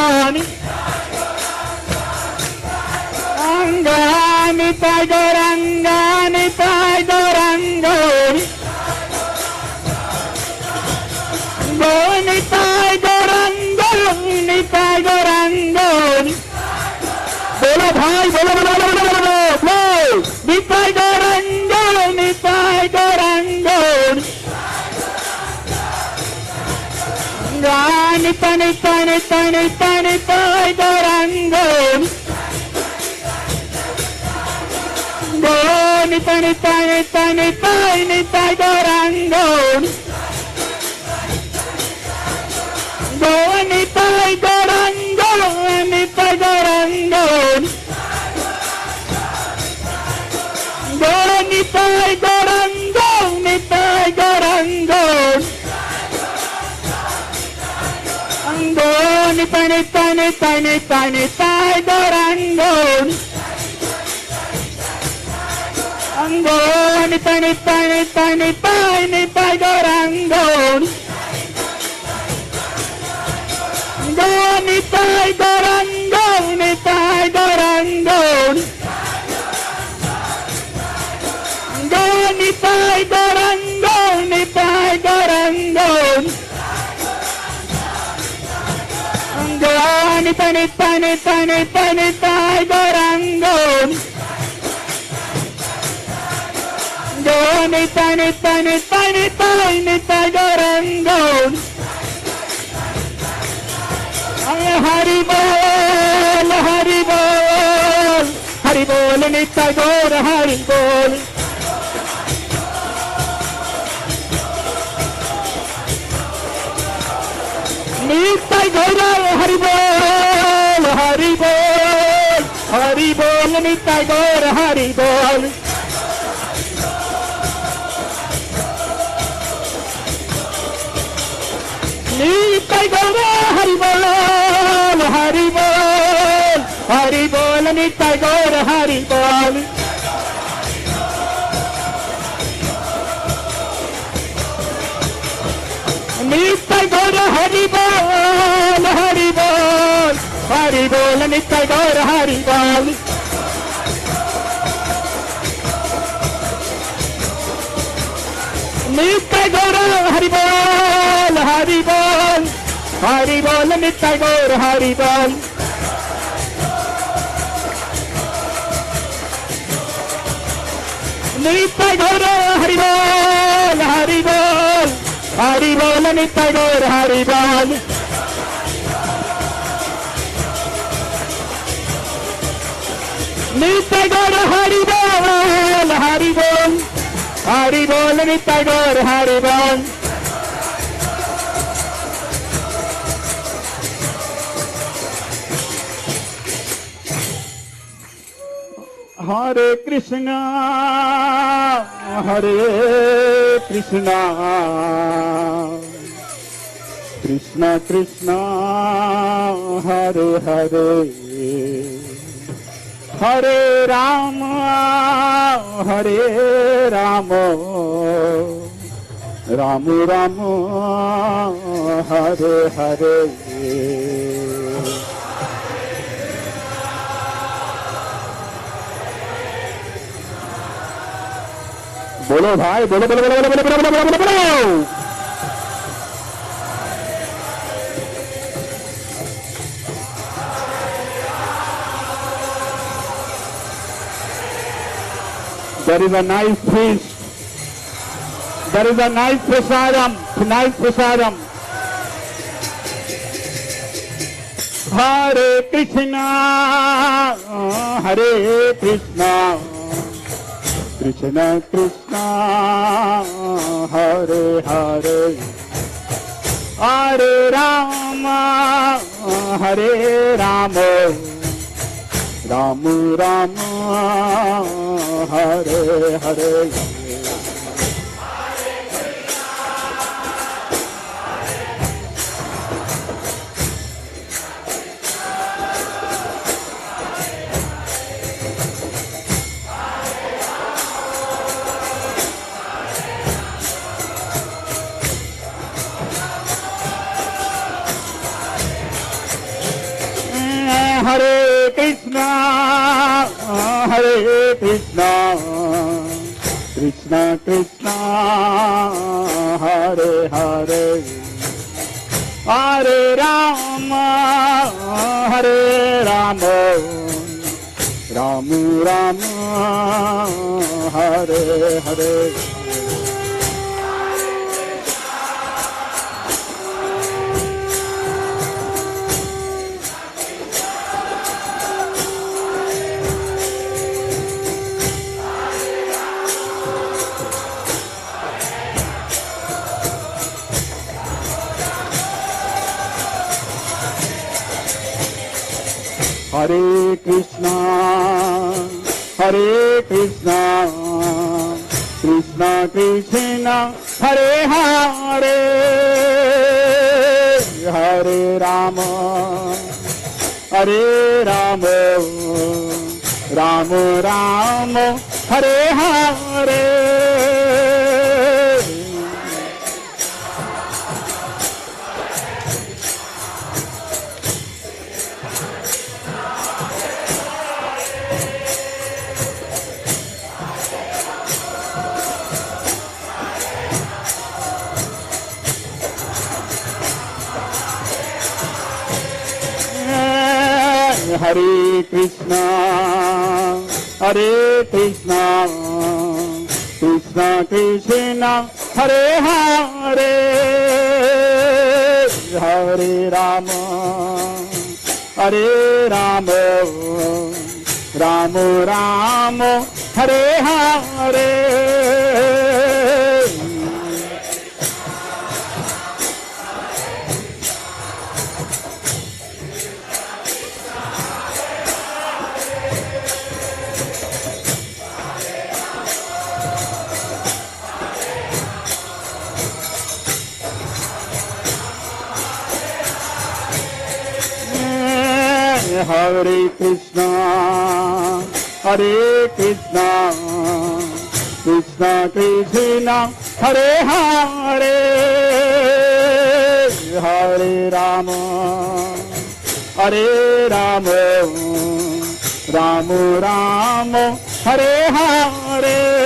Speaker 6: Nitai Goranga, Nitai Goranga, Nitai Goranga, बोलो भाई बोलो बोलो बोलो बोलो बोलो निताई गौरंगो निताई गौरंगो निता निता निता निता निताई गौरंगो निता निता निता Nitai Nitai Gauranga Nitai Gauranga Nitai Gauranga Nitai Gorango, Nitai Gorango, Ango, Nitai Nitai Nitai Nitai Nitai Gorango, Ango, Nitai Nitai Nitai Nitai Nitai Gorango, Ango, Nitai Gorango, Nitai Gorango. Nitai Gorango, Nitai Gorango, Nitai Nitai Nitai Nitai Nitai Gorango, Nitai Nitai Nitai Nitai Nitai Gorango, Hari Bol, Hari Bol, Hari Bol, Nitai Gaur, Hari Bol. Nitai Gaura, Hari Bol, Hari Bol, Hari Bol, Nitai Gaura, Hari Bol. Nitai Gaura, Hari Bol, Hari Bol, Hari Bol, Nitai Gaura, Hari Bol. Nitai Gaura, Hari Bol, Hari Bol, Hari Bol, Nitai Gaura, Hari Bol. Nitai Gaura, Hari Bol, Hari Bol, Hari Bol, Nitai Gaura, Hari Bol. Nitai Gaura, Hari Bol, Hari Bol, Hari Bol, Nitai Gaura, Hari Bol. Nitai Gaura, Hari Bol, Hari Bol, Hari Bol, Nitai Gaura, Hari Bol. Hare Krishna, Hare Krishna, Krishna Krishna, Hare Hare, Hare Rama, Hare Rama, Rama Rama, Hare Hare. बोलो भाई बोलो बोलो बोलो बोलो बोलो बोलो बोलो बोलो बोलो। There is a nice feast. There is a nice prasadam. Nice prasadam. Hare Krishna, Hare Krishna, Krishna Krishna, Hare Hare, Hare Rama, Hare Rama, Rama Rama, Hare Hare. Hare Krishna, Hare Krishna, Krishna Krishna, Hare Hare, Hare Rama, Hare Rama, Rama Rama, Hare Hare. Hare Krishna, Hare Krishna, Krishna Krishna, Hare Hare, Hare Rama, Hare Rama, Rama Rama, Hare Hare. Hare Krishna, Hare Krishna, Krishna Krishna, Hare Hare, Hare Rama, Hare Rama, Rama Rama, Hare Hare. Hare Krishna, Hare Krishna, Krishna Krishna, Hare Hare, Hare Rama, Hare Rama, Rama Rama, Hare Hare.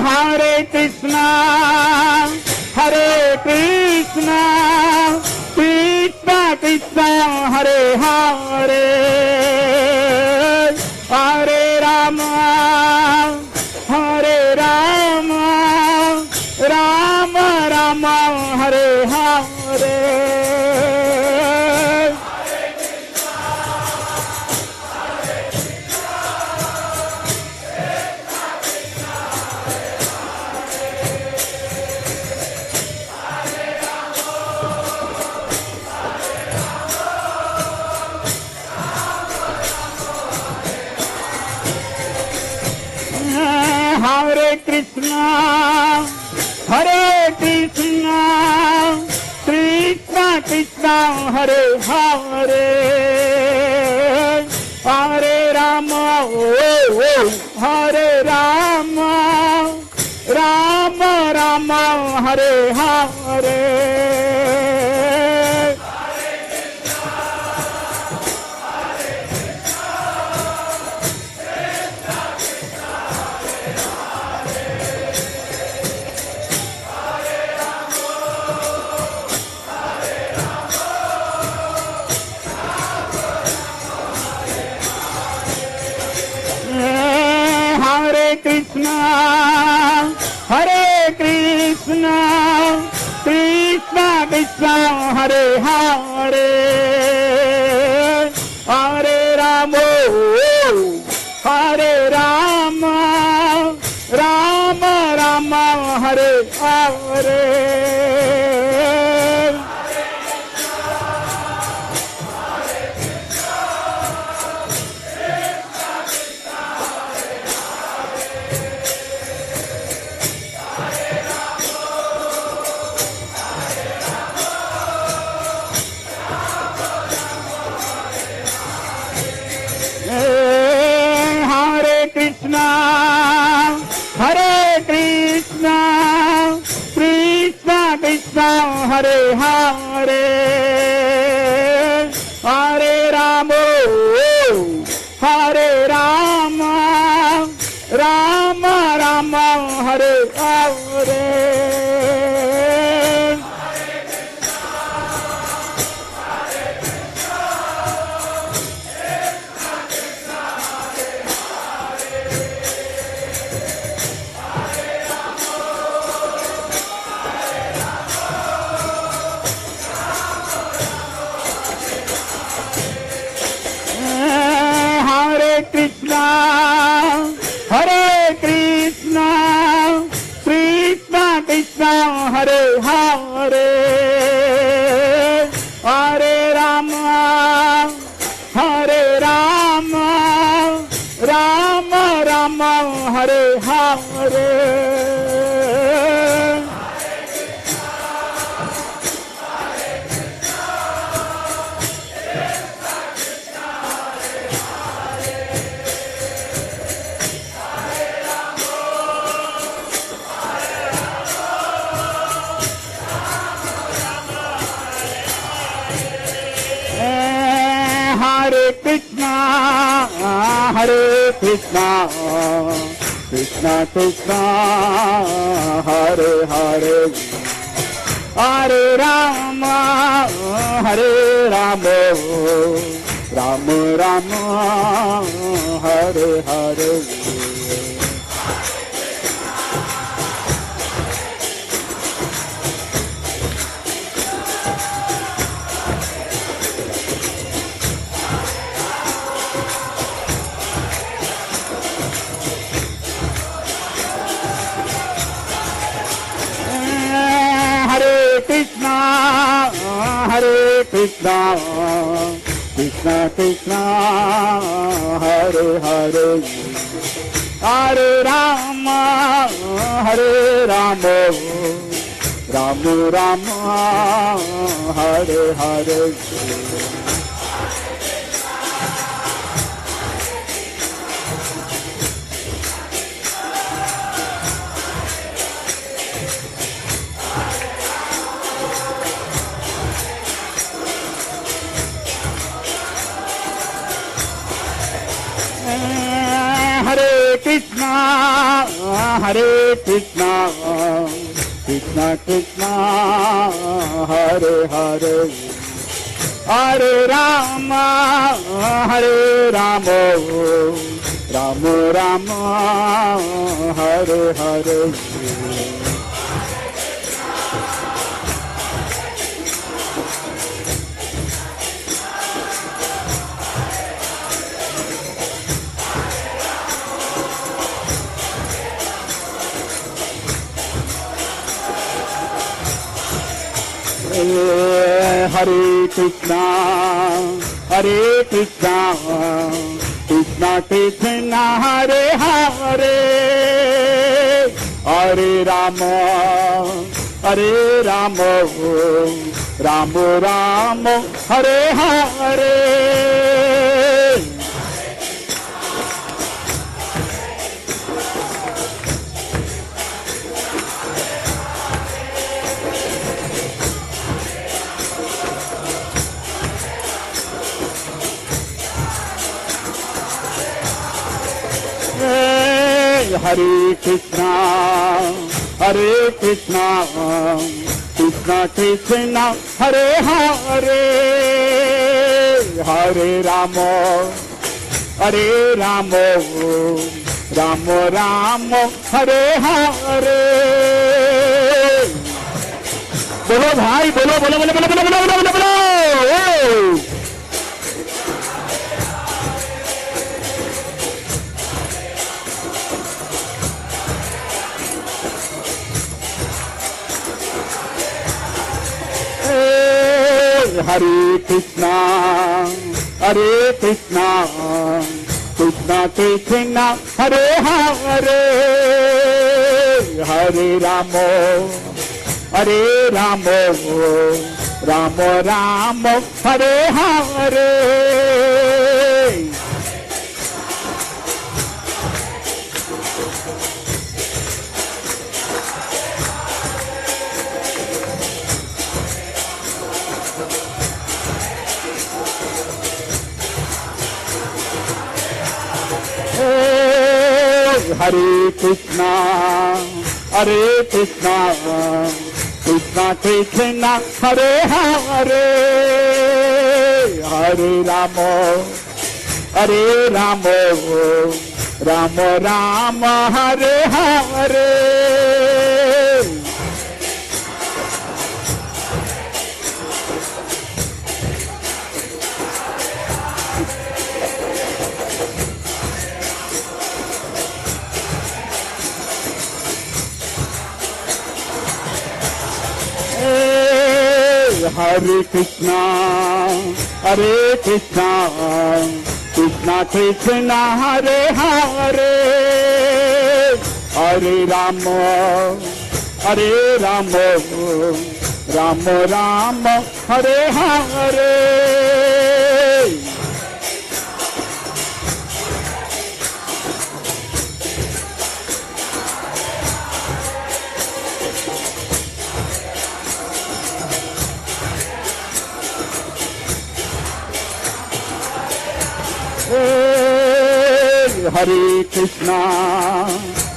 Speaker 6: Hare Krishna, Hare Krishna, Krishna Krishna, Hare Hare, Hare Rama, Hare Rama, Rama Rama, Hare Hare. Hare Krishna, Hare Krishna, Krishna Krishna, Hare Hare, Hare Rama, Hare Rama, Rama Rama, Hare Hare. Krishna, Hare Krishna, Krishna Krishna, Hare Hare, Hare Rama, Hare Rama, Rama Rama, Hare Hare. Hare Krishna, Hare Krishna, Krishna Krishna, Hare Hare, Hare Rama, Hare Rama, Rama Rama, Hare Hare. Krishna, Hare Krishna, Krishna Krishna, Hare Hare, Hare Rama, Hare Rama, Rama Rama, Hare Hare. Hare Krishna, Hare Krishna, Krishna Krishna, Hare Hare, Hare Rama, Hare Rama, Rama Rama, Hare Hare. Krishna, Hare Krishna, Krishna Krishna, Hare Hare, Hare Rama, Hare Rama, Rama Rama, Hare Hare. Hare Krishna, Hare Krishna, Krishna Krishna, Hare Hare, Hare Rama, Hare Rama, Rama Rama, Hare Hare. Hare Krishna, Hare Krishna, Krishna Krishna, Hare Hare, Hare Rama, Hare Rama, Rama Rama, Hare Hare. Hare Krishna, Hare Krishna, Krishna Krishna, Hare Hare, Hare Rama, Hare Rama, Ram Ram Hare Hare. बोलो भाई बोलो बोलो बोलो बोलो बोलो बोलो बोलो बोलो Hare Krishna Krishna Krishna Hare Hare Hare Ramo Ramo Ramo Hare Hare. Hare Krishna Krishna Krishna Hare Hare Hare Ramo Ramo Ramo Hare Hare. Hare Krishna Krishna Krishna Hare Hare Hare Ramo Ramo Ramo Hare Hare.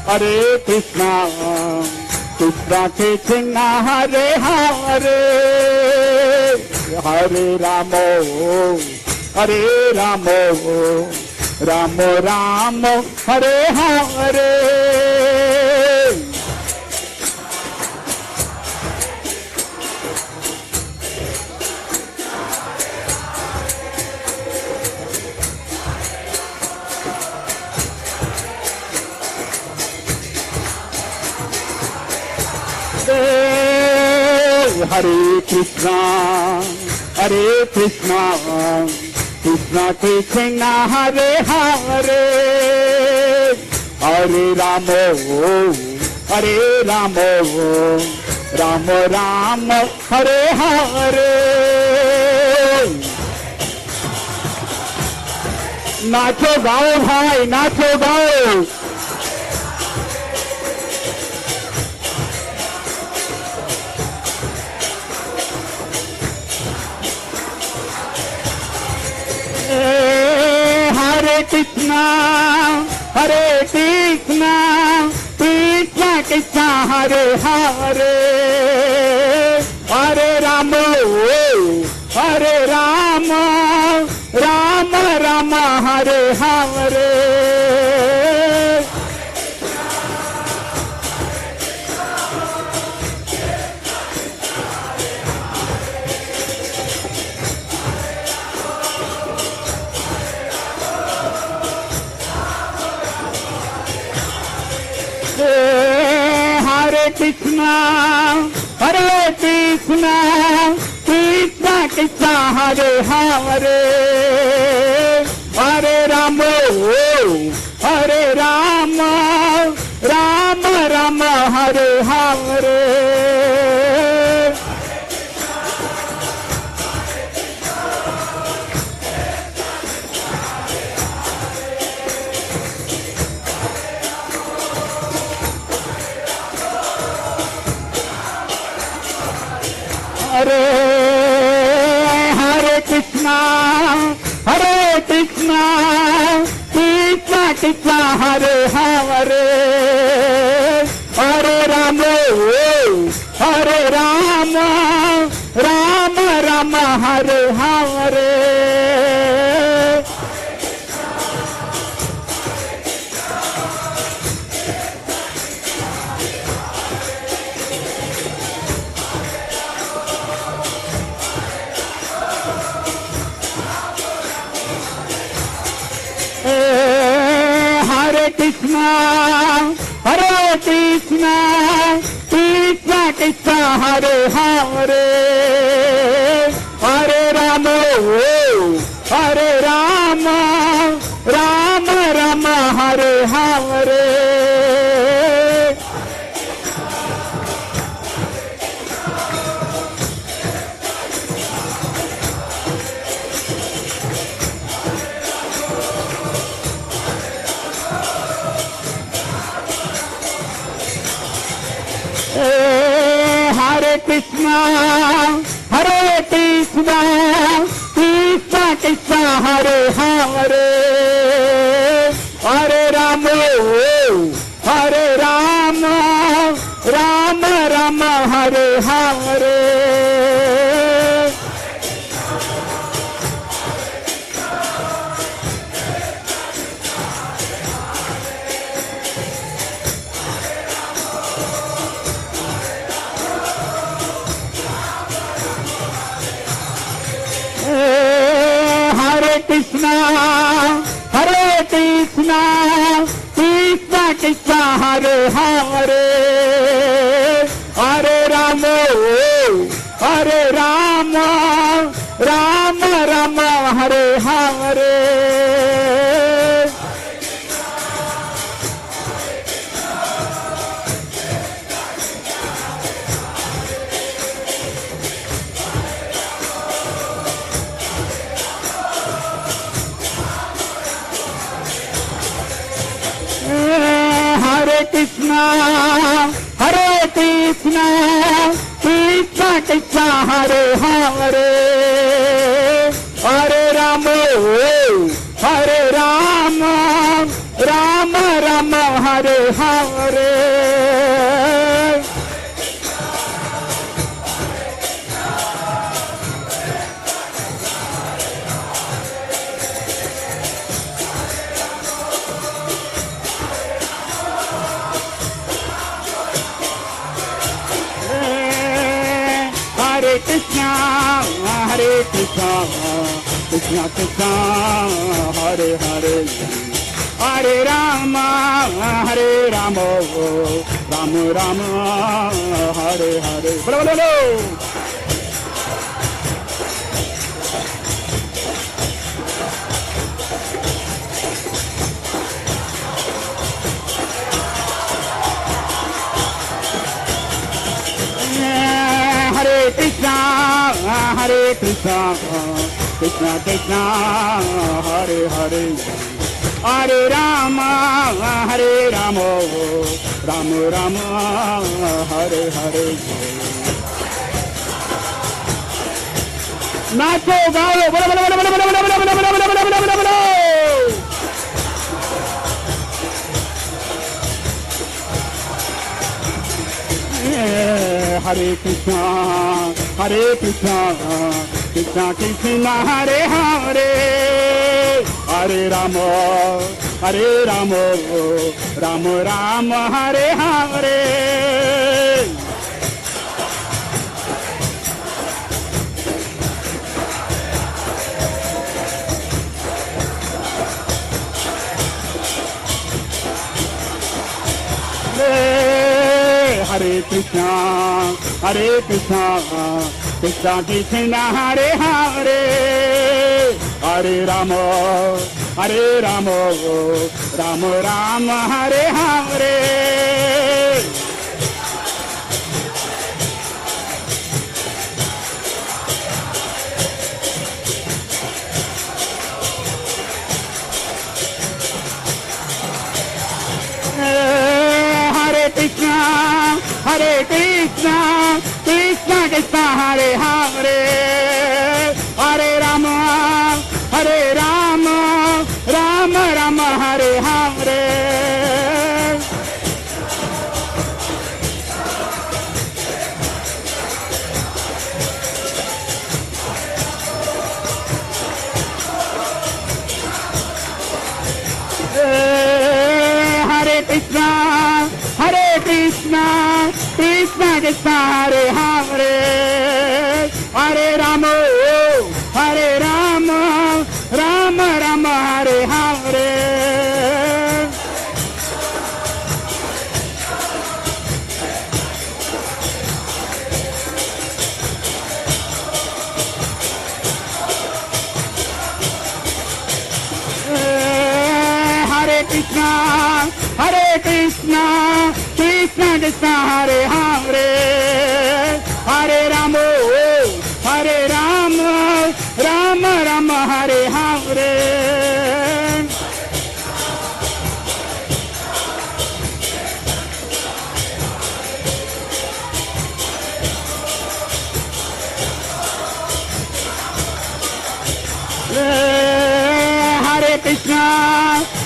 Speaker 6: Hare Krishna Krishna Krishna Hare Hare Hare Ramo Ramo Ramo Hare Hare. Hare Krishna Krishna Krishna Hare Hare Hare Ramo Ramo Ramo Hare Hare. नाचो गाओ भाई नाचो गाओ. Hare Krishna Krishna Krishna Hare Hare Hare Ramo Rama Rama Hare Hare. Hare Krishna Krishna Krishna Hare Hare Hare Ramo Rama Rama Hare Hare. Hare Krishna Krishna Krishna Hare Hare Hare Ramo Rama Rama Hare Hare. Krishna, Hare Krishna, Krishna Krishna, Hare Hare, Hare Rama, Hare Rama, Rama Rama, Hare Hare. Hare Krishna, Hare Krishna, Krishna Krishna, Hare Hare, Hare Rama, Hare Rama, Rama Rama, Hare Hare. Hare Krishna, Hare Krishna, Krishna Krishna, Hare Hare, Hare Rama, Hare Rama, Rama Rama, Hare Hare. Hare Krishna, Hare Krishna, Krishna Krishna, Hare Hare, Hare Rama, Hare Rama, Rama Rama, Hare Hare. Hare Krishna, Hare Krishna, Krishna Krishna, Hare Hare, Hare Rama, Hare Rama, Rama Rama, Hare Hare. Bolo bolo bolo. Hare Krishna, Hare Krishna, Krishna Krishna, Hare Hare, Hare Rama, Hare Rama, Rama Rama, Hare Hare. नाचो गाओ बोलो बोलो बोलो बोलो बोलो बोलो बोलो बोलो बोलो बोलो बोलो बोलो। Hare Krishna, Hare Krishna, Krishna Krishna, Hare Hare, Hare Rama, Hare Rama, Rama Rama, Hare Hare. Hare Krishna, Hare Krishna, Krishna Krishna, Hare Hare, Hare Rama, Hare Rama, Rama Rama, Hare Hare. Hare Krishna, Hare Krishna, Krishna Krishna, Hare Hare, Hare Rama, Hare Rama, Rama Rama, Hare Hare. Hare Krishna, Hare Krishna, Krishna Krishna, Hare Hare, Hare Rama, Hare Rama, Rama Rama, Hare Hare. Krishna, Krishna Krishna, Hare Hare, Hare Rama, Rama Rama, Hare Hare.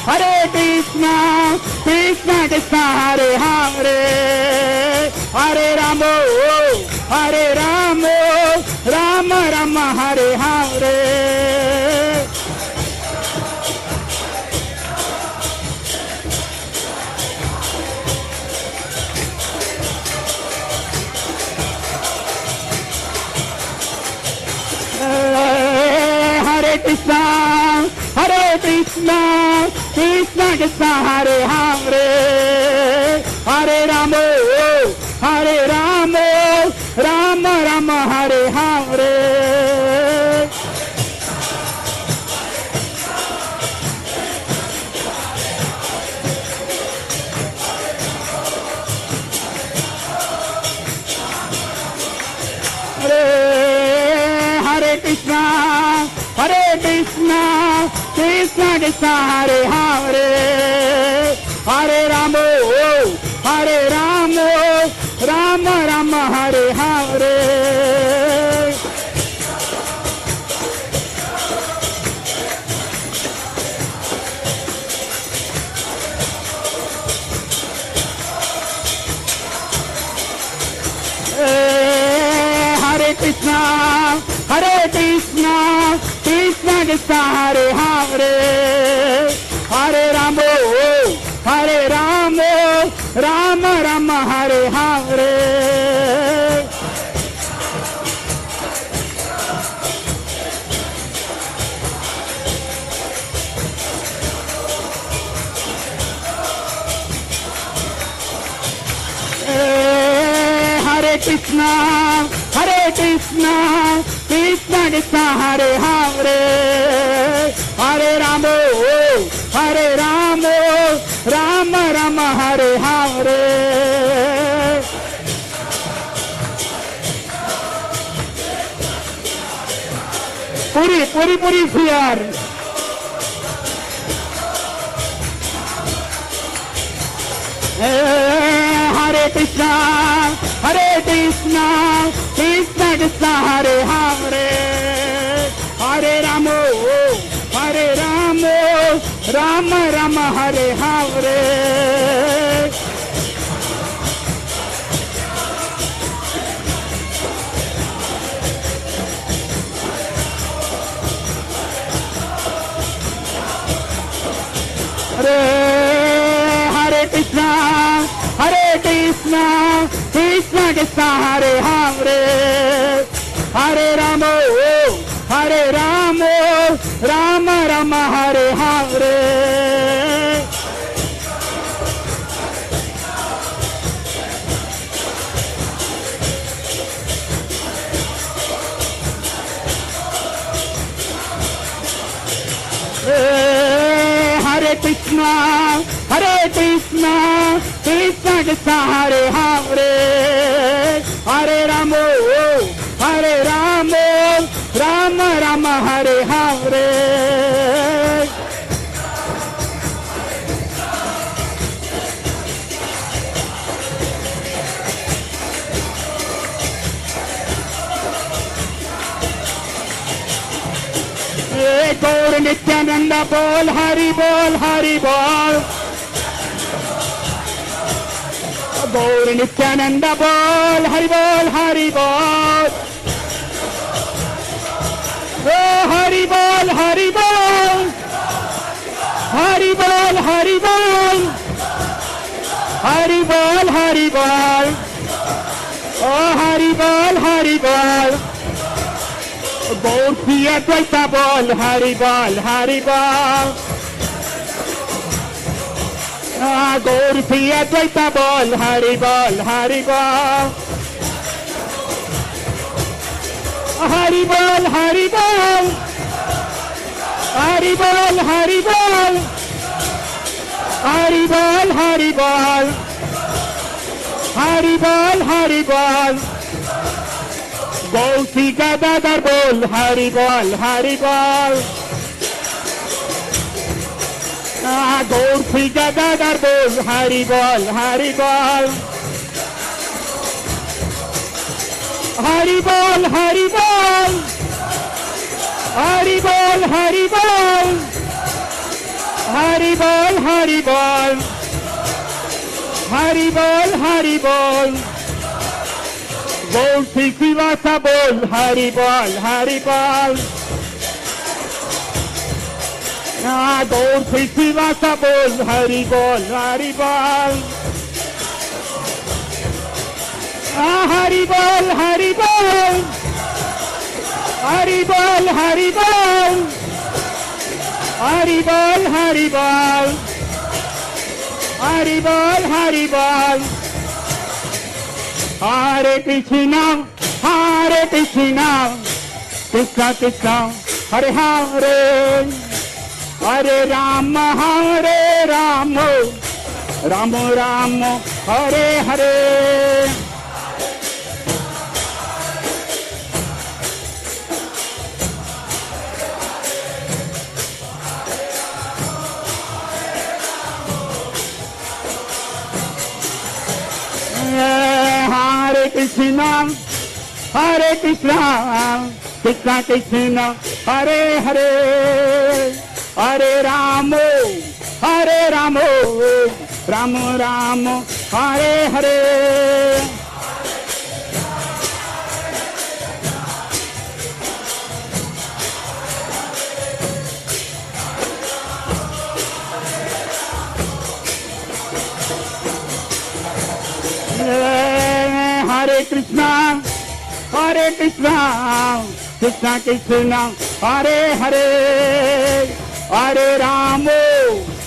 Speaker 6: Hare Krishna, Krishna Krishna, Hare Hare, Hare Rama, Rama Rama, Hare Hare. Hare Krishna, Krishna Krishna, Hare Hare, Hare Rama, Rama Rama, Hare Hare. Hare Krishna, Krishna Krishna, Hare Hare, Hare Rama, Rama Rama, Hare Hare. Hare Krishna, Krishna Krishna, Hare Hare, Hare Rama, Rama Rama, Hare Hare. Hare Krishna, Krishna Krishna, Hare Hare, Hare Rama, Rama Rama, Hare Hare. Puri here. Hare Krishna, Krishna Krishna, Hare Hare, Hare Rama, Rama Rama, Hare Hare. Hare Krishna, Krishna Krishna, Hare Hare, Hare Rama, Rama Rama, Hare Hare. Hare Krishna, Krishna Krishna, Hare Hare, Hare Rama, Rama Rama, Hare Hare. Gaur Nityananda bol, Hari bol, Hari bol. Gaur Nityananda bol, Hari bol, Hari bol. Oh, Hari bol, Hari bol. Hari bol, Hari bol. Hari bol, Hari bol. Oh, Hari bol, Hari bol. Gaur Priya Dvaita bol, Hari bol, Hari bol. Gaur Priya Dvaita bol, Hari bol, Hari bol. Hari bol, Hari bol. Hari bol, Hari bol. Hari Bol, Hari Bol. Hari Bol, Hari Bol. Gausi Gadadhar Bol, Hari Bol, Hari Bol. Gausi Gadadhar Bol, Hari Bol, Hari Bol. Hari Bol, Hari Bol. Hari Bol, Hari Bol. Hari Bol, Hari Bol. Hari Bol, Hari Bol. Bol Sivasa Bol, Hari Bol, Hari Bol. Bol Sivasa Bol, Hari Bol, Hari Bol. Hari Bol, Hari Bol. Hari Bol, Hari Bol. Hari Bol, Hari Bol. Hari Bol, Hari Bol. Hare Krishna, Hare Krishna, Krishna Krishna, Hare Hare, Hare Rama, Hare Rama, Rama Rama, Hare Hare. Hare Krishna, Hare Krishna, Krishna Krishna, Hare Hare, Hare Rama, Hare Rama, Rama Rama, Hare Hare. Hare Krishna, Hare Krishna, Krishna Krishna, Hare Hare, Hare Rama,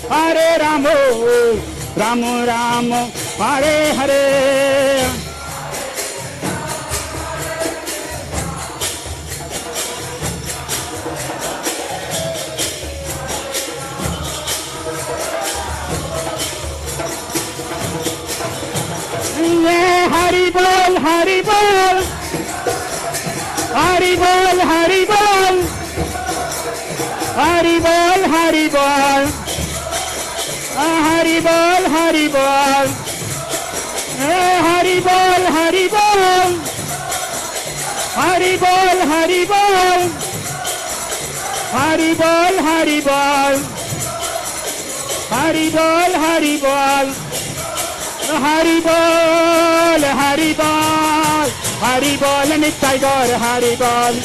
Speaker 6: Hare Rama, Rama Rama, Hare Hare. Hari Bol, Hari Bol. Hari Bol, Hari Bol. Hari Bol, Hari Bol. Hari Bol, Hari Bol. Hari Bol, Hari Bol. Hari Bol, Hari Bol. Hari Bol, Hari Bol. Hari Bol, Hari Bol. Hari Bol, Hari Bol. Hari Bol, Nittai Gaur, Hari Bol.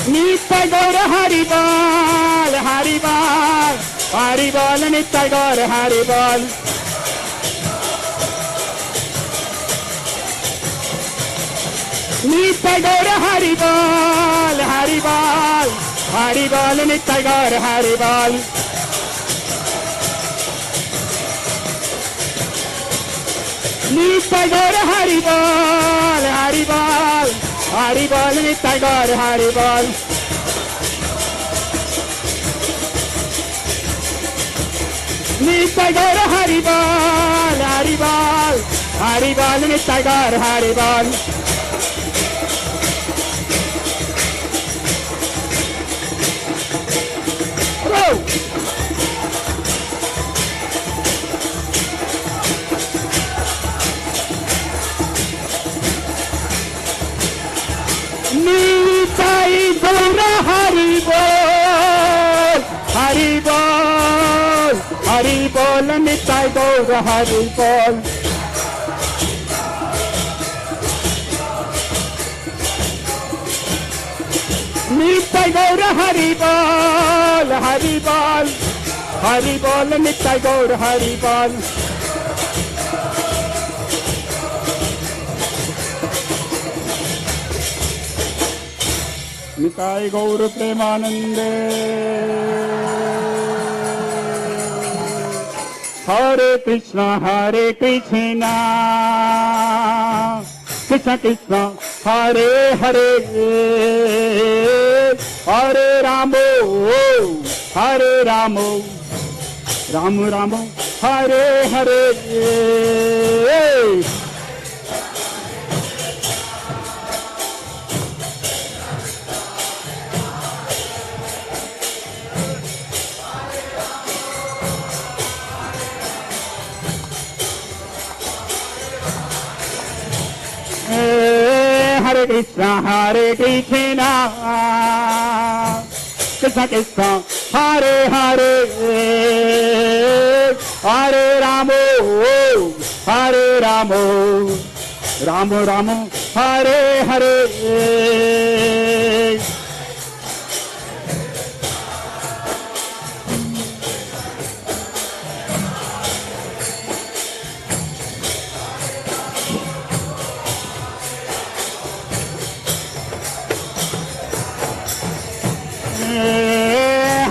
Speaker 6: Nittai Gaur, Hari Bol, Hari Bol. Hari Bol, Nittai Gaur, Hari Bol. Nittai Gaur, Hari Bol, Hari Bol. Hari Bol, Nittai Gaur, Hari Bol. Nittai Gaur, Hari Bol, Hari Bol. Hari Bol, Nittai Gaur, Hari Bol. Nittai Gaur, Hari Bol, Hari Bol. Hari Bol, Nittai Gaur, Hari Bol. Nittai Gaur, Hari Bol, Hari Bol. Hari Bol, Nittai Gaur, Hari Bol. Nittai Gaur, Hari Bol, Hari Bol. Hari Bol, Nittai Gaur, Hari Bol. Nittai Gaur Premanande. Hare Krishna, Hare Krishna. Krishna Krishna, Hare Hare. Hare Ramo, Hare Ramo, Ramo Ramo, Hare Hare. Hare Krishna, Krishna Krishna, Hare Hare, Hare Ramo, Hare Ramo, Ramo Ramo, Hare Hare.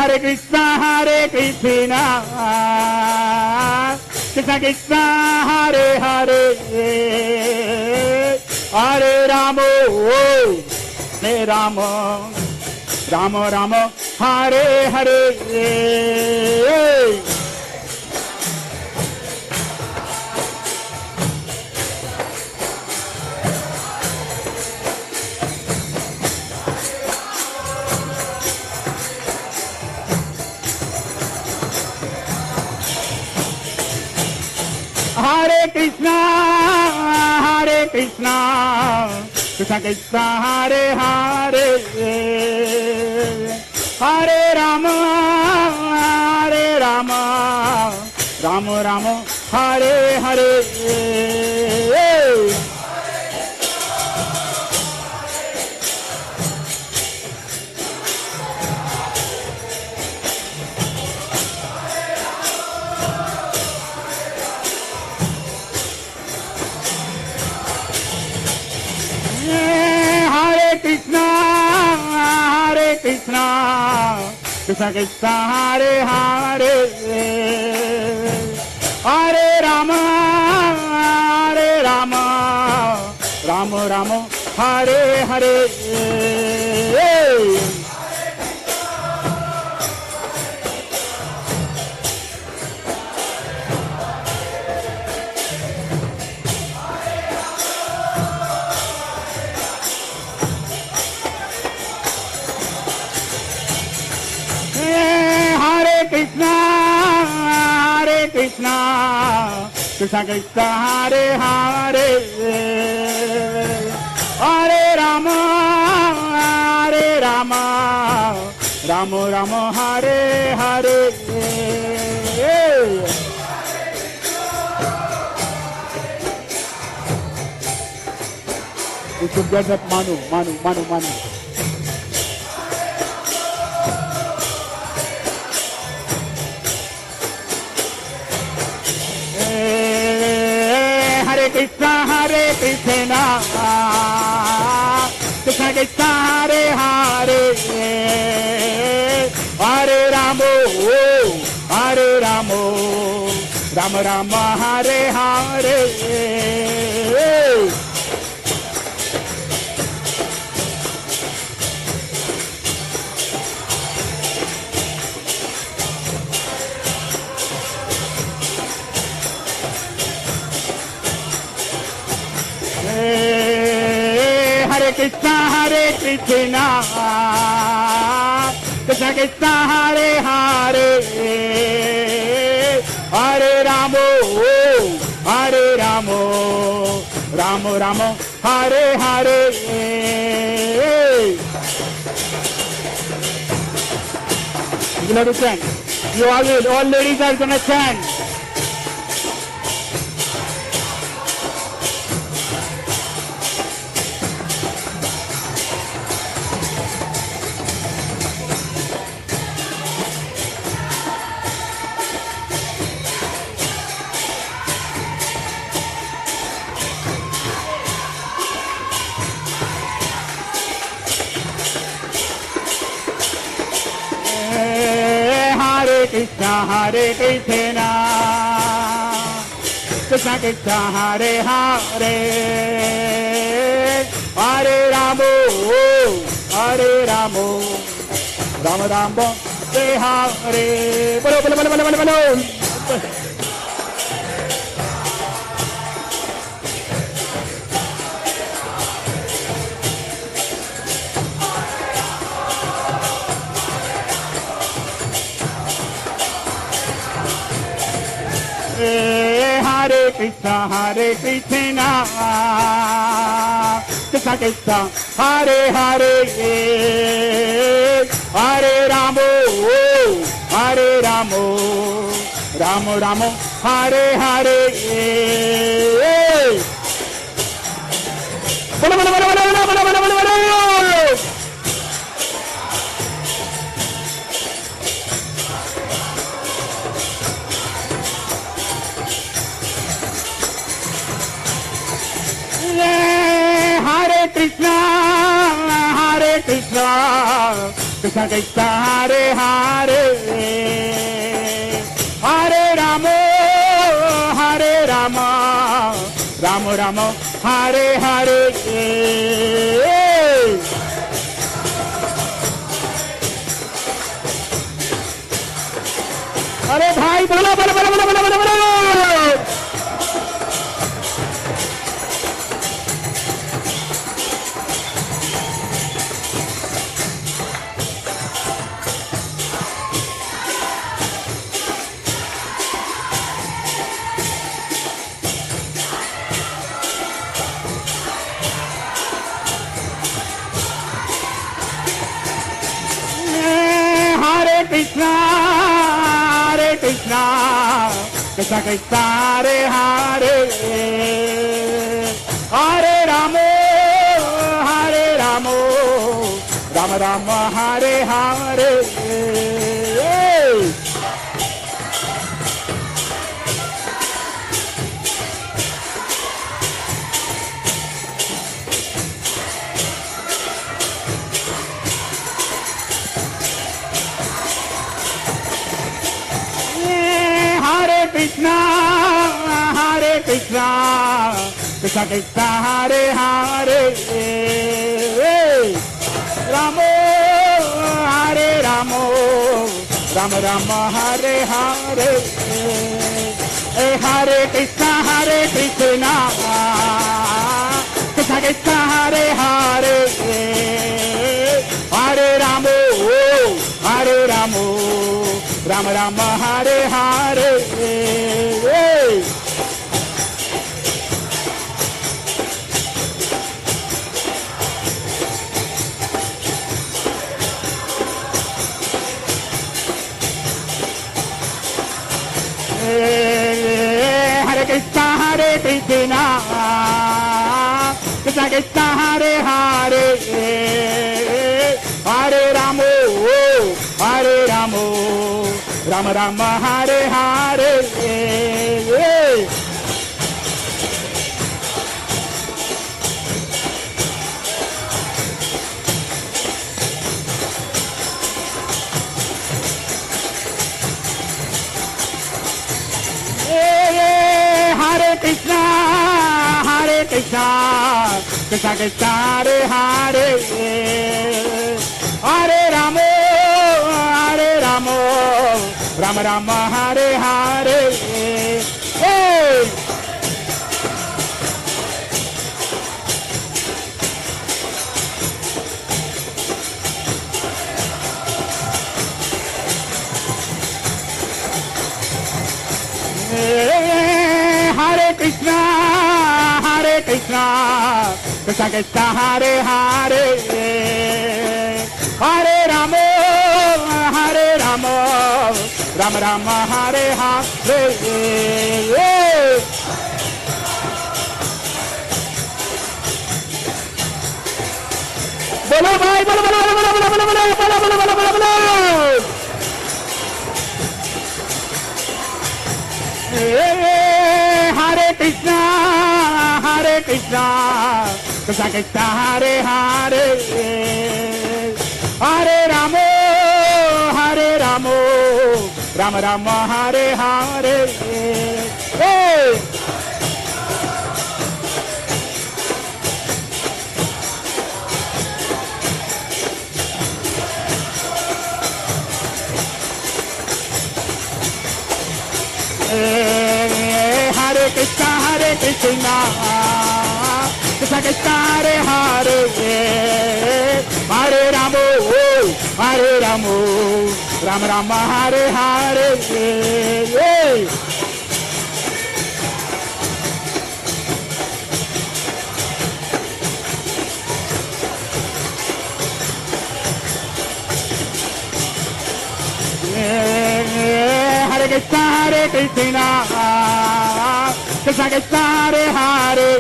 Speaker 6: Hare Krishna, Krishna Krishna, Hare Hare, Hare Ramo, Hare Ramo, Ramo Ramo, Hare Hare. Hare Krishna, Krishna Krishna, Hare Hare, Hare Rama, Rama Rama, Hare Hare. Krishna Krishna, Hare Hare, Hare Rama, Rama Rama, Hare Hare. Krishna Krishna, Hare Hare, Hare Rama, Rama Rama, Hare Hare. You should get that Manu. Hare Krishna, Krishna Krishna, Hare Hare, Hare Ramo, Rama Rama, Hare Hare. Hare Krishna, Krishna Krishna, Hare Hare, Hare Ramo, Rama Rama, Hare Hare. You have to chant. You all ladies are going to chant. Hare Krishna, Krishna Krishna, Hare Hare, Hare Ramo, Ram Ram Hare Hare. Bolo bolo bolo bolo bolo bolo. Hare Krishna, Krishna Krishna, Hare Hare, Hare Ramo, Ramo Ramo, Hare Hare. Bolo bolo bolo bolo bolo bolo bolo bolo. Hare Krishna, Krishna Krishna, Hare Hare, Hare Ramo, Ramo Ramo, Hare Hare. अरे भाई बोलो बोलो बोलो बोलो बोलो बोलो बोलो. Krishna Krishna, Hare Hare, Hare Ramo, Rama Rama, Hare Hare. Krishna Krishna, Hare Hare, Ramo, Rama Rama, Hare Hare. Hare Krishna, Krishna Krishna, Hare Hare, Hare Ramo, Rama Rama, Hare Hare. Hare Krishna, Krishna Krishna, Hare Hare, Hare Ramo, Rama Rama, Hare Hare. Krishna Krishna, Hare Hare, Hare Ramo, Rama Rama, Hare Hare. Hey! Hare Krishna, Krishna Krishna, Hare Hare, Hare Ramo, Rama Rama, Hare Hare. बोलो भाई बोलो बोलो बोलो बोलो बोलो बोलो बोलो बोलो बोलो बोलो बोलो. Hare Krishna, Krishna Krishna, Hare Hare, Hare Ramo, Rama Rama, Hare Hare. Hey! Krishna Krishna Hare Hare Hare Ramo Rama Rama Hare Hare Hare Krishna Krishna Krishna Hare Hare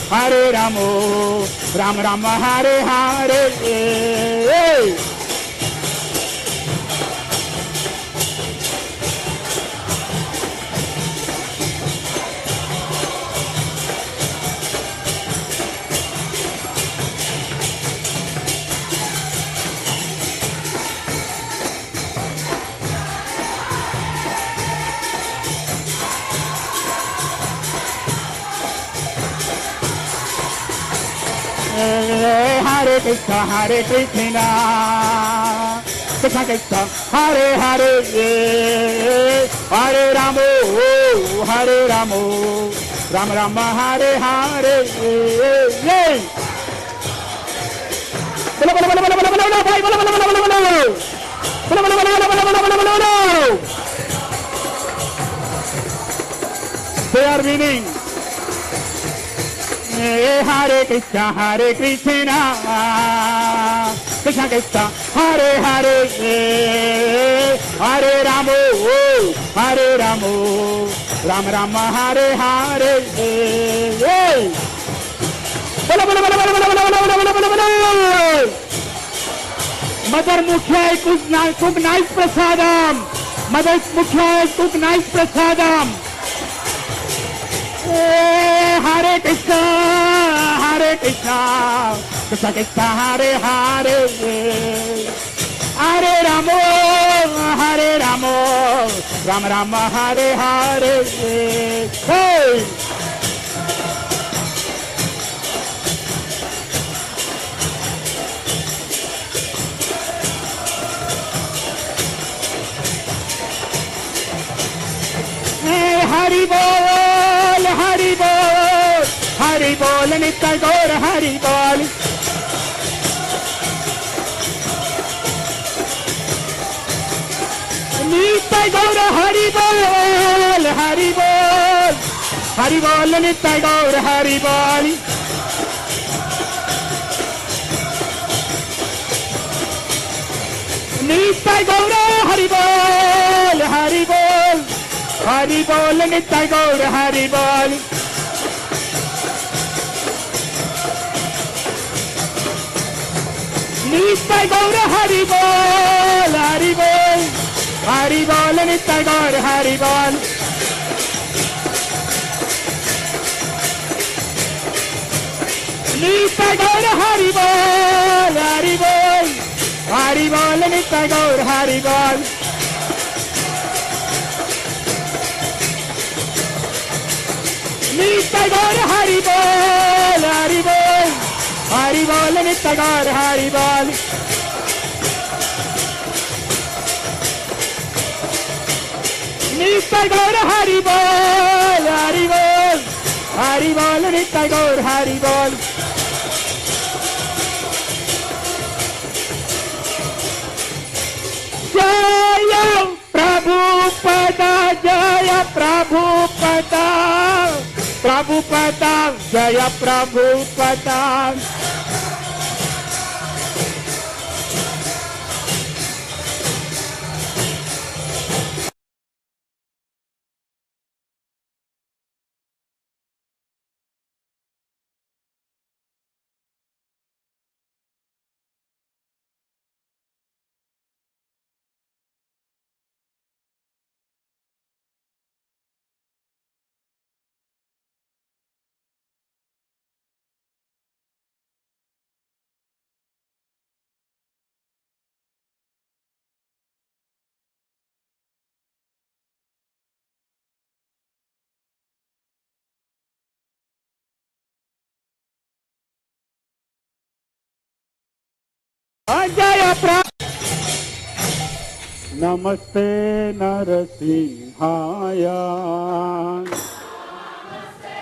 Speaker 6: Hare Ramo Rama Rama Hare Hare Hare Krishna Krishna Krishna Hare Hare Hare Ramo Rama Rama Hare Hare They are winning. Hare Krishna Krishna Krishna Hare Hare Hare Ramo Rama Rama Hare Hare Mother Mukhya cook nice prasadam. Mother Mukhya cook nice prasadam. Hare Krishna Krishna Krishna Hare Hare Hare Ramo Rama Rama Hare Hare Hey! Hari Bol, Hari Bol, Hari Bol, Nitya Gaur Hari Bol. Nitya Gaur Hari Bol, Hari Bol, Hari Bol, Nitya Gaur Hari Bol. Nitya Gaur Hari Bol, Hari Bol. Hari Bol, Nitya Gaur Hari Bol. Nitya Gaur Hari Bol, Hari Bol. Hari Bol, Nitya Gaur Hari Bol. Nitya Gaur Hari Bol, Hari Bol. Hari Bol, Nitya Gaur Hari Bol. Nitya Gaur Hari Bol, Hari Bol. Hari Bol, Nitya Gaur Hari Bol. Nitya Gaur Hari Bol, Hari Bol. Hari Bol, Nitya Gaur Hari Bol. Jaya Prabhupada, Jaya Prabhupada. Prabhupada, Jaya Prabhupada. Jaya Prabhupada. Namaste Narasimhaya. Namaste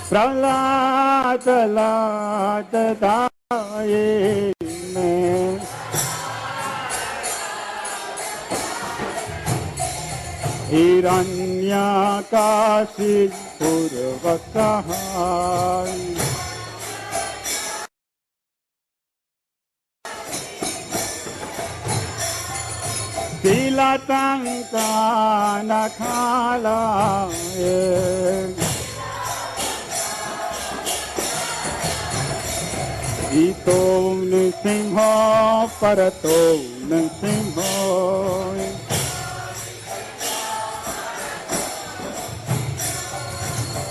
Speaker 6: Prahlad लाद दाये में हिरण्याकाशी पूर्वकहाय Silatangkanakalaye Ito Nrsimha Parato Nrsimha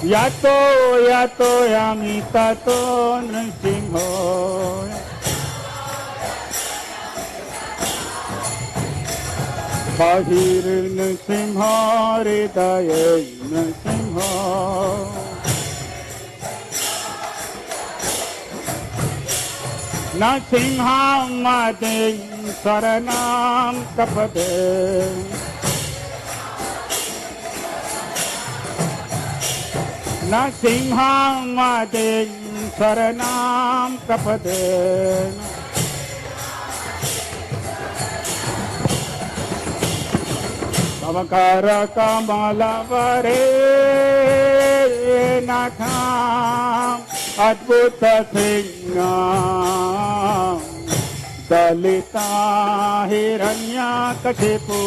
Speaker 6: Yato Yato Yamitato Nrsimha Bahir Nrsimha Hridaye Nrsimha Nrsimha Made Saranam Kapade Nrsimha Made Saranam Kapade Avakara Kamala Vare Natham Adbhuta Singha Dalita Hiranya Kashipu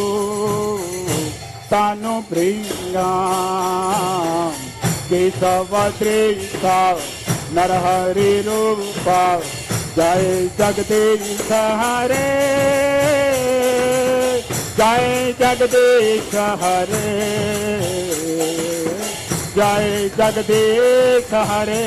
Speaker 6: Tanu Bringa Kesavadrita Narahari Rupa Jai Jagdish Hare Jai Jagdish Hare Jai Jagdish Hare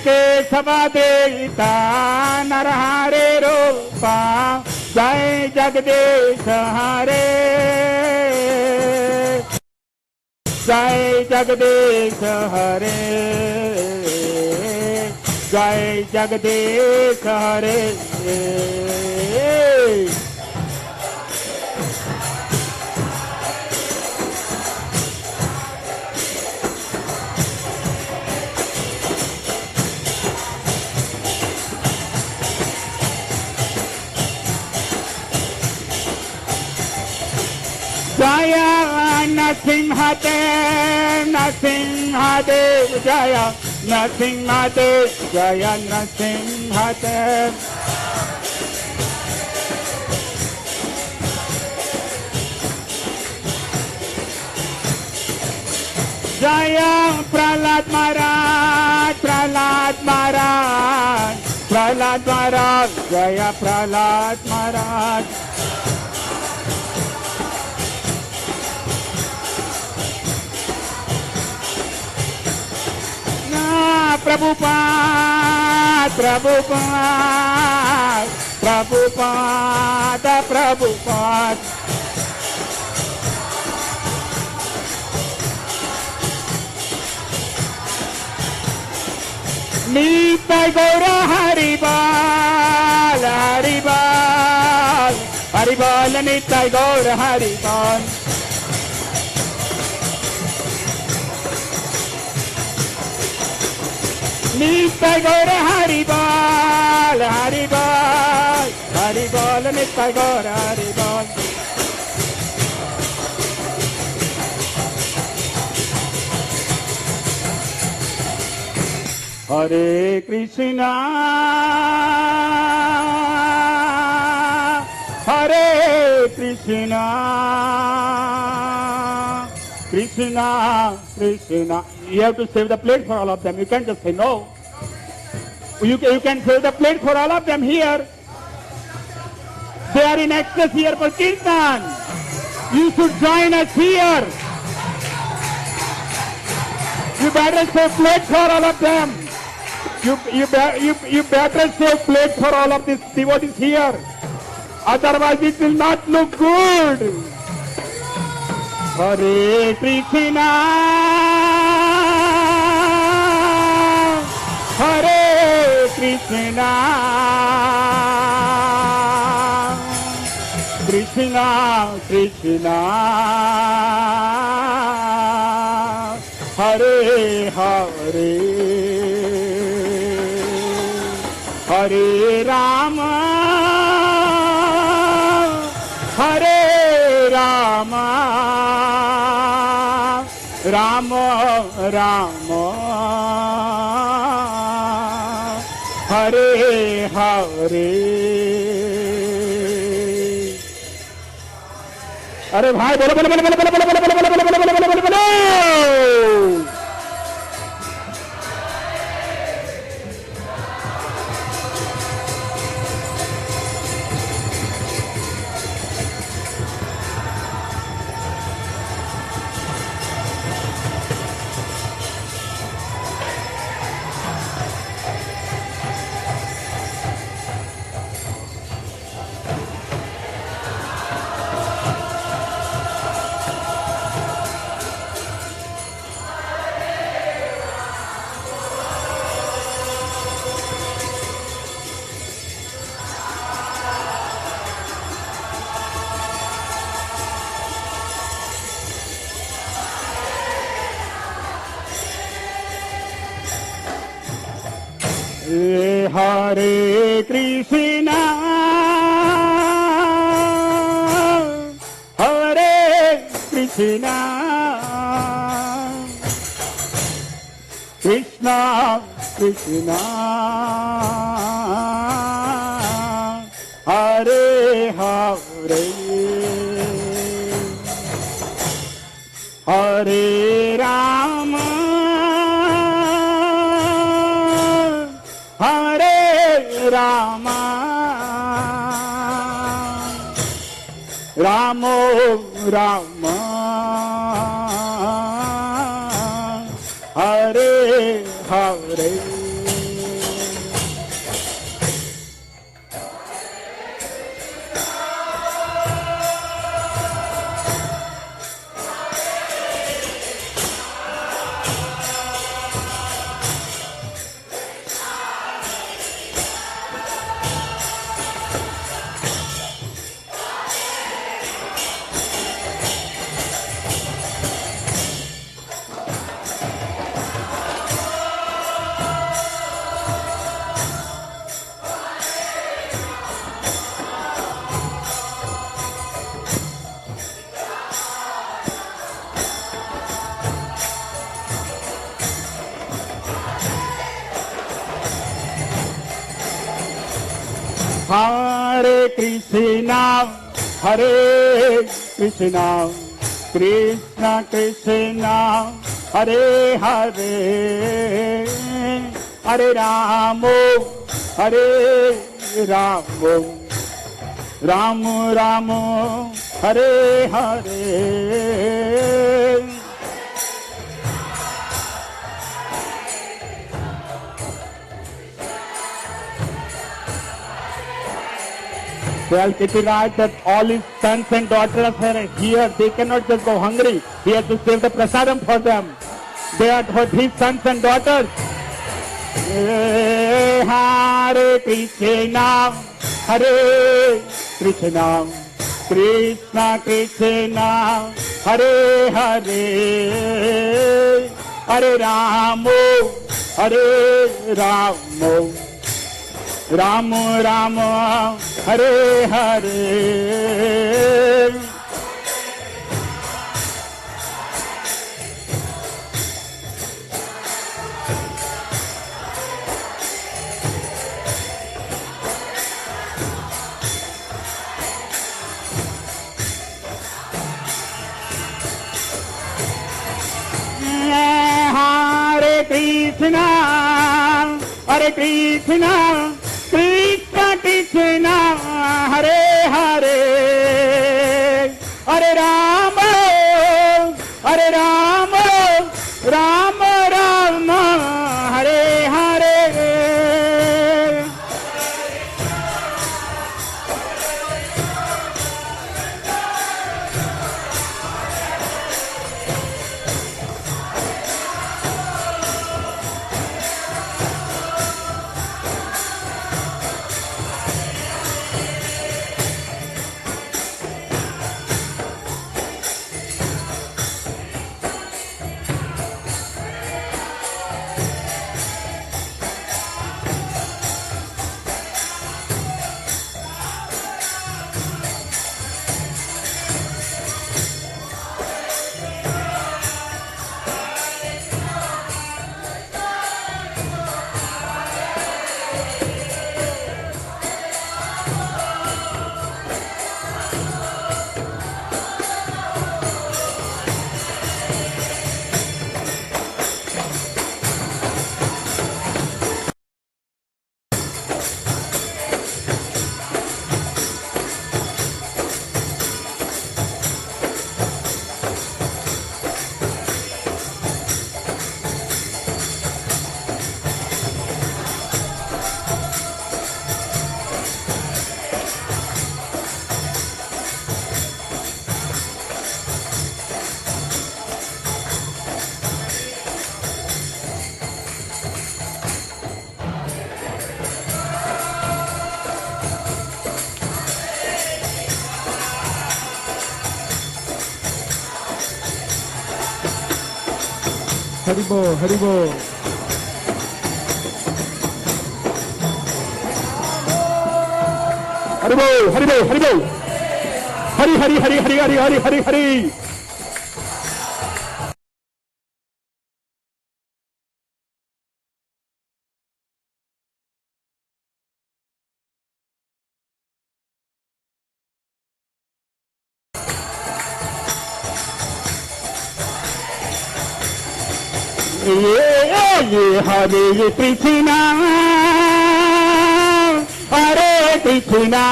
Speaker 6: Kesavadrita Narahari Rupa Jai Jagdish Hare Jai Jagdish Hare Jai Jagdish Hare Jaya Nrsimhadev Nrsimhadev Jaya Nrsimhadev Jaya Nrsimhadev Jaya Prahlad Maharaj Prahlad Maharaj Prahlad Maharaj Jaya Prahlad Maharaj Prabhupada, Prabhupada, Prabhupada, Prabhupada. Nitai Gaura Haribal, Haribal, Haribal, Nitai Gaura Haribal. Nitai Gaura Haribal, Haribal, Haribal, Nitai Gaura Haribal. Hare Krishna, Hare Krishna, Krishna, Krishna. You have to save the plate for all of them. You can't just say no. You can save the plate for all of them here. They are in excess here for Kirtan. You should join us here. You better save plate for all of them. You better save plate for all of these devotees here. Otherwise it will not look good. Hare Krishna, Hare Krishna, Krishna Krishna, Hare Hare, Hare Rama, Hare Rama, Rama Rama, Hare Hare. अरे भाई बोलो बोलो बोलो बोलो बोलो बोलो बोलो बोलो बोलो बोलो बोलो बोलो बोलो। Hare Krishna, Hare Krishna, Krishna Krishna, Hare Hare, Hare Rama, Rama, Ramo Rama, Hare Hare. Hare Krishna, Hare Krishna, Krishna Krishna, Hare Hare, Hare Ramo, Hare Ramo, Ramo Ramo, Hare Hare. Tell Kitiraj that all his sons and daughters are here. They cannot just go hungry. He has to save the prasadam for them. They are his sons and daughters. Hare Krishna, Hare Krishna, Krishna Krishna, Hare Hare, Hare Ramo, Hare Ramo, Ramo Ramo, Hare Hare. Hare Krishna, Hare Krishna, Krishna Krishna, Hare Hare. Hare, Hare Rama, Hare Rama, Rama Rama, Hare Hare.
Speaker 3: Haribo, Haribo.
Speaker 6: Haribo, Haribo, Haribo. Hari, Hari, Hari, Hari, Hari, Hari, Hari, Hari. Ye Hare Krishna, Hare Krishna,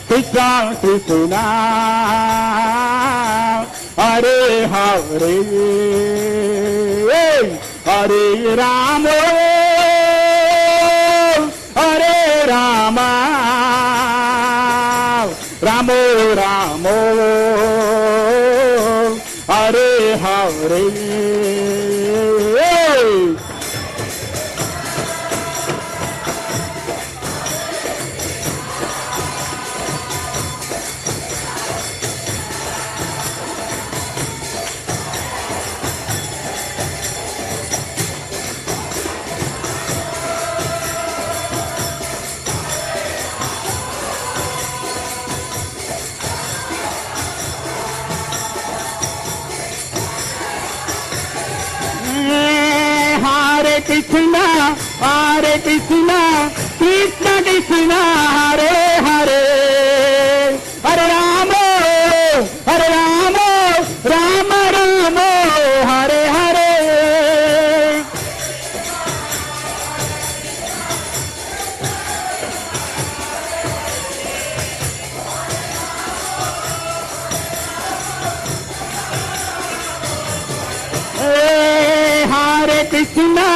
Speaker 6: Krishna Krishna, Hare Hare, Hare Rama, Hare Rama, Ramo Ramo, Hare Hare. Hare Krishna, Hare Krishna, Krishna Krishna, Hare Hare, Hare Rama, Hare Rama, Rama Rama, Hare Hare. Hare Krishna,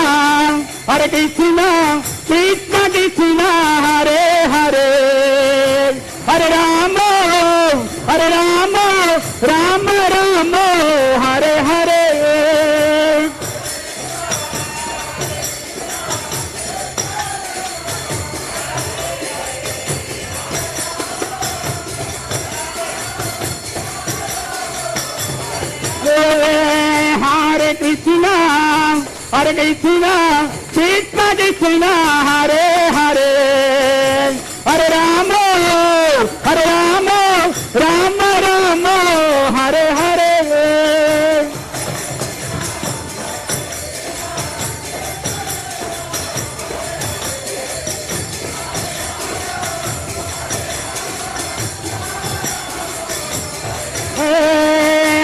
Speaker 6: Hare Krishna, Krishna Krishna, Hare Hare, Hare Rama, Hare Rama, Rama Rama, Hare Hare. Hare Krishna, Hare Krishna, Krishna Krishna, Hare Hare, Hare Rama, Hare Rama, Rama Rama, Hare Hare.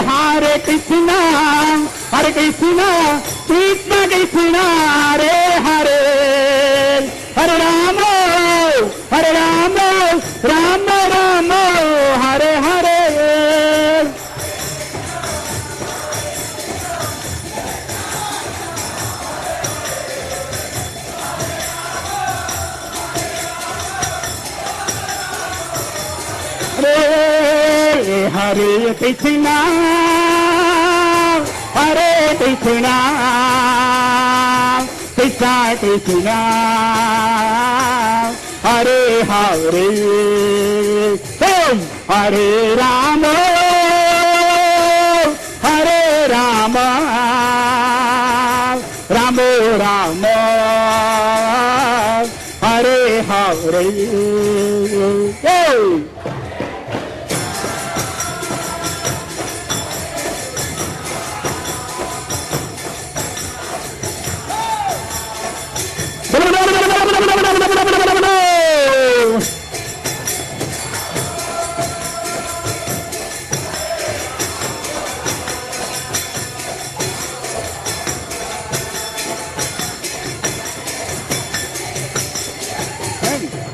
Speaker 6: Hare Krishna, Hare Krishna, Krishna Krishna, Hare Hare, Hare Rama, Hare Rama, Hare Krishna, Hare Krishna, Krishna Krishna, Hare Hare, Hare Rama, Hare Rama, Rama Rama, Hare Hare. Hey!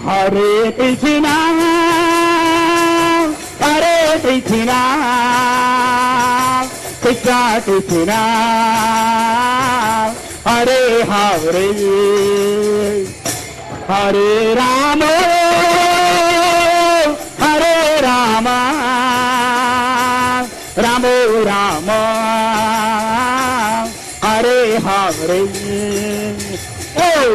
Speaker 6: Hare Krishna, Hare Krishna, Krishna Krishna, Hare Hare, Hare Rama, Hare Rama, Rama Rama, Hare Hare. Hey!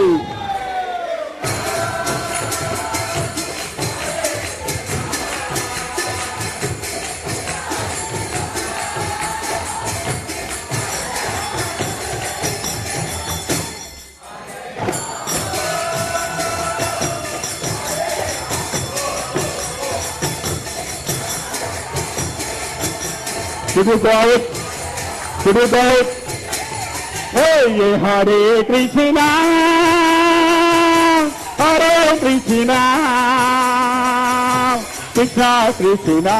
Speaker 6: Should we go out? Should we go out? Hey, Hare Krishna, Hare Krishna, Krishna Krishna,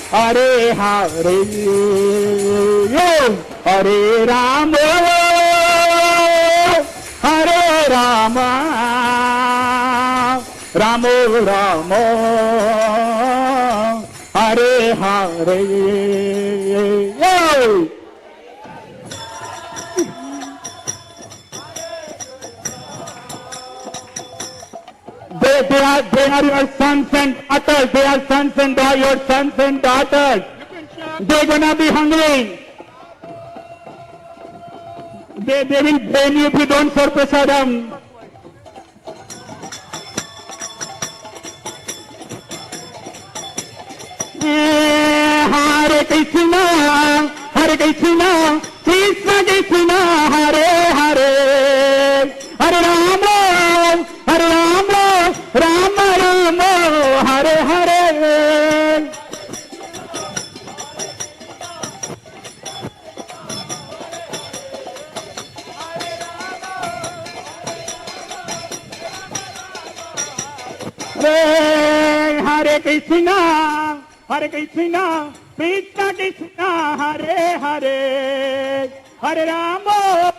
Speaker 6: Hare Hare, Hare Rama, Hare Rama, Rama Rama, Hare Hare. Yo! They are your sons and daughters. They are sons and your sons and daughters. They're gonna be hungry. They will blame you if you don't serve prasadam. Hare Krishna, Hare Krishna, Krishna Krishna, Hare Hare, Hare Rama, Hare Rama, Rama Rama, Hare Hare. Hare Krishna, Hare Krishna, Krishna Krishna, Hare Hare, Hare Rama.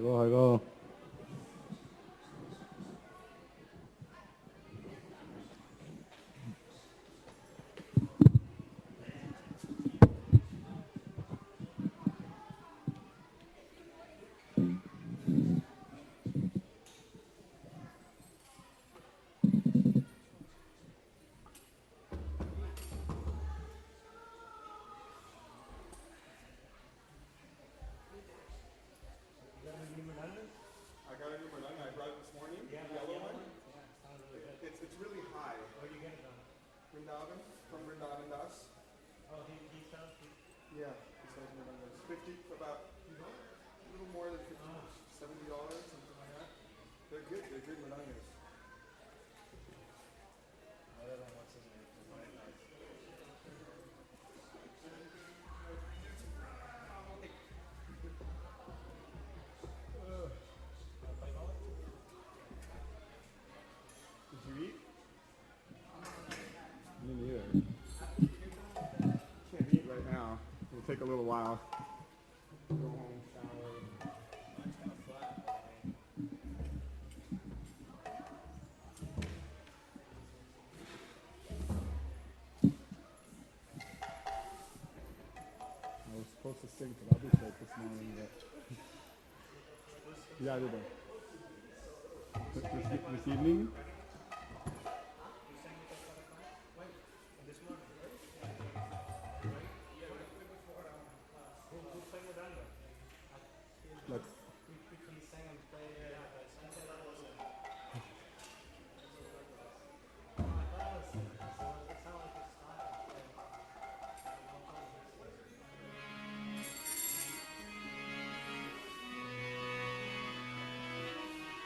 Speaker 5: 아이고.
Speaker 7: I got a new one. I brought it this morning. The yellow one. It's really high. Where do you get it from? Vrindavan, from Vrindavan Das. Oh, he sells it. Yeah, he sells Vrindavan Das. 50, about a little more than $50, $70, something like that. They're good. They're good Vrindavan Das. Did you eat?
Speaker 5: Me neither.
Speaker 7: Can't eat right now. It'll take a little while. Go home, shower.
Speaker 5: I was supposed to sing to Abhishek this morning, but yeah, I did that. This evening? Like, Hari, Hari,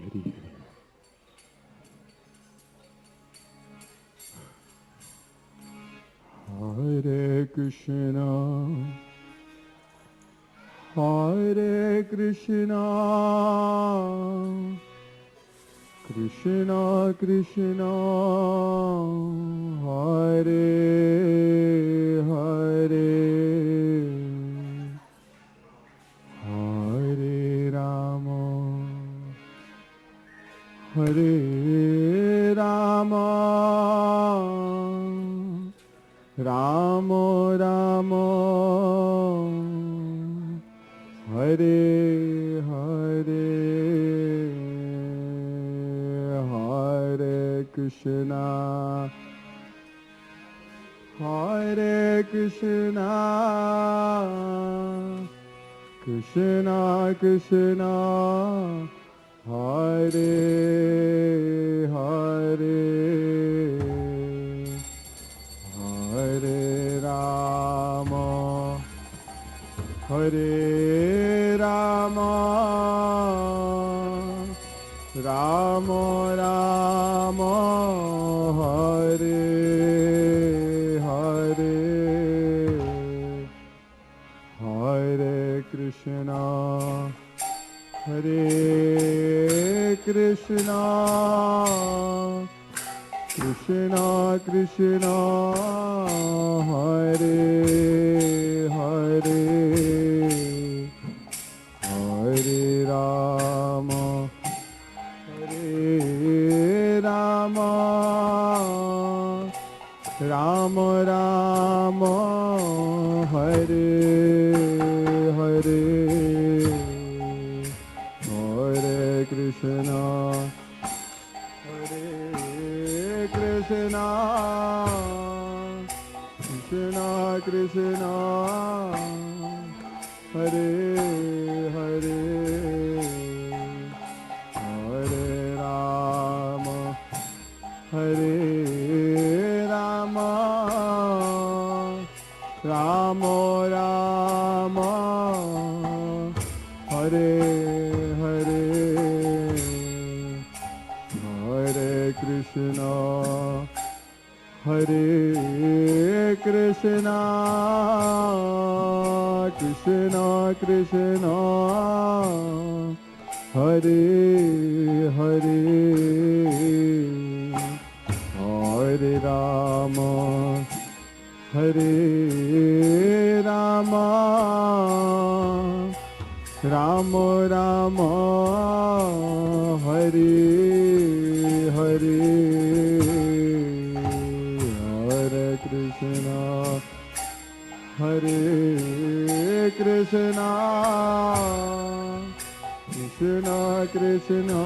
Speaker 5: Hari. Hare Krishna, Hare Krishna, Krishna Krishna, Hare Hare, Hare Rama, Hare Rama, Rama Rama, Hare Hare, Hare Krishna, Hare Krishna, Krishna Krishna, Hare Hare, Hare Rama, Hare Rama, Rama Rama, Hare Hare, Hare Krishna, Hare Krishna, Krishna Krishna, Hare Hare, Hare Rama, Hare Rama, Rama Rama, Hare Hare, Hare Krishna, Hare Krishna, Krishna Krishna, Hare Hare, Hare Rama, Hare Rama, Rama Rama, Hare Hare, Hare Krishna, Hare Krishna, Krishna Krishna Hare Hare Hare Rama Hare Rama Rama Rama Hare Hare Hare Krishna Hare Krishna Krishna Krishna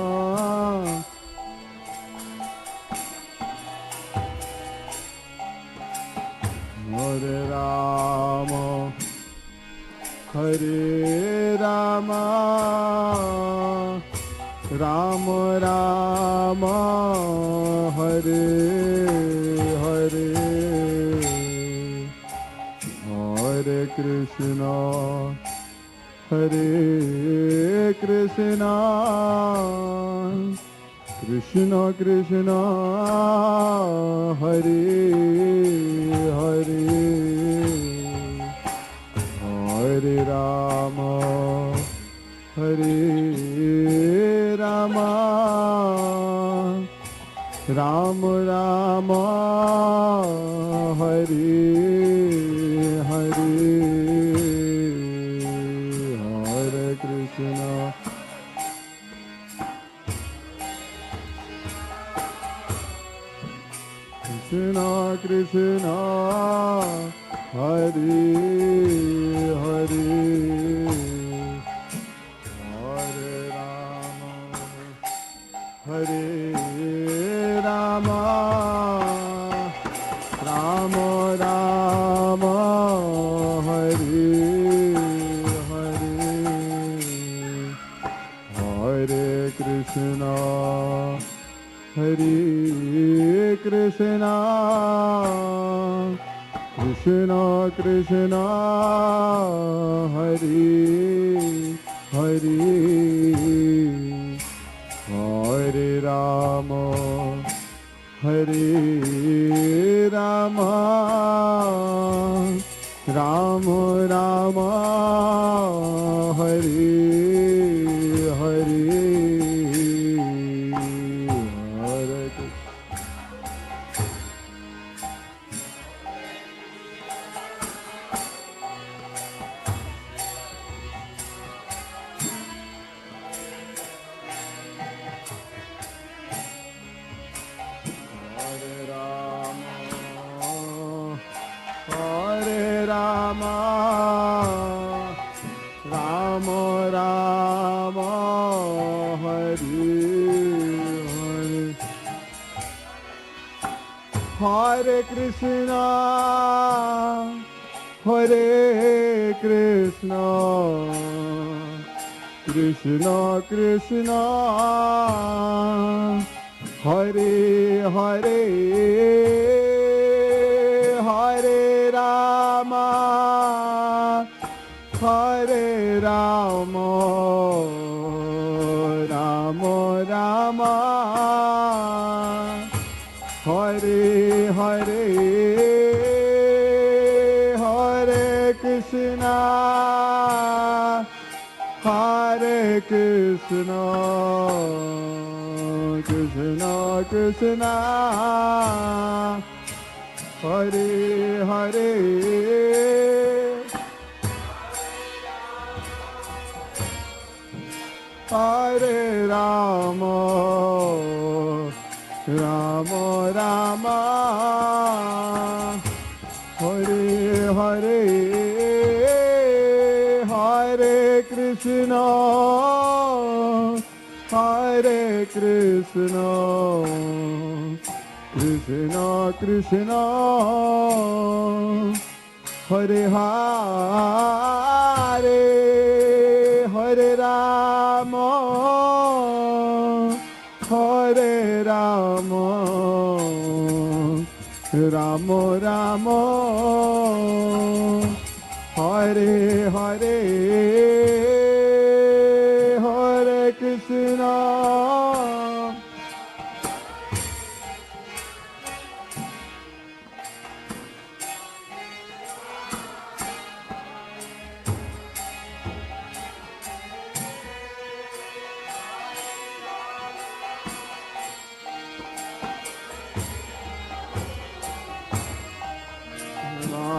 Speaker 5: Hare Rama Hare Rama Rama Rama Hare Hare Hare Krishna Hare Krishna Krishna Krishna Hare Hare Hare Rama Hare Rama Rama Rama Hare Hare Hare Krishna Krishna Krishna Hare Hare Hare Rama Hare Rama Rama Rama Hare Hare Hare Krishna Hare Krishna Krishna Krishna Hare Hare Hare Rama Hare Rama Rama Rama Hare Hare Hare Hare Rama Rama Rama Hare Hare Hare Krishna Hare Krishna Krishna Krishna Hare Hare Hare Rama Hare Rama Rama Rama Hare Hare Hare Krishna Hare Krishna Krishna Krishna Hare Hare Hare Rama Rama Rama Hare Hare Hare Krishna Hare Krishna Krishna Krishna Hare Hare Hare Rama Hare Rama Rama Rama Hare Hare Hare Krishna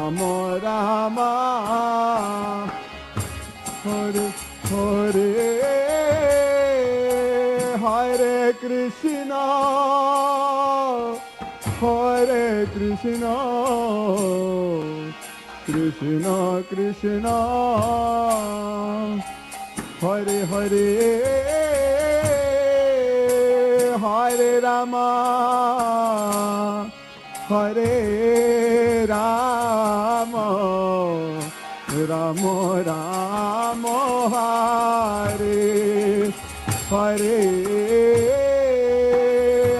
Speaker 1: Rama Rama Hare Hare Hare Krishna Hare Krishna Krishna Krishna Hare Hare Hare Rama Hare Rama Rama Rama Hare Hare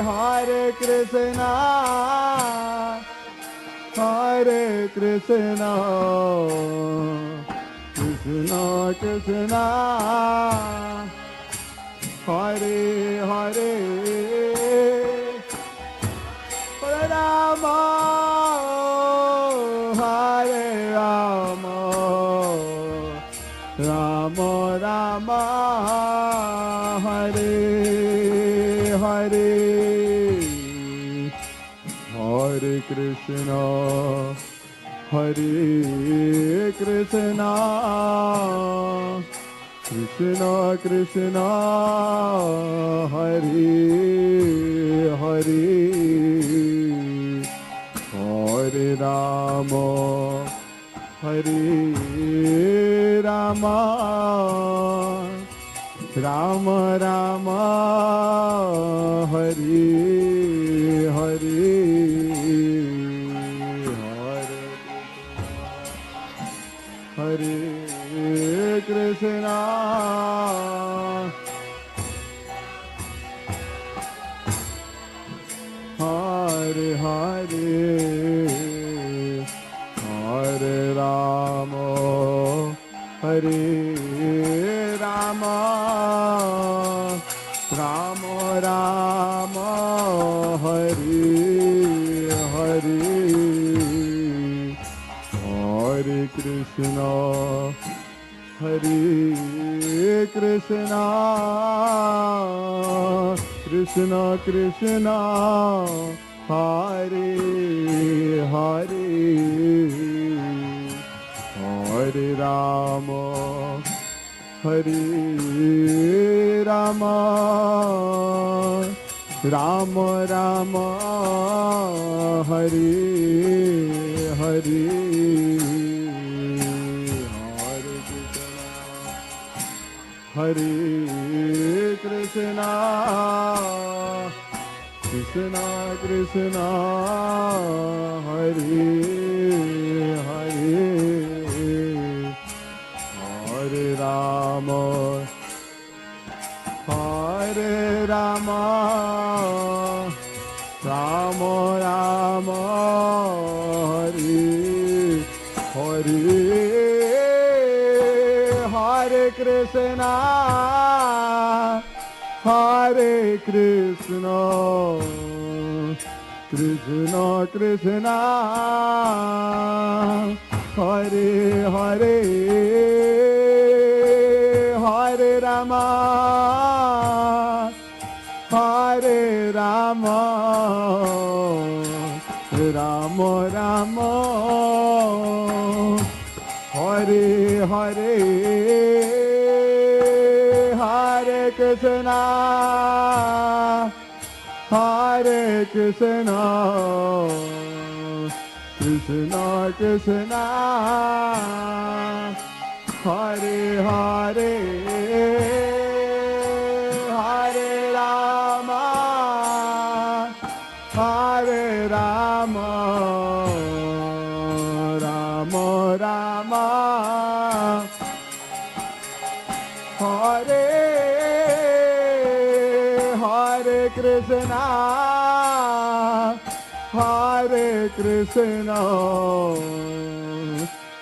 Speaker 1: Hare Krishna Hare Krishna Krishna Krishna Hare Hare Hare Rama Hare Rama Rama Rama Hare Hare Hare Krishna Hare Krishna Krishna Krishna Hare Hare Hare Rama Hare Rama Rama Rama Hare Hare Hare Krishna Hare Hare Hare Rama Hare Rama Rama Rama Hare Hare Hare Krishna Hare Krishna Krishna Krishna Hare Hare Hare Rama Hare Rama Rama Rama Hare Hare Hare Krishna Krishna Krishna Hare Hare Hare Rama Hare Rama Rama Rama Hare Hare Hare Krishna Hare Krishna Krishna Krishna Hare Hare Hare Rama Hare Rama Rama Rama Hare Hare Hare Krishna Hare Krishna Krishna Krishna Hare Hare Hare Rama Hare Rama Rama Rama Hare Hare Krishna Hare Krishna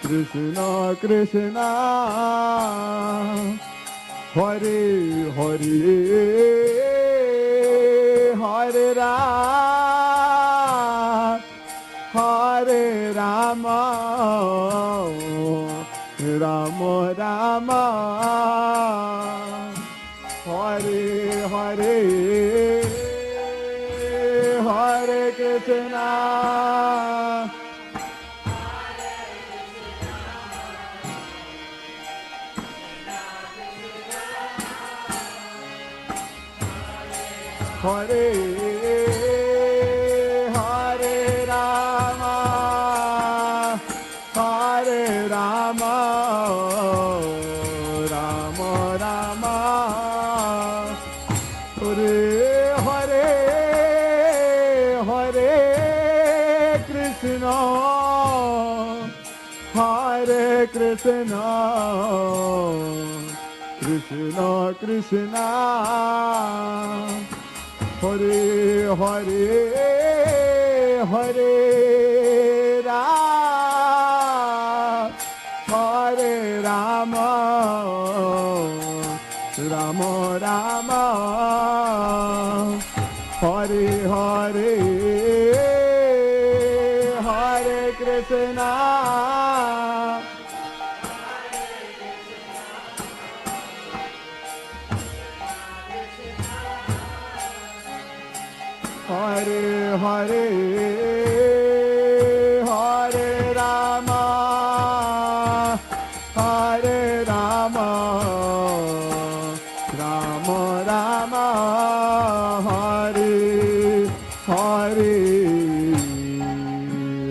Speaker 1: Krishna Krishna Hare Hare Hare Rama Hare Rama Rama Rama Hare Hare Hare Krishna Hare Hare Rama, Hare Rama, Rama Rama, Hare Hare, Hare Krishna, Hare Krishna, Krishna Krishna, Hare Hare, Hare Rama, Hare Rama, Rama Rama, Hare Hare, Hare Krishna, Hare Hare, Hare Rama, Hare Rama, Rama Rama, Hare Hare,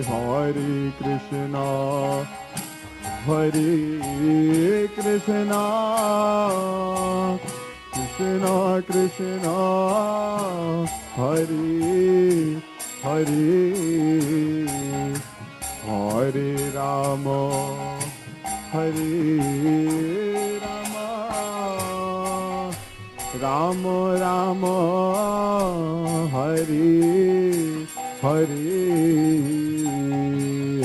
Speaker 1: Hare Krishna, Hare Krishna, Krishna Krishna, Hare Hare, Hare Rama, Hare Rama, Rama Rama, Hare Hare,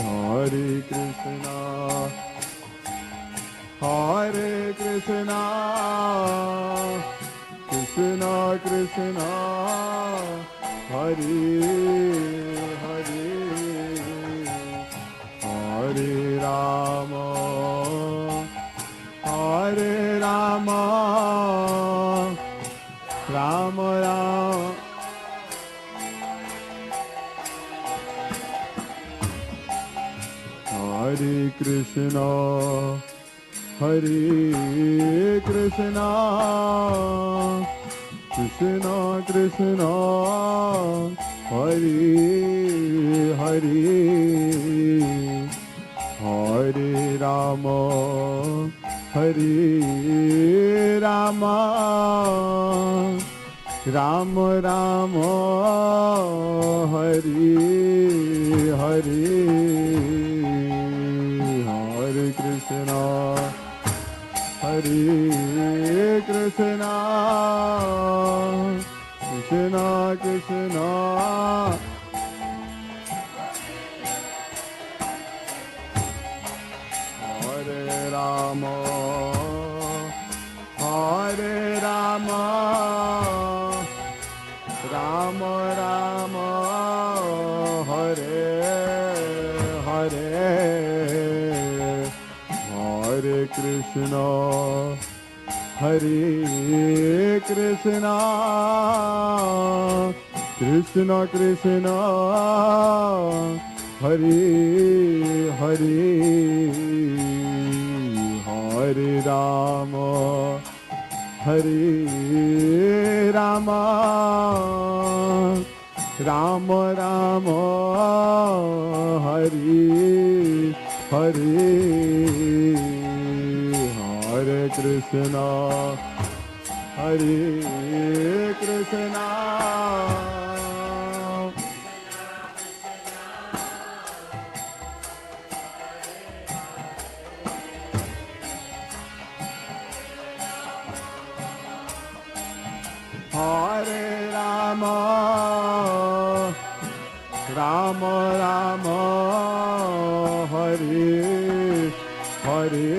Speaker 1: Hare Krishna, Hare Krishna, Krishna Krishna, Hare Hare, Hare Rama, Hare Rama, Rama Rama, Hare Krishna, Hare Krishna, Krishna Krishna, Hare Hare, Hare Rama, Hare Rama, Rama Rama, Hare Hare, Hare Krishna, Hare Krishna, Krishna Krishna, Hare Rama, Hare Rama, Rama Rama, Hare Hare, Hare Krishna, Hare Krishna, Krishna Krishna, Hare Hare, Hare Rama, Hare Rama, Rama Rama, Hare Hare, Hare Krishna, Hare Krishna, Hare Rama, Rama Rama, Hare Hare,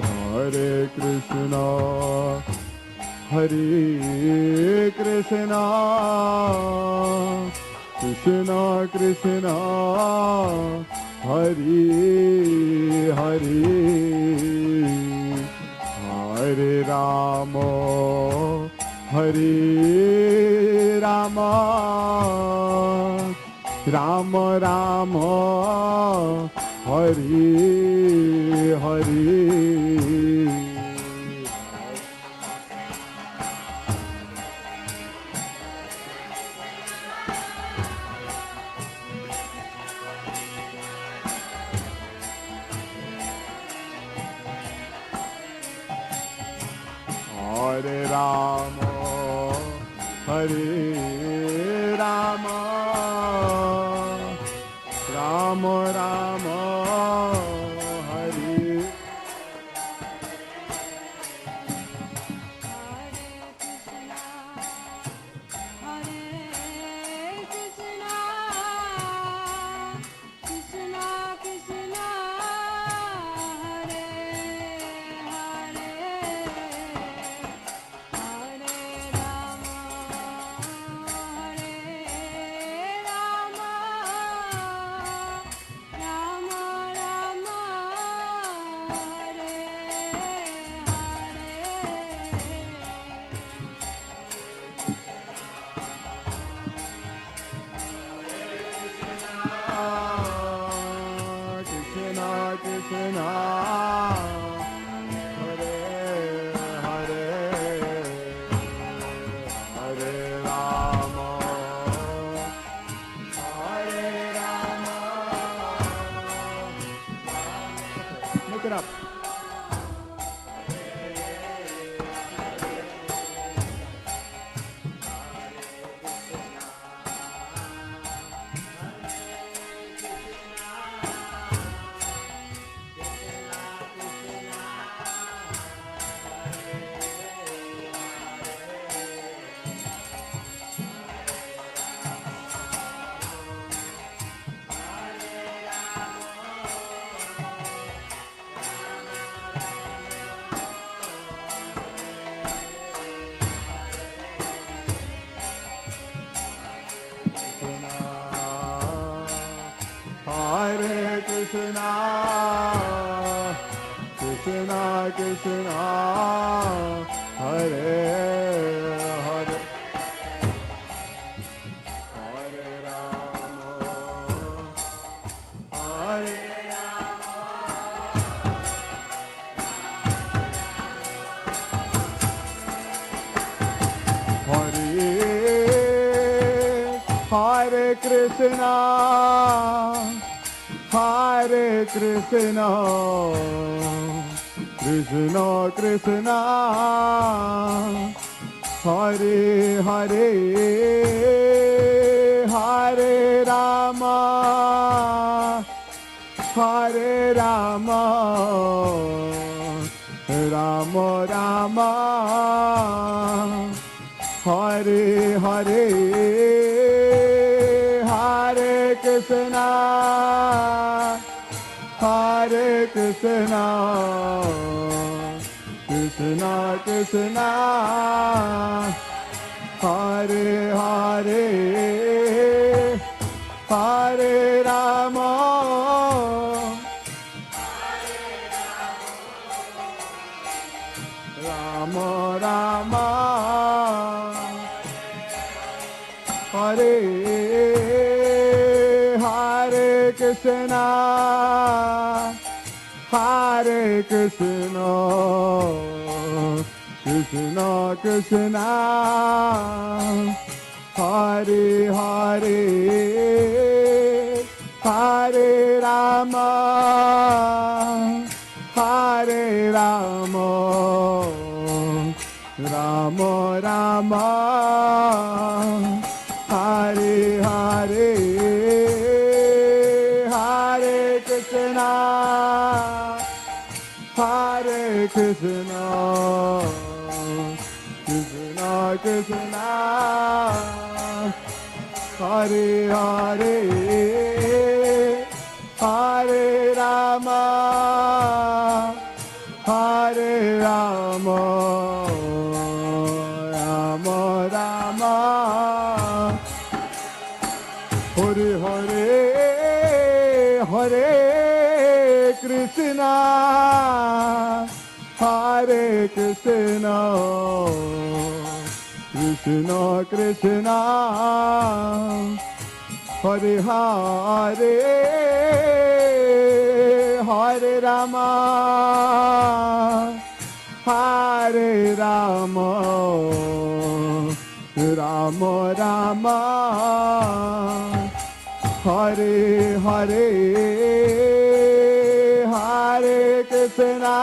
Speaker 1: Hare Krishna, Hare Krishna, Krishna Krishna, Hare Hare, Hare Rama, Hare Rama, Rama Rama, Hare Hare,
Speaker 3: Hare Rama, Rama Rama, Hare Krishna, Krishna Krishna, Hare Hare, Hare Rama, Hare Hare Krishna, Hare Krishna, Krishna Krishna, Hare Hare, Hare Rama, Hare Rama, Rama Rama, Hare Hare, Hare Krishna, Hare Krishna, Krishna Krishna, Hare Hare, Hare Rama, Rama Rama, Hare Hare Krishna, Hare Krishna, Krishna Krishna, Hare Hare, Hare Rama, Hare Rama, Rama Rama, Hare Hare, Hare Krishna, Hare Krishna, Krishna Krishna, Hare Hare, Hare Rama, Hare Rama, Rama Rama, Hare Hare, Hare Krishna, Hare Krishna, Krishna Krishna, Hare Hare, Hare Rama, Hare Rama, Rama Rama, Hare Hare, Hare Krishna,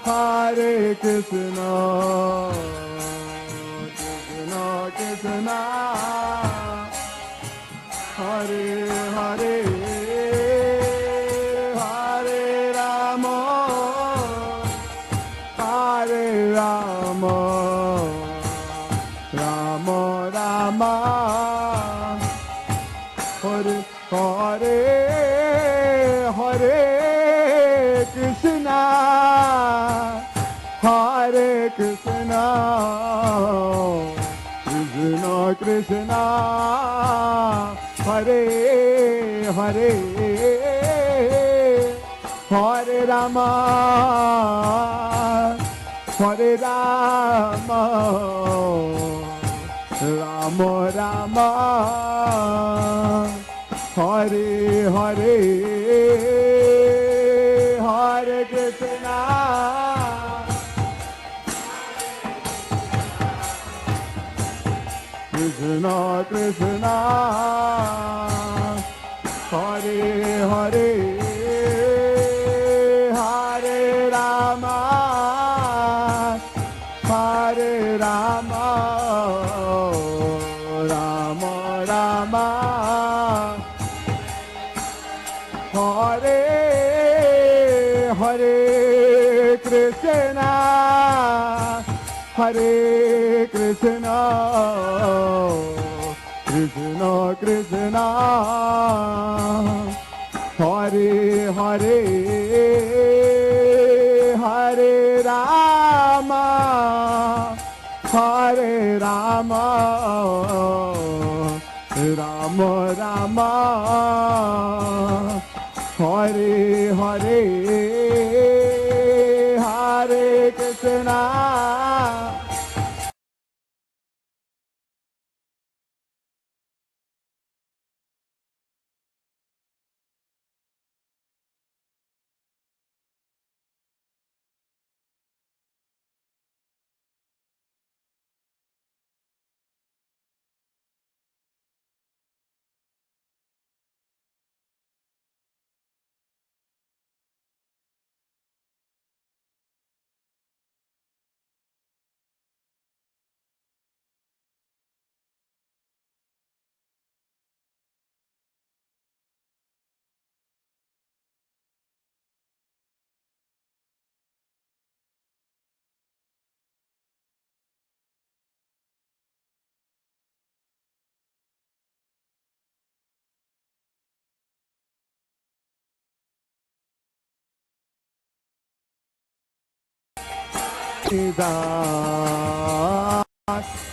Speaker 3: Hare Krishna,
Speaker 1: Krishna, Hare Hare, Hare Rama, Hare Rama, Rama Rama, Hare Hare, Hare Krishna, Hare Krishna, Krishna Krishna, Hare Hare, Hare Rama, Hare Rama, Rama Rama, Hare Hare, Hare Krishna, Krishna Krishna, Hare Hare, Hare Rama, Hare Rama, Rama Rama, Hare Hare Krishna, Hare Krishna, Krishna Krishna, Hare Hare, Hare Rama, Hare Rama, Rama Rama, Hare Hare, Hare Krishna,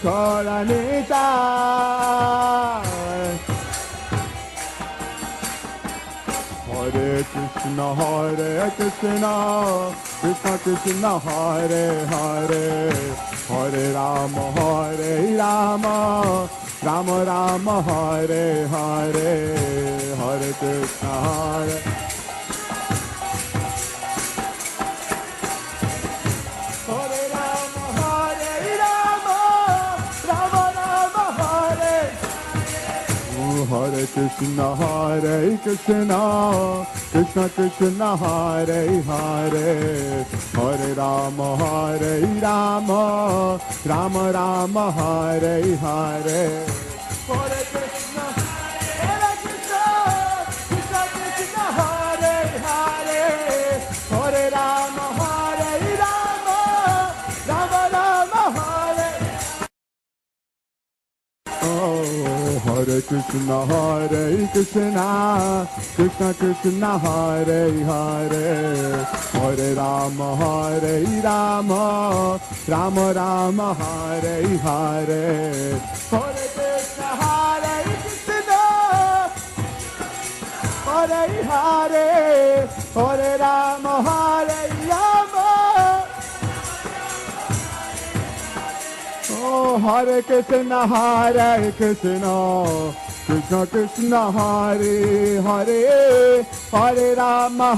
Speaker 1: Koranita, Hare Krishna, Krishna Krishna, Hare Hare, Hare Rama, Rama Rama, Hare Hare, Hare Krishna, Hare Hare Krishna, Krishna Krishna, Hare Hare, Hare Rama, Rama Rama, Hare Hare, Hare Krishna, Krishna Krishna, Hare Hare, Hare Rama, Rama Rama, Hare. Oh, Hare Krishna, Krishna Krishna, Hare Hare, Hare Rama, Rama Rama, Hare Hare, Hare Krishna, Hare Hare, Hare Rama, Rama. Oh, Hare Krishna, Krishna Krishna, Hare Hare, Hare Rama,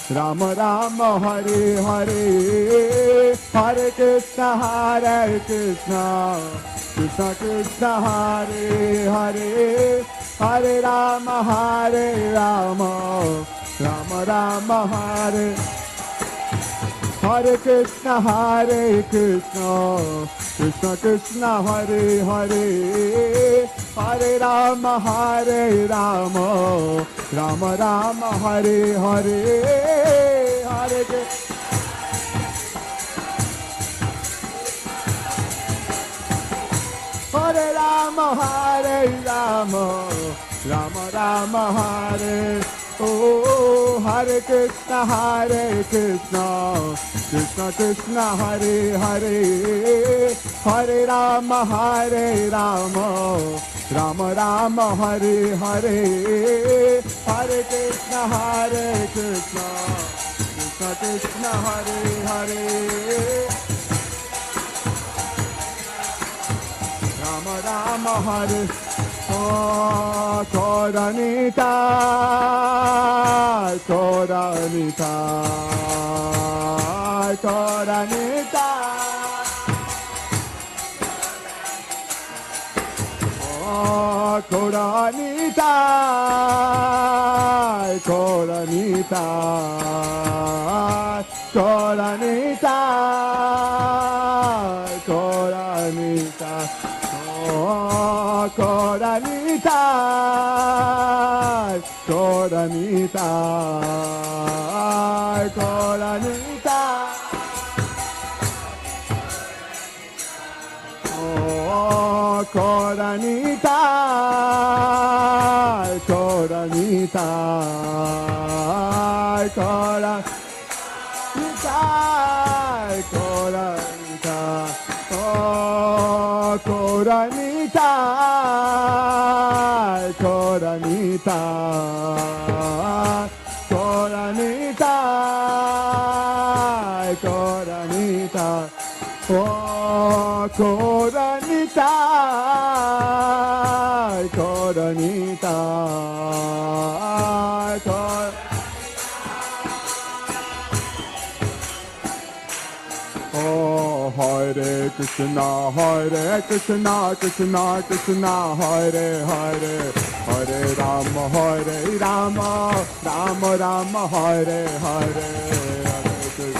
Speaker 1: Rama Rama, Hare Hare, Hare Krishna, Krishna Krishna, Hare Hare, Hare Rama, Rama Rama, Hare.
Speaker 3: Hare Krishna, Krishna Krishna, Hare Hare, Hare Rama, Rama Rama, Hare Hare, Hare Krishna. Hare Rama, Rama Rama, Hare. Oh, Hare Krishna, Krishna Krishna, Hare Hare, Hare Rama, Rama Rama, Hare Hare, Hare Krishna, Krishna Krishna, Hare Hare, Rama Rama, Hare. Oh, Koranita, Koranita, Koranita. Oh, Koranita, Koranita, Koranita, Koranita. Oh, Koranita, Koranita, Koranita. Oh, Koranita, Koranita, Koranita, Koranita. Oh, Koranita, Koranita, Koranita, Koranita. Oh, Koranita, Koranita, Oh, Hare Krishna, Krishna Krishna, Hare Hare, Hare Rama, Rama Rama, Hare Hare, Hare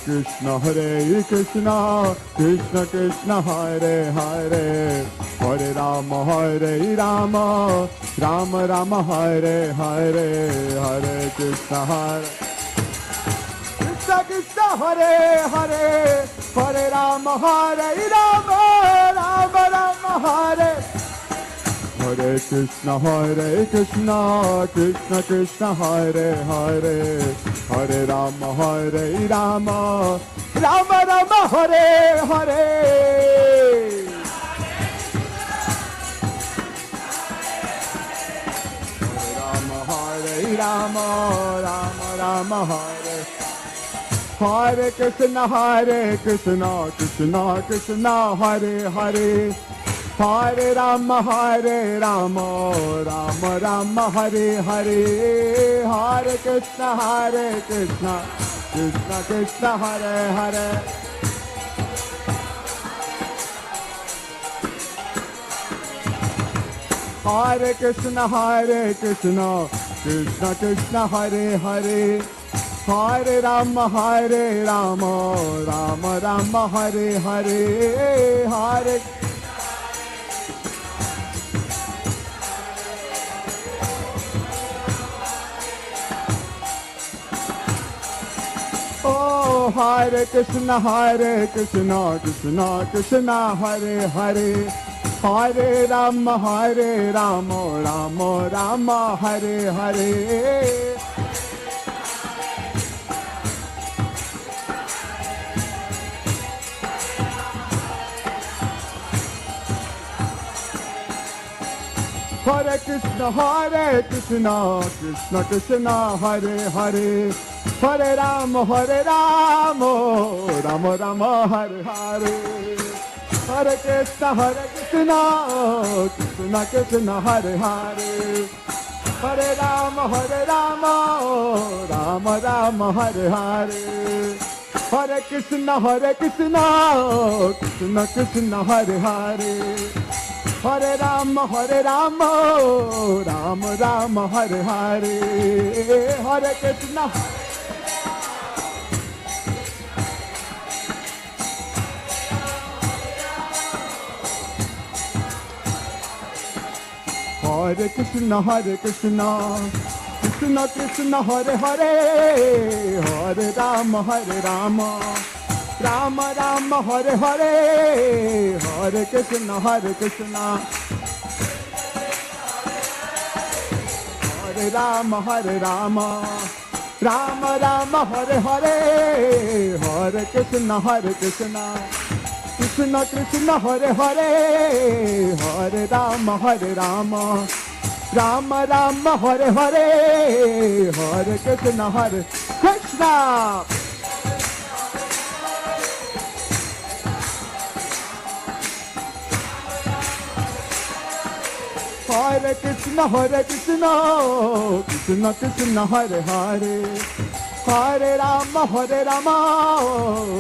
Speaker 3: Krishna. Hare Krishna, Krishna Krishna, Hare Hare, Hare Rama, Rama Rama, Hare Hare, Hare Krishna, Krishna Krishna, Hare Hare, Hare Rama, Rama Rama, Hare. Hare Krishna, Krishna Krishna, Hare Hare, Hare Rama, Rama Rama, Hare Hare. Rama, Rama Rama, Hare. Hare Krishna, Krishna Krishna, Hare Hare, Hare Rama, Rama Rama, Hare Hare, Hare Krishna, Krishna Krishna, Hare Hare. Hare Krishna, Krishna Krishna, Hare Hare, Hare Rama, Rama Rama, Hare Hare, Hare. Oh, Hare Krishna, Krishna Krishna, Hare Hare, Hare Rama, Rama Rama, Hare Hare. Hare Krishna, Krishna Krishna, Hare Hare, Hare Rama, Rama Rama, Hare Hare. Hare Krishna, Krishna Krishna, Hare Hare, Hare Rama, Rama Rama, Hare Hare. Hare Krishna, Krishna Krishna Hare Hare, Hare Rama, Rama Rama Hare Hare, Hare Krishna. Hare Krishna, Krishna Krishna Hare Hare, Hare Rama, Rama Rama Hare Hare, Hare Krishna, Hare Rama, Rama Rama Hare Hare, Hare Krishna, Krishna Krishna Hare Hare, Hare Rama, Rama Rama Hare Hare, Hare Krishna, Krishna. Hare Krishna, Krishna Krishna Hare Hare, Hare Rama,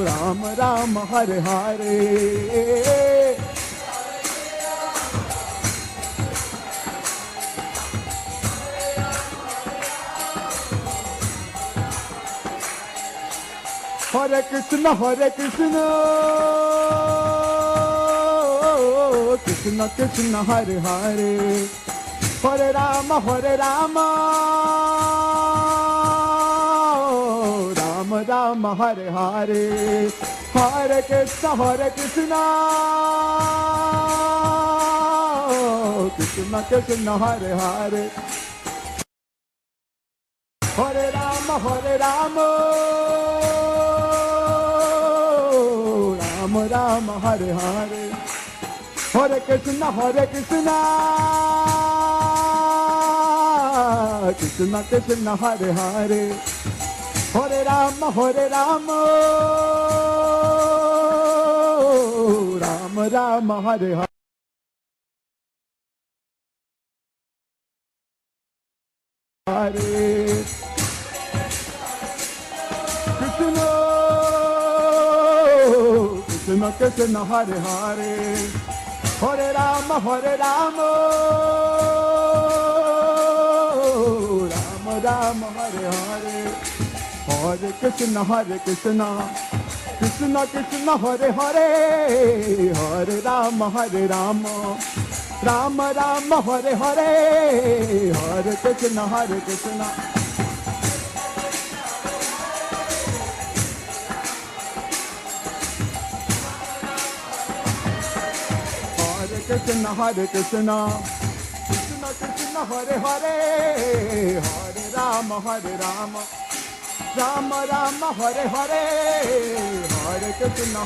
Speaker 3: Rama Rama Hare Hare. Hare Krishna, Krishna Krishna Hare Hare, Hare Rama, Rama Rama Hare Hare, Hare Krishna, Krishna Krishna Hare Hare, Hare Rama, Rama Rama Hare Hare, Hare Krishna, Krishna Krishna Hare Hare, Hare Rama, Rama Rama Hare Hare. Krishna Krishna Krishna Hare Hare, Hare Rama, Rama Rama Hare Hare, Hare Krishna, Krishna Krishna Hare Hare, Hare Rama, Rama Rama Hare Hare, Hare Krishna, Krishna Krishna, Krishna Krishna Hare Hare, Hare Rama, Rama Rama Hare Hare, Hare Krishna,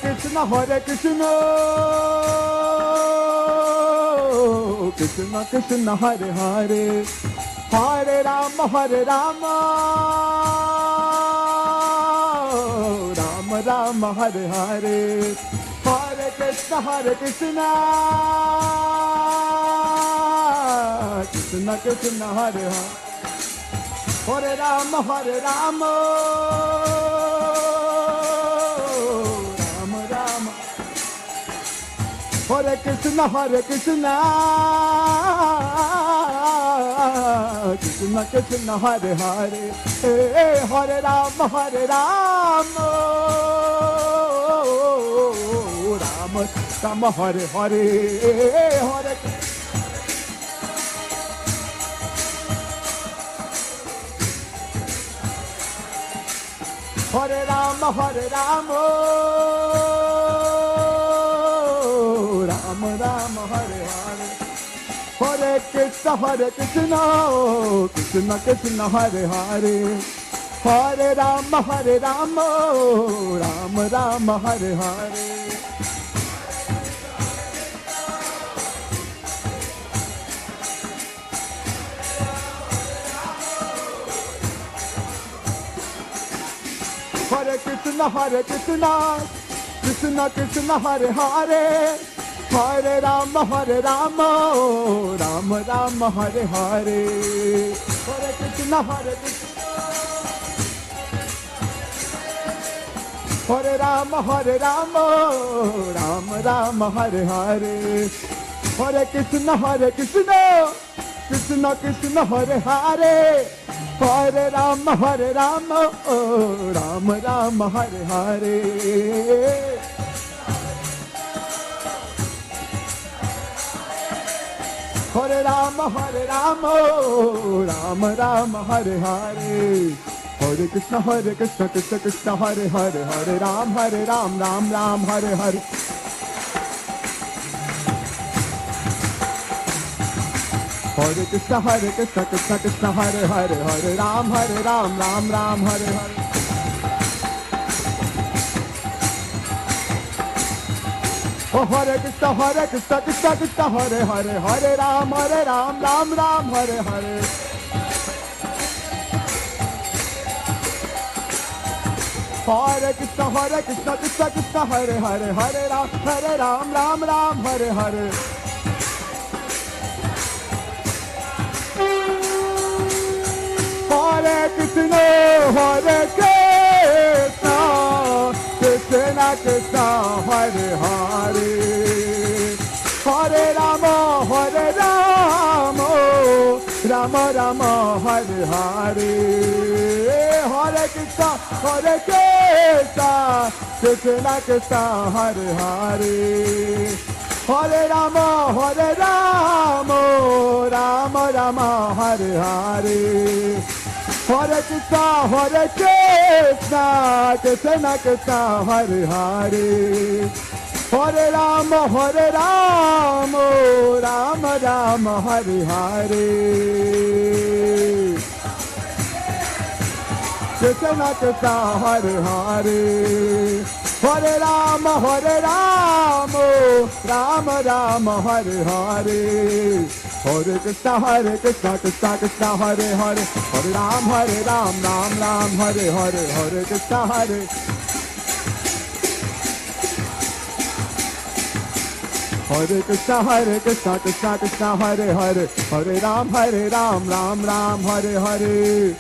Speaker 3: Krishna Hare Krishna, Krishna Krishna Hare Hare, Hare Rama, Rama Rama Hare Hare, Hare Krishna, Krishna Krishna Hare Hare, Hare Rama, Rama Rama Hare Krishna, Krishna Krishna Hare Hare, Hare Rama, Rama Rama Hare Hare, Hare Hare Rama, Rama Rama Hare Hare, Hare Krishna, Krishna Krishna Hare Hare, Hare Rama, Rama Rama Hare Hare. Hare Krishna, Krishna Krishna Hare Hare, Hare Rama, Hare Rama, Rama Rama, Hare Hare, Hare Krishna, Hare Krishna, Hare Rama, Hare Rama, Rama Rama, Hare Hare, Hare Krishna, Krishna Krishna, Hare Hare, Hare Rama, Rama Rama, Hare Hare. Hare Rama, Rama Rama, Hare Hare. Hare Krishna, Krishna Krishna, Hare Hare, Hare Ram, Ram Ram, Hare Hare. Hare Krishna, Krishna Krishna, Hare Hare, Hare Ram, Ram Ram, Hare Hare. Oh, Hare Krishna, Krishna Krishna, Hare Hare, Hare Ram, Ram Ram, Hare Hare. Hare Krishna, Krishna Krishna, Hare Hare, Hare Ram, Ram Ram, Hare Hare. Hare Krishna, Krishna Krishna, Hare Hare, Hare Rama, Rama Rama, Hare Hare. Hare Krishna, Krishna Krishna, Hare Hare, Hare Rama, Rama Rama, Hare Hare. Hare Krishna, Krishna Krishna, Hare Hare, Hare Rama, Rama Rama, Hare Hare. Krishna Krishna, Hare Hare, Hare Rama, Rama Rama, Hare Hare. Hare Krishna, Krishna Krishna, Hare Hare, Hare Ram, Ram Ram, Hare Hare, Hare Krishna, Hare Krishna, Krishna Krishna, Hare Hare, Hare Ram, Ram Ram, Hare Hare.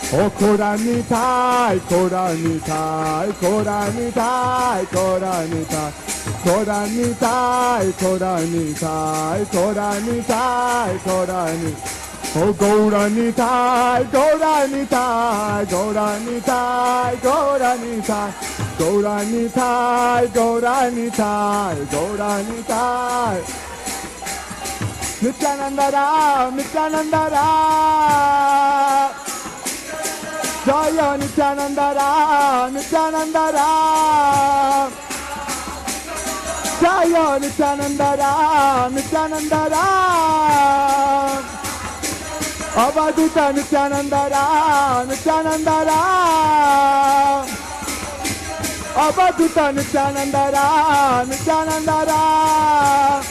Speaker 3: Oh, Koranitai, Koranitai, Koranitai, Koranitai, Koranitai, Koranitai, Koranitai, Koranitai. Oh, Gauranitai, Gauranitai, Gauranitai, Gauranitai, Gauranitai, Gauranitai, Gauranitai. Nityananda Ram, Nityananda Ram. Jaya Nityananda Ram, Nityananda Ram. Jaya Nityananda Ram, Nityananda Ram. Avadhuta Nityananda Ram, Nityananda Ram. Avadhuta Nityananda Ram, Nityananda Ram.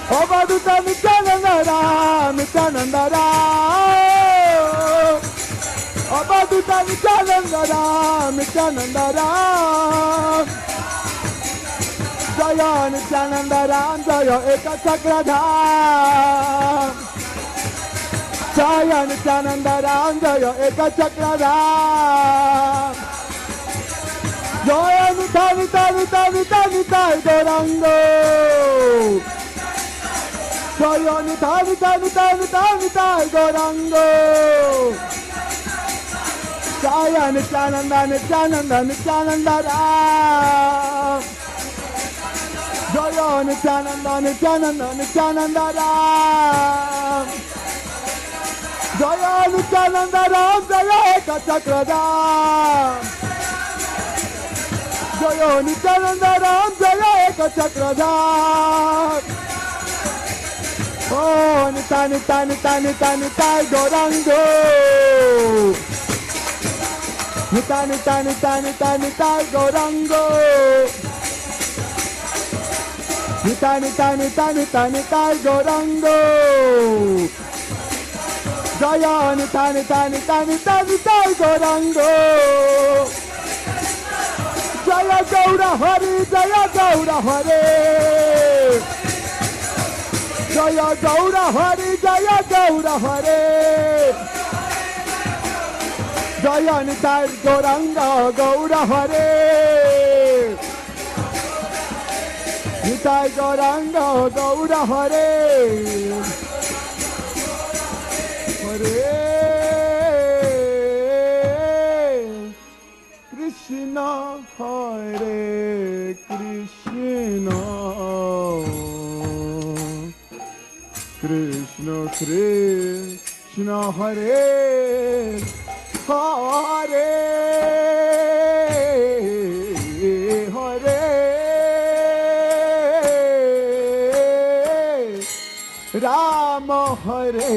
Speaker 3: Avadhuta Nityananda Ram, Nityananda Ram. Avadhuta Nityananda Ram, Nityananda Ram. Jaya Nityananda Ram, Jaya Ekachakradham. Jaya Nityananda Ram, Jaya Ekachakradham. Jaya Nityananda Gaurango. Jaya Nityananda Gaurango. Jaya Nityananda, Nityananda, Nityananda Ram. Jaya Nityananda, Nityananda, Nityananda Ram. Jaya Nityananda Ram, Jaya Ekachakradham. Jaya Nityananda Ram, Jaya Ekachakradham. Oh, Nitai Gaurango. Nitai Gaurango. Nitai Gaurango.
Speaker 1: Jaya Nitai Nitai Nitai Nitai Nitai Gaurango. Jaya Gaura Hari, Jaya Gaura Hari. Jaya Gaura Hari, Jaya Gaura Hari. Jaya Nitai Gauranga Gaura Hari. Nitai Gauranga Gaura Hari. Hare Krishna, Hare Krishna, Krishna Krishna, Hare Hare, Hare Rama, Hare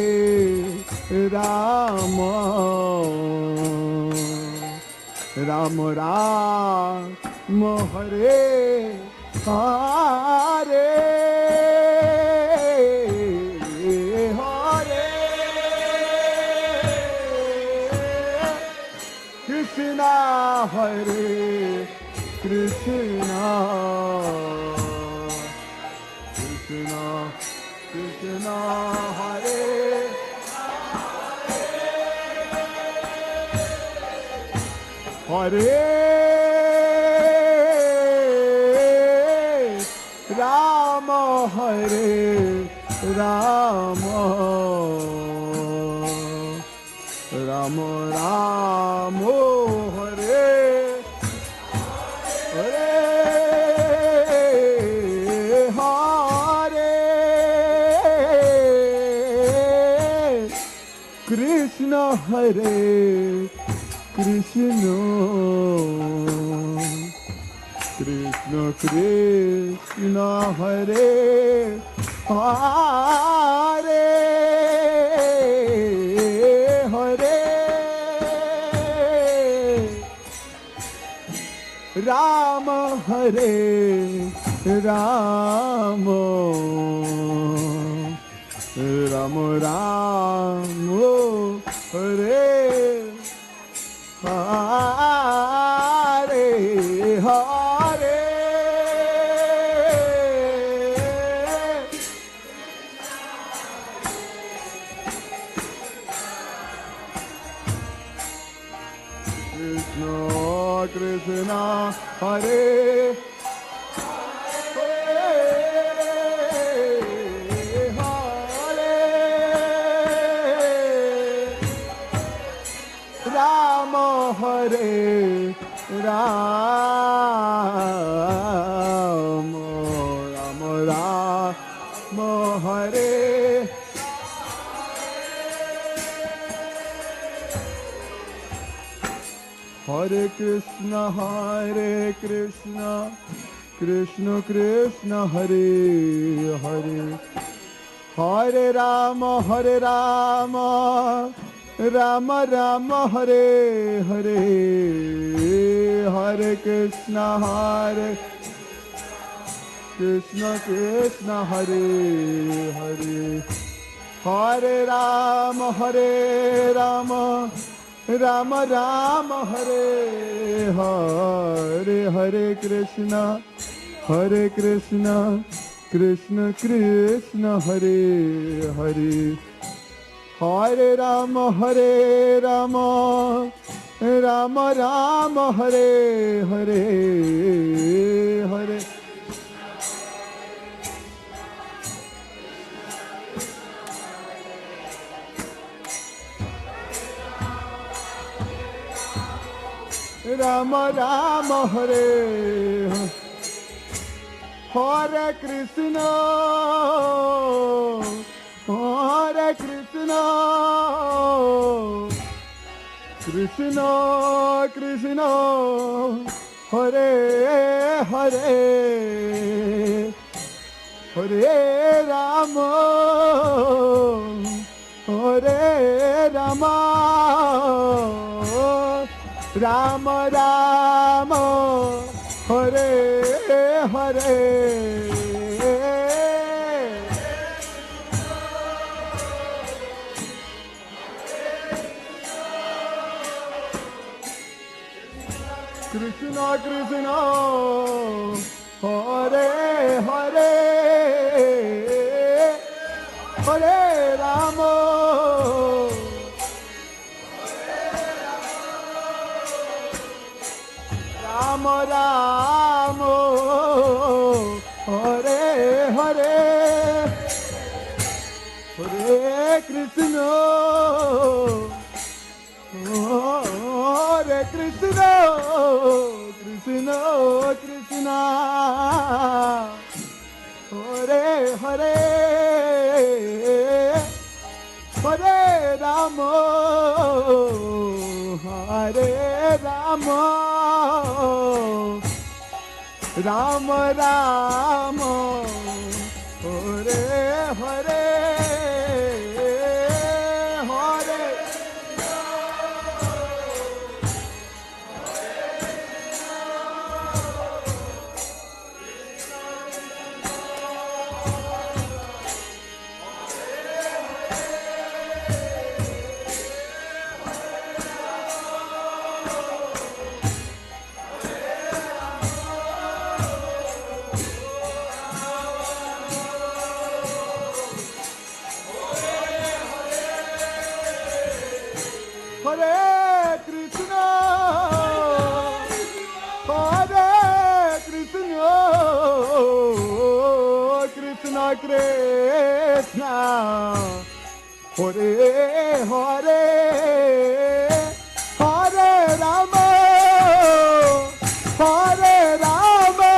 Speaker 1: Rama, Rama Rama, Hare Hare, Hare Krishna, Hare Krishna, Krishna Krishna, Hare Hare Rama, Hare Rama, Rama Rama, Hare Hare, Hare Krishna, Hare Krishna, Krishna Krishna, Hare Hare, Hare Rama, Hare Rama, Rama Rama, Hare Hare, Hare Krishna, Krishna, Hare Hare Rama, Rama Rama, Hare Hare Krishna, Krishna Krishna, Hare Hare, Hare Rama, Rama Rama, Hare Hare, Hare Krishna, Krishna Krishna, Hare Hare, Hare Rama, Rama Rama, Hare Hare, Hare Krishna, Krishna Krishna, Hare Hare, Hare Rama, Rama Rama, Hare Hare, Hare Rama Rama, Hare Hare Krishna, Hare Krishna, Krishna Krishna, Hare Hare, Hare Rama, Hare Rama, Rama Rama, Hare Hare, Krishna Krishna Hare Hare Hare Rama Rama Rama Hare Hare Hare Krishna Hare Krishna Krishna Krishna Hare Hare Hare Rama Hare Rama Rama Rama Hare Hare Hare Krishna, Hare Krishna, Krishna Krishna, Hare Hare, Hare Rama, Hare Rama,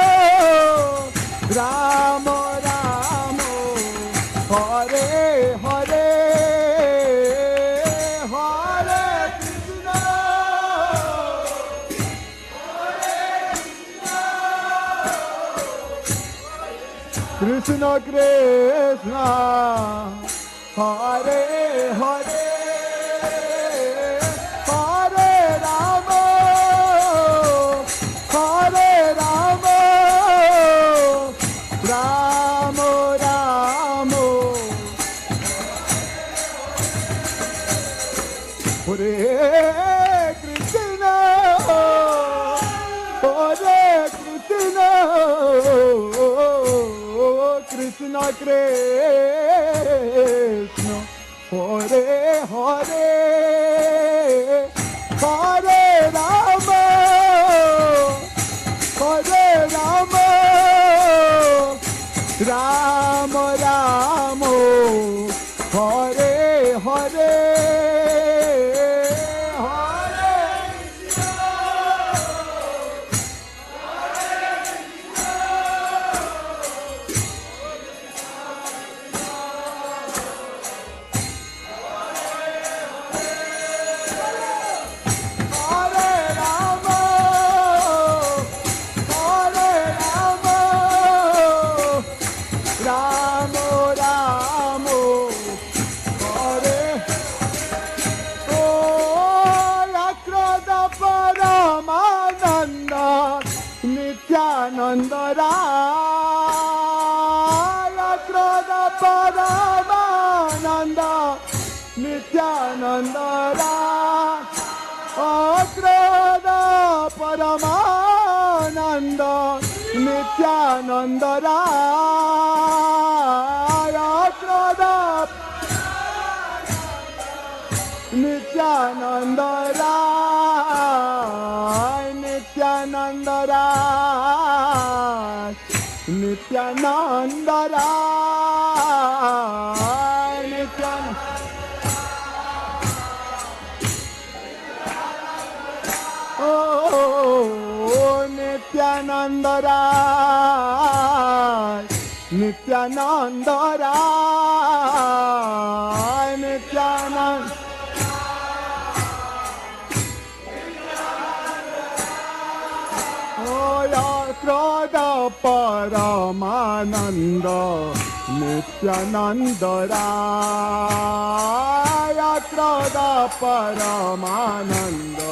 Speaker 1: Rama Rama, Hare Hare. Krishna Krishna Hare Hare Hare Rama Hare Rama Rama Rama Hare Krishna Hare Krishna Krishna Krishna Hare Hare Hare Rama Hare Rama Rama Rama Hare Hare Nityananda Raya Krada Paramananda Nityananda Raya Krada Paramananda Nityananda Raya Krada Nityananda Raya Nityananda Raya Nityananda Raya Nityananda Oh Nityananda Raya Nityananda Raya Nityananda Krada Paramananda Nityananda Raya Krada Paramananda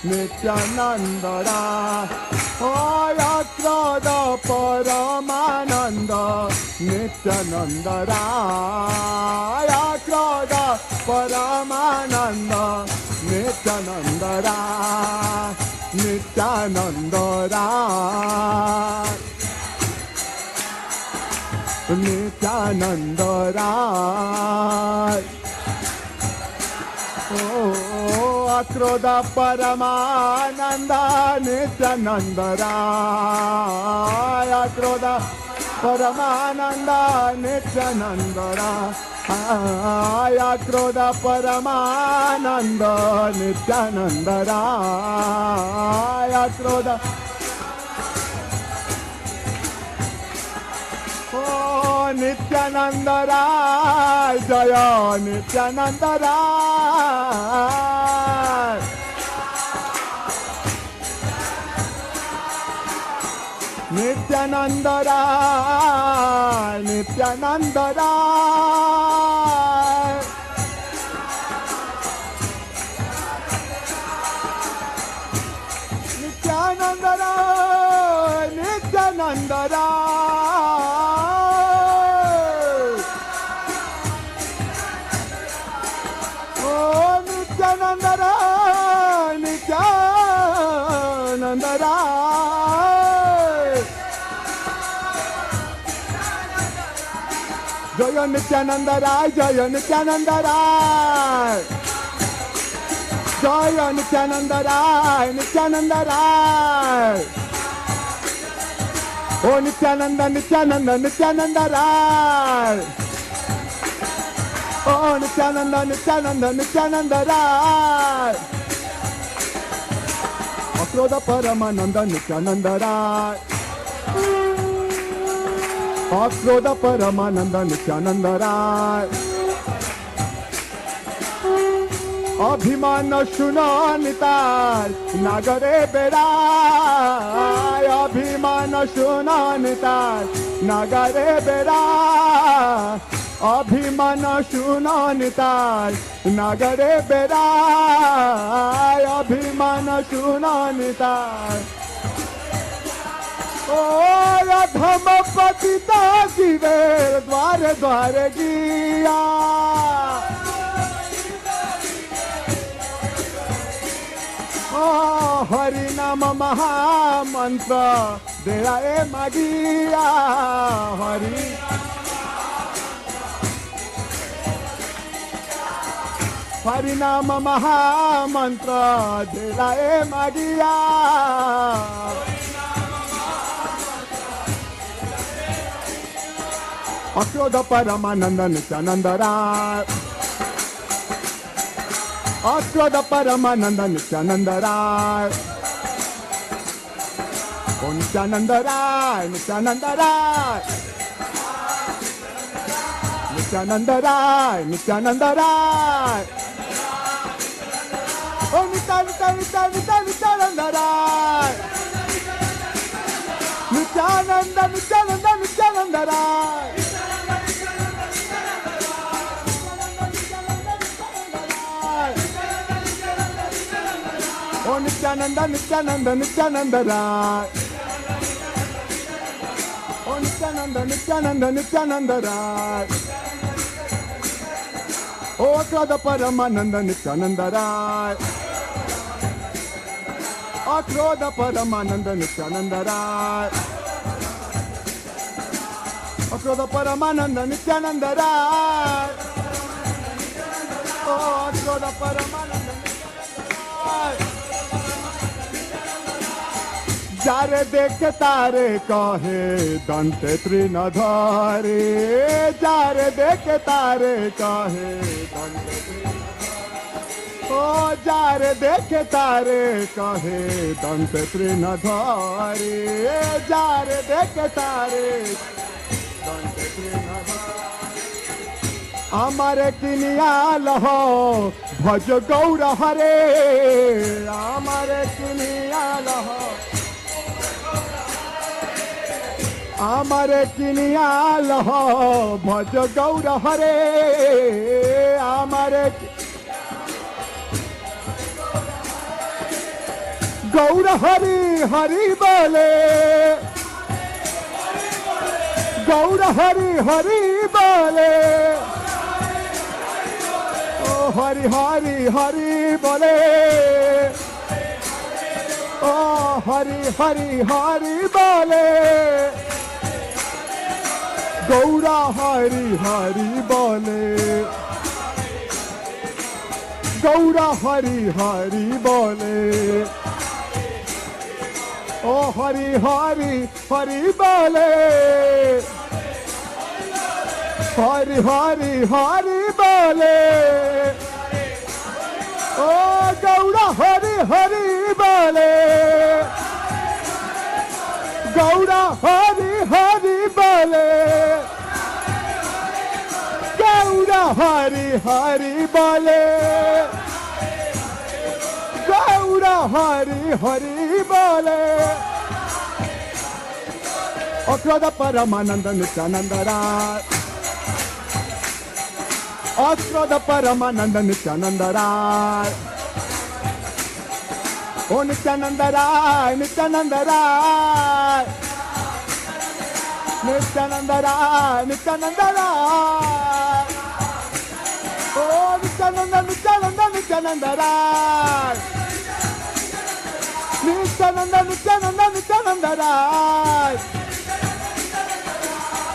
Speaker 1: Nityananda Raya Krada Paramananda Nityananda Raya Krada Paramananda Nityananda Raya Nityananda
Speaker 8: Nityananda Rai, Nityananda Rai. Oh, Akrodha Paramananda Nityananda Rai, Akrodha Paramananda Nityananda Rai, Akrodha Paramananda Nityananda Rai, Akrodha. Oh, Nityananda Rai, Jaya Nityananda Rai. Nityananda Rai, Nityananda Rai. Nityananda Rai, Nityananda Rai. Oh, Nityananda Rai, Nityananda Rai. Jaya Nityananda Rai, Jaya Nityananda Rai. Jaya Nityananda Rai, Nityananda Rai. Oh, Nityananda, Nityananda, Nityananda Rai. Oh, Nityananda, Nityananda, Nityananda Rai. Akrodha Paramananda Nityananda Rai. Akrodha Paramananda Nityananda Rai. Abhimana Shuna Nitai Nagare Berai. Abhimana Shuna Nitai Nagare Berai. Abhimana Shuna Nitai Nagare Berai. Abhimana Shuna Nitai. Oh, Radham Patita Jive Dware Dware Giya. Oh, Hari Nama Maha Mantra Dera E Magiya. Hari Hari Nama Maha Mantra Dera E Magiya. Akrodha Paramananda Nityananda Rai. Akrodha Paramananda Nityananda Rai. Oh, Nityananda Rai, Nityananda Rai. Nityananda Rai, Nityananda Rai. Oh, Nityananda Rai. Nityananda, Nityananda, Nityananda Rai. Oh, Nityananda, Nityananda, Nityananda Rai. Oh, Nityananda, Nityananda, Nityananda Rai. Oh, Akrodha Paramananda Nityananda Rai. Akrodha Paramananda Nityananda Rai. Akrodha Paramananda Nityananda Rai. Oh, Akrodha Paramananda Nityananda Rai. Jare dekhe tare kahe dante trinadhare. Jare dekhe tare kahe dante trinadhare. Oh, jare dekhe tare kahe dante trinadhare. Jare dekhe tare dante trinadhare. Amare kiniyal ho bhaj gaura hare. Amare kiniyal ho Amare kiniyal ho bhaj gaura hare. Amare gaura hari hari bole. Gaura hari hari bole. Oh, hari hari hari bole. Oh, Hari Hari Hari Bole. Gaura Hari Hari Bole. Gaura Hari Hari Bole. Oh, Hari Hari Hari Bole. Hari Hari Hari Bole. Oh, Gaura Hari Hari Bole. Gaura Hari Hari Bole. Gaura Hari Hari Bole. Gaura Hari Hari Bole. Akrada Paramananda Nityananda Rai. Akrada Paramananda Nityananda Rai. Oh, Nityananda Rai, Nityananda Rai. Nityananda Rai, Nityananda Rai. Oh, Nityananda, Nityananda, Nityananda Rai. Nityananda, Nityananda, Nityananda Rai.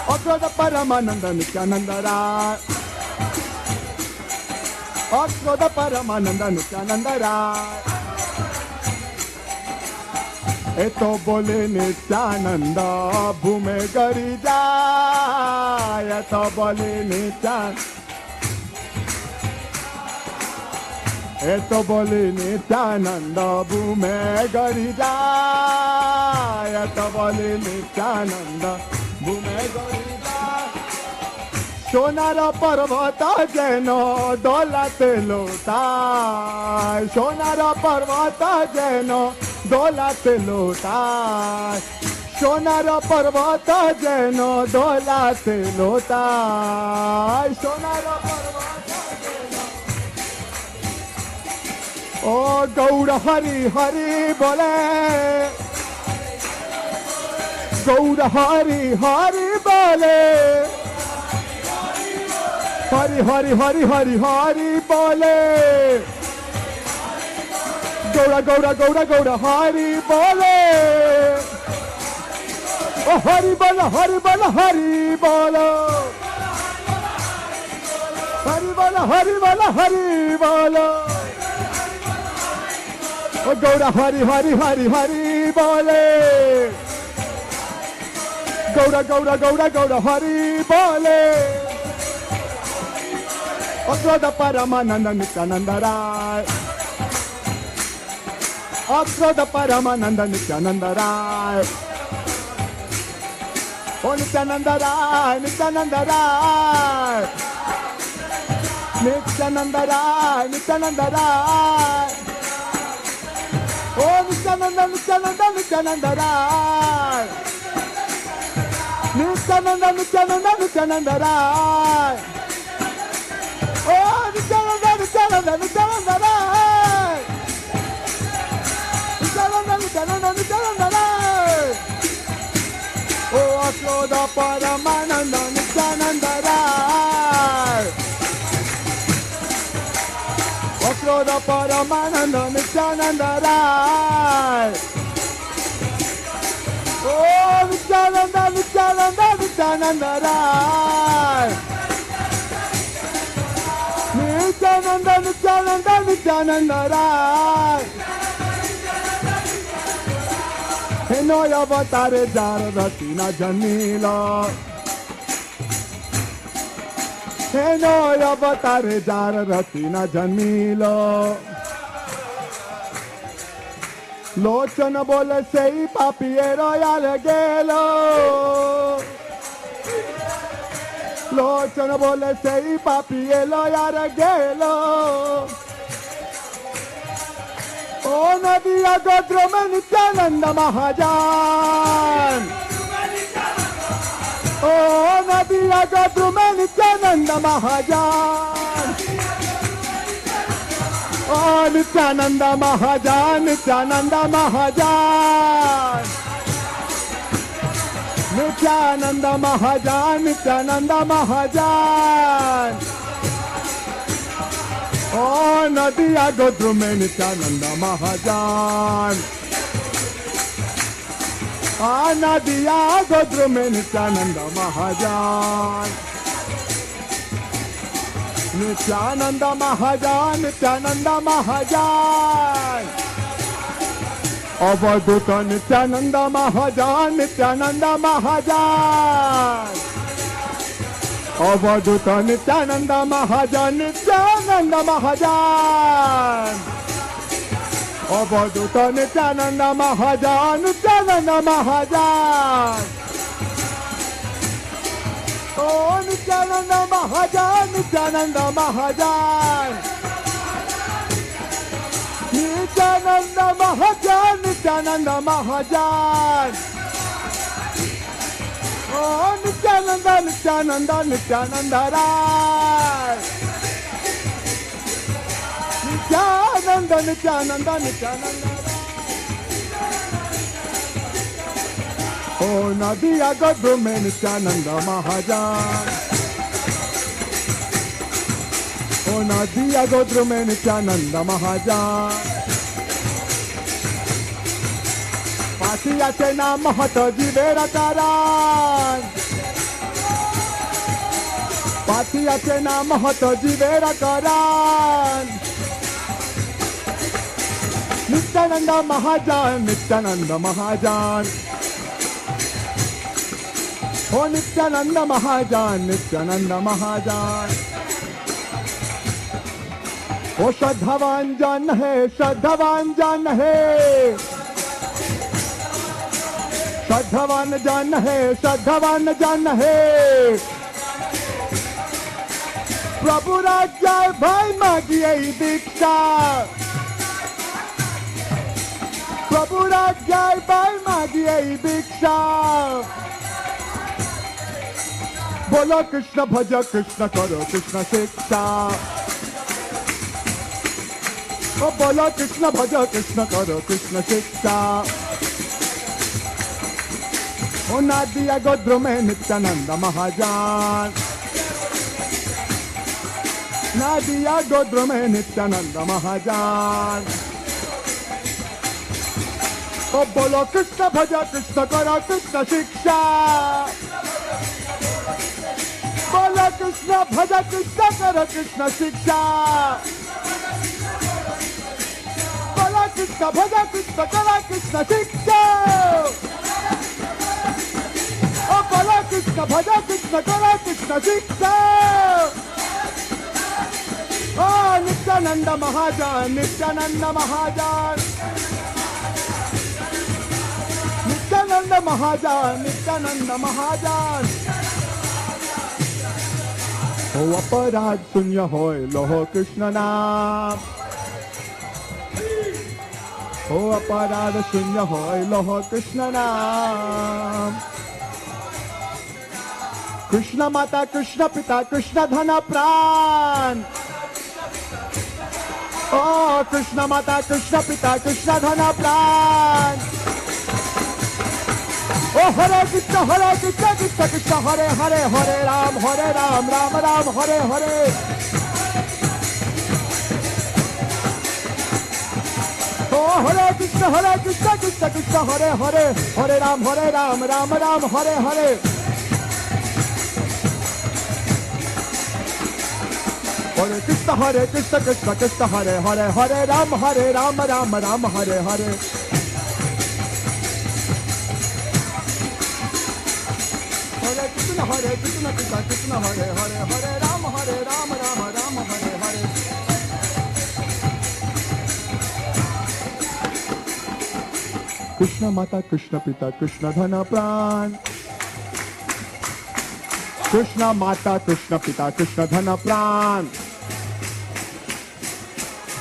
Speaker 8: Akrada Paramananda Nityananda Rai. Akrada Paramananda Nityananda Rai. Eto bole Nityananda bhume gari jay. Eto bole Nityananda. Eto bole Nityananda bhume gari jay. Eto bole Nityananda bhume gari jay. Shonara parvata jeno dolate lotai. Shonara parvata jeno dolate lotai. Shonara parvata jeno dolate lotai. Shonara parvata jeno. Oh, Gaura Hari Hari Bole. Gaura Hari Hari Bole. Hari Hari Hari Hari Hari Bole. Gaura Gaura Gaura Gaura Hari Bole. Oh, Hari Bala Hari Bala Hari Bala. Hari Bala Hari Bala Hari Bala. Oh, Gaura Hari Hari Hari Hari Bole. Gaura Gaura Gaura Gaura Hari Bole. Akrada Paramananda Nityananda Rai. Akrada Paramananda Nityananda Rai. Oh, Nityananda Rai, Nityananda Rai. Nityananda Rai, Nityananda Rai. Oh, Nityananda, Nityananda, Nityananda Rai. Nityananda, Nityananda, Nityananda Rai. Oh, Nityananda, Nityananda, Nityananda Rai. Nityananda, Nityananda, Nityananda Rai. Oh, Akrada Paramananda Nityananda Rai. Akrada Paramananda Nityananda Rai. Oh, Nityananda, Nityananda, Nityananda Rai. Nityananda, Nityananda, Nityananda Rai. Heno avatare Jaratina Janila. Heno avatare Jaratina Janila. Lochana bole sei papiero yalegelo. Lochana bole sei papiero yalegelo. Oh, Nadiya Godrome Nityananda Mahajan. Oh, Nadiya Godrome Nityananda Mahajan. Oh, Nityananda Mahajan, Nityananda Mahajan. Nityananda Mahajan, Nityananda Mahajan. Oh, Nadiya Godrome Nityananda Mahajan. नदिया गोद्र में नित्यानंद महाजान, नित्यानंद महाजान, नित्यानंद महाजान, अवधूत नित्यानंद महाजान, नित्यानंद महाजान, अवधूत नित्यानंद महाजान, नित्यानंद महाजान, अवधूत नित्यानंद महाजान, नित्यानंद महाजान, ओ नित्यानंद महाजान, नित्यानंद महाजान, नित्यानंद महाजान, नित्यानंद महाजान, ओ नित्यानंद नित्यानंद नित्यानंद राय, नित्यानंद नित्यानंद नित्यानंद, ओ नदिया गोद्र में नित्यानंद महाजान, ओ नदिया गोद्र में नित्यानंद महाजान, पाठियाचे नाम महत जीवेर कारण, पाठियाचे नाम महत जीवेर कारण, नित्यानंद महाजान, नित्यानंद महाजान, ओ नित्यानंद महाजान, नित्यानंद महाजान, ओ श्रद्धावान जन है, श्रद्धावान जन है, श्रद्धावान जन है, श्रद्धावान जन है, प्रभु राजा भाई मांगिए दीक्षा, प्रभु राजा भाई मांगिए दीक्षा, बोलो कृष्ण भज कृष्ण करो कृष्ण शिक्षा, ओ बोलो कृष्ण भज कृष्ण करो कृष्ण शिक्षा, ओ नदिया गोद्र में नित्यानंद महाजान, नदिया गोद्र में नित्यानंद महाजान, ओ बोलो कृष्ण भज कृष्ण करो कृष्ण शिक्षा, बोलो कृष्ण भज कृष्ण करो कृष्ण शिक्षा, बोलो कृष्ण भज कृष्ण करो कृष्ण शिक्षा, ओ बोलो कृष्ण भज कृष्ण करो कृष्ण शिक्षा, ओ नित्यानंद महाजान, नित्यानंद महाजान, नित्यानंद महाजान, नित्यानंद महाजान, ओ अपराध शून्य होय लोह कृष्ण नाम, ओ अपराध शून्य होय लोह कृष्ण नाम, कृष्ण माता कृष्ण पिता कृष्ण धन प्राण, ओ कृष्ण माता कृष्ण पिता कृष्ण धन प्राण, ओ हरे कृष्ण कृष्ण कृष्ण हरे हरे, हरे राम राम राम हरे हरे, ओ हरे कृष्ण कृष्ण कृष्ण हरे हरे, हरे राम राम राम हरे हरे, हरे कृष्ण कृष्ण कृष्ण हरे हरे, हरे राम राम राम हरे हरे, हरे कृष्ण कृष्ण कृष्ण हरे हरे, हरे राम राम राम हरे हरे, कृष्ण माता कृष्ण पिता कृष्ण धन प्राण, कृष्ण माता कृष्ण पिता कृष्ण धन प्राण,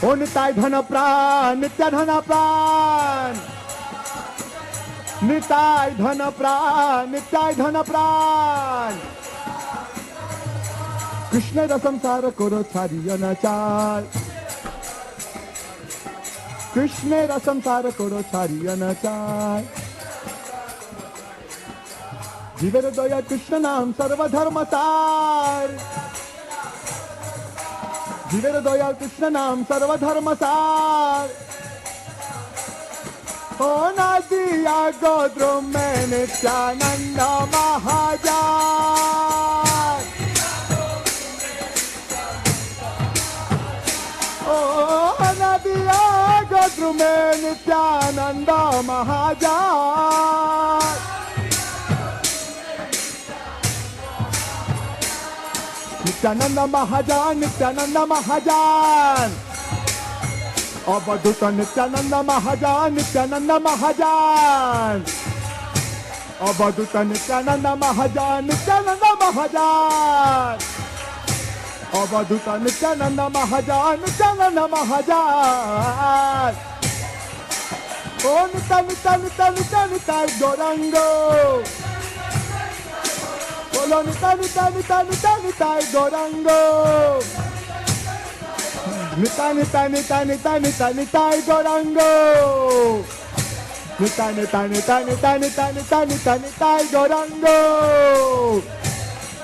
Speaker 8: ओ निताय धन प्राण, नित्य धन प्राण, निताय धन प्राण, नित्याय धन प्राण, कृष्ण संसार करो छाड़ियो न चाल, कृष्ण संसार करो छाड़ियो न चाल, जीवेर दया कृष्ण नाम सर्वधर्म सार, जीवेर दया कृष्ण नाम सर्वधर्म सार, O Nadiya Godrum mein Nityananda Mahajan. O Nadiya Godrum mein Nityananda Mahajan. Nityananda Mahajan, Nityananda Mahajan. Avaduta Nityananda Mahajan, Nityananda Mahajan. Avaduta Nityananda Mahajan, Nityananda Mahajan. Avaduta Nityananda Mahajan, Nityananda Mahajan. Oh Nitya Nitya Nitya Nitya Nitya Gorango. Bolo Nitya Nitya Nitya Nitya Nitya Gorango. Nitya Nitya Nitya Nitya Nitya Nitya Gorango. Nitya Nitya Nitya Nitya Nitya Nitya Nitya Nitya Gorango.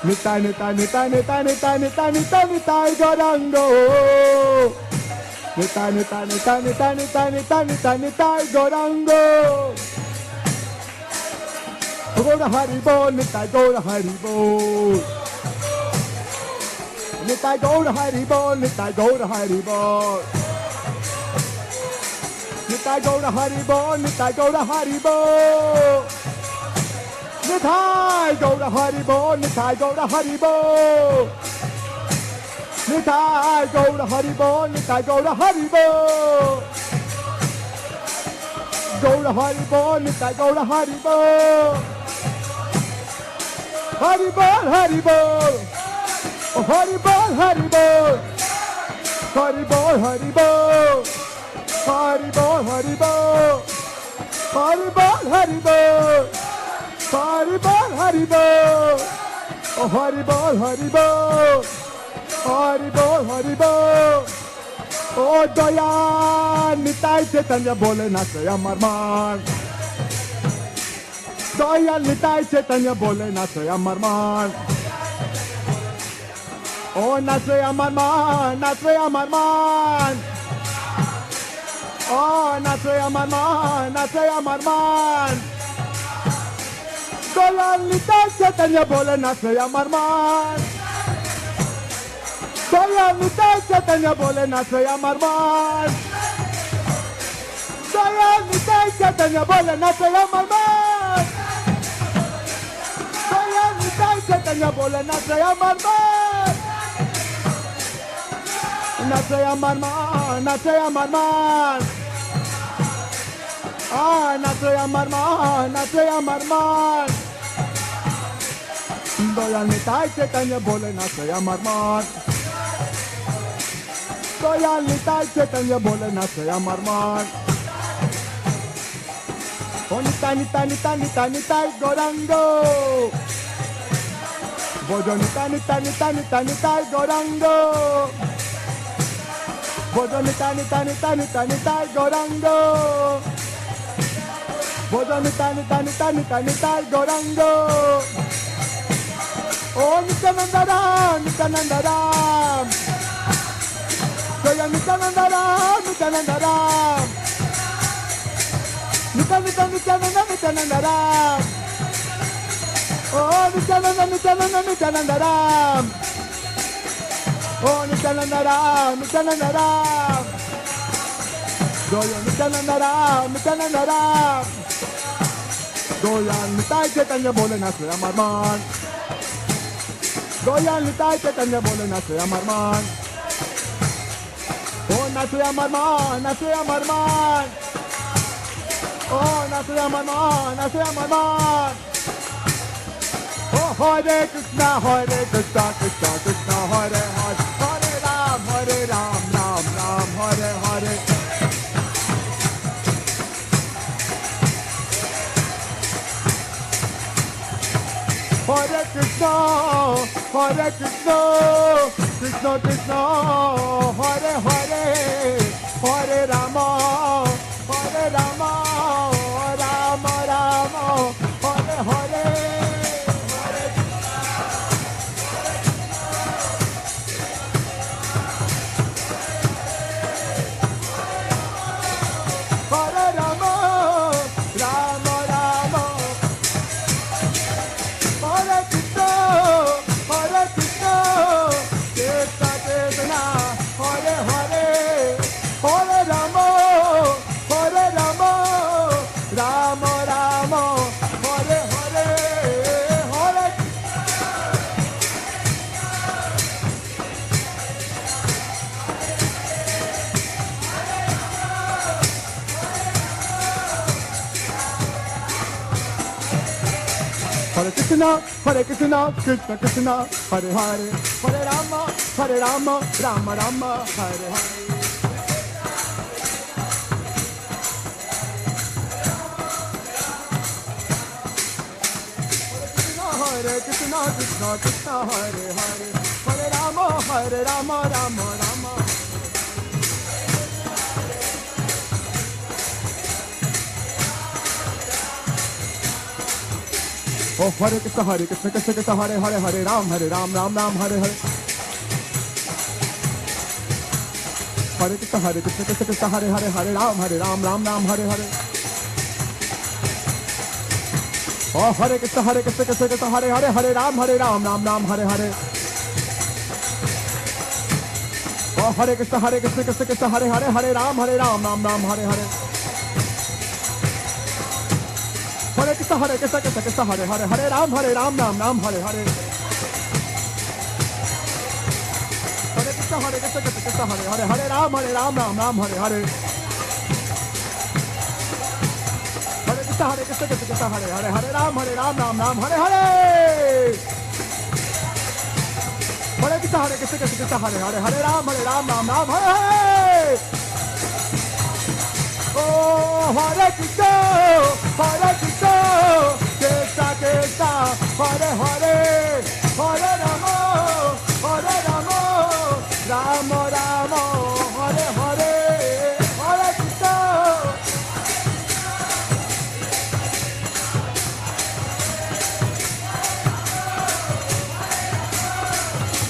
Speaker 8: Nitya Nitya Nitya Nitya Nitya Nitya Nitya Nitya Gorango. Nitya Nitya Nitya Nitya Nitya Nitya Nitya Nitya Gorango. Gaura Hari Bol, Nitya Gaura Hari Bol. Nitya Gaura Hari Bol, Nitya Gaura Hari Bol. Nitya Gaura Hari Bol, Nitya Gaura Hari Bol. Nitya Gaura Hari Bol, Nitya Gaura Hari Bol. Nitya Gaura Hari Bol, Nitya Gaura Hari Bol. Gaura Hari Bol, Nitya Gaura Hari Bol. Hari Bol, Hari Bol. Oh, Hari Bol, Hari Bol. Hari Bol, Hari Bol. Hari Bol, Hari Bol. Hari Bol, Hari Bol. Hari Bol, Hari Bol. Oh, Hari Bol, Hari Bol. Hari Bol, Hari Bol. Oh, Daya Nitai Chaitanya bole na say amar man. Daya Nitai Chaitanya bole na say amar man. Oh, nache amar man, nache amar man. Oh, nache amar man, nache amar man. Daya Nitai Chaitanya bole na say amar man. Daya Nitai Chaitanya bole na say amar man. Daya Nitai Chaitanya bole na say amar man. Daya Nitai Chaitanya bole na say amar man. Na say amar man, na say amar man. Ah, na say amar man, na say amar man. Daya Nitai Chaitanya bole na say amar man. Daya Nitai Chaitanya bole na say amar man. Oh, Nitya Nitya Nitya Nitya Nitya Gorango. Bojo Nitya Nitya Nitya Nitya Nitya Gorango. Bojo Nitya Nitya Nitya Nitya Nitya Gorango. Bojo Nitya Nitya Nitya Nitya Nitya Gorango. Oh, Nityananda Ram, Nityananda Ram. Jaya Nityananda Ram, Nityananda Ram. Nityananda Ram. Oh, Nityananda Ram. Oh, Nityananda Ram, Nityananda Ram. Jaya Nityananda Ram, Nityananda Ram. Jaya Nitai Chaitanya bole na say amar man. Jaya Nitai Chaitanya bole na say amar man. Oh, na say amar man, na say amar man. Oh, na say amar man, na say amar man. Oh, Hare Krishna, Krishna Krishna, Hare Hare. Hare Ram, Ram Ram, Hare Hare. Hare Krishna, Krishna Krishna, Hare Hare. Hare Rama, Rama Rama, Hare Hare. Hare Rama, Hare Krishna, Krishna Krishna, Hare Hare, Hare Rama, Rama Rama, Hare Hare. Hare Krishna, Krishna Krishna, Hare Hare, Hare Rama, Rama Rama. Oh, Hare Krishna, Krishna Krishna, Hare Hare, Hare Ram, Ram Ram, Hare Hare. Hare Krishna, Krishna Hare Hare, Hare Ram, Ram Hare Hare. Oh, Hare Krishna, Krishna Hare Hare, Hare Ram, Ram Hare Hare. Oh, Hare Krishna, Krishna Hare Hare, Hare Ram, Ram Hare Hare. Hare Krishna, Krishna Hare Hare, Hare Ram, Ram Hare Hare. Hare Krishna, Krishna Hare Hare, Hare Ram, Ram Hare Hare. Hare Krishna, Hare Hare, Hare Ram, Ram Hare Hare. Hare Krishna, Hare Hare, Hare Ram, Ram Hare Hare. Oh, Hare Krishna, Krishna Krishna, Hare Hare, Hare Rama, Rama Rama, Hare Hare, Hare Krishna.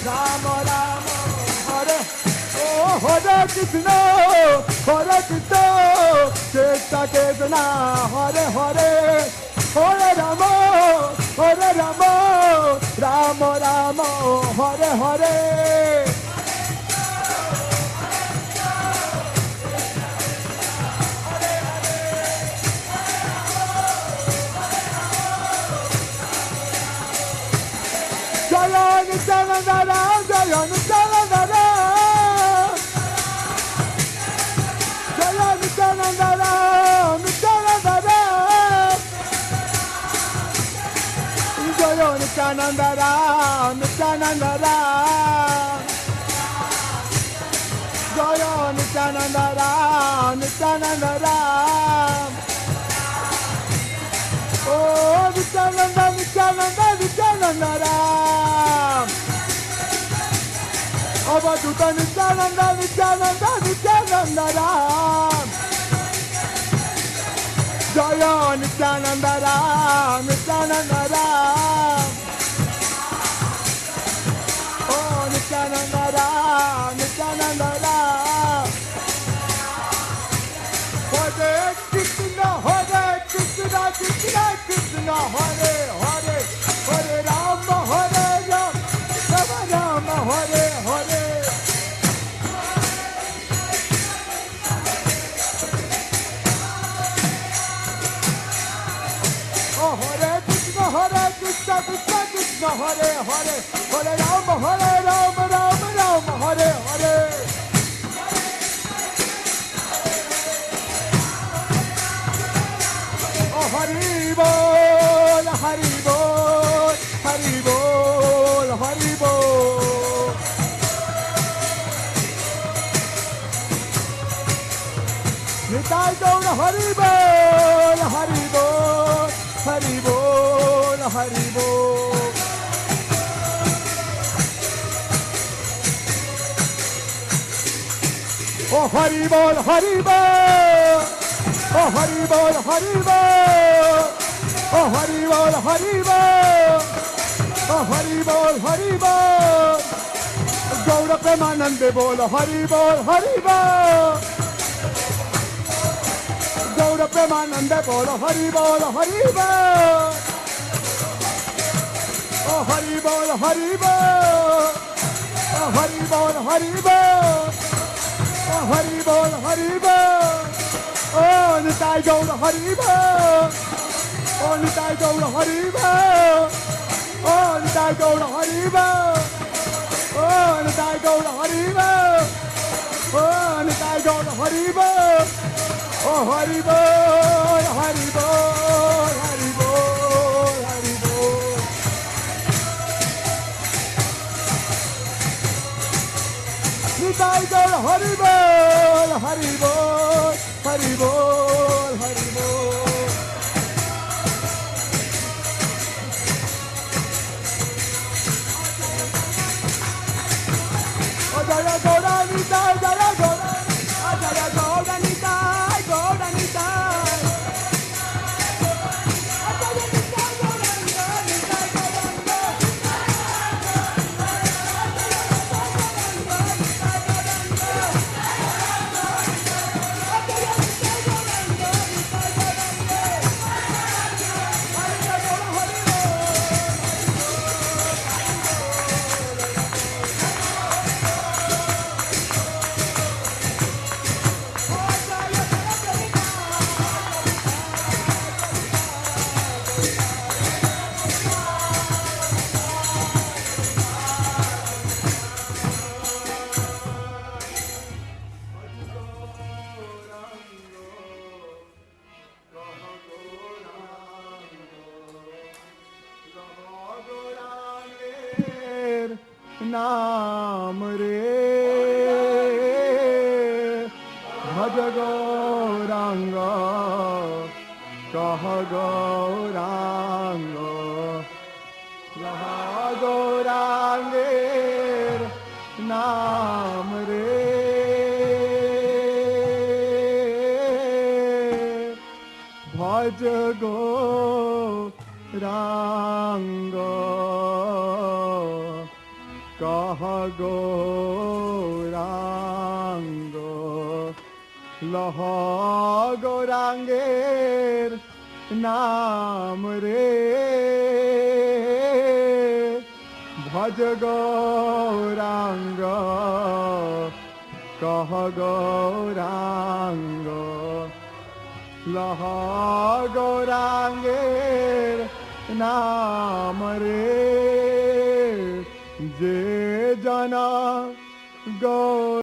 Speaker 8: Rama Rama, Hare, oh, Hare Krishna, Krishna Krishna, Hare Hare, Hare Rama, Rama Rama, Hare Hare. Jaya Nityananda Ram, Jaya Nityananda Ram. Jaya Nityananda Ram, Nityananda Ram. Jaya Nityananda Ram, Nityananda Ram. Jaya Nityananda Ram, Nityananda Ram. Oh, Nityananda, Nityananda, Nityananda Ram. Avaduta Nityananda, Nityananda, Nityananda Ram. Jaya Nityananda Ram, Nityananda Ram. Oh, Nityananda Ram, Nityananda Ram. Hare Krishna, Hare Krishna, Krishna Krishna, Hare Hare, Hare Rama, Hare Rama, Rama Rama, Hare Hare. Oh, Hare Krishna, Krishna Krishna, Hare Hare, Hare Rama, Rama Rama, Hare Hare. Oh, Hari Bol, Hari Bol, Hari Bol, Hari Bol. Nitai Gaura Hari Bol, Hari Bol, Hari Bol, Hari Bol. Oh, Hari Bol, Hari Bol. Oh, Hari Bol, Hari Bol. Oh, Hari Bol, Hari Bol. Oh, Hari Bol, Hari Bol. Gaura Premanande Bol, Hari Bol, Hari Bol. Gaura Premanande Bol, Hari Bol, Hari Bol. Oh, Hari Bol, Hari Bol. Oh, Hari Bol, Hari Bol. Oh, Hari Bol, Hari Bol. Oh, Nitai Gaura Hari Bol. Oh, Nitai Gaura Hari Bol. Oh, Nitai Gaura Hari Bol. Oh, Nitai Gaura Hari Bol. Oh, Nitai Gaura Hari Bol. Oh, Hari Bol, Hari Bol, Hari Bol, Hari Bol. Nitai Gour Hari বল হরি বল হরি বল হরি বল ও জয় গৌরা নিতাই জয় গৌরা জয় গৌরা নিতাই গৌরা নিতাই नाम रे भज गौरांग कह गौरांग कह गौरांगेर नाम रे भज गौरांग कह गौरांग लह गौरांगेर नाम रे भज गौरांग कह गौरांग लह गौरांगेर नाम रे जे जना गौ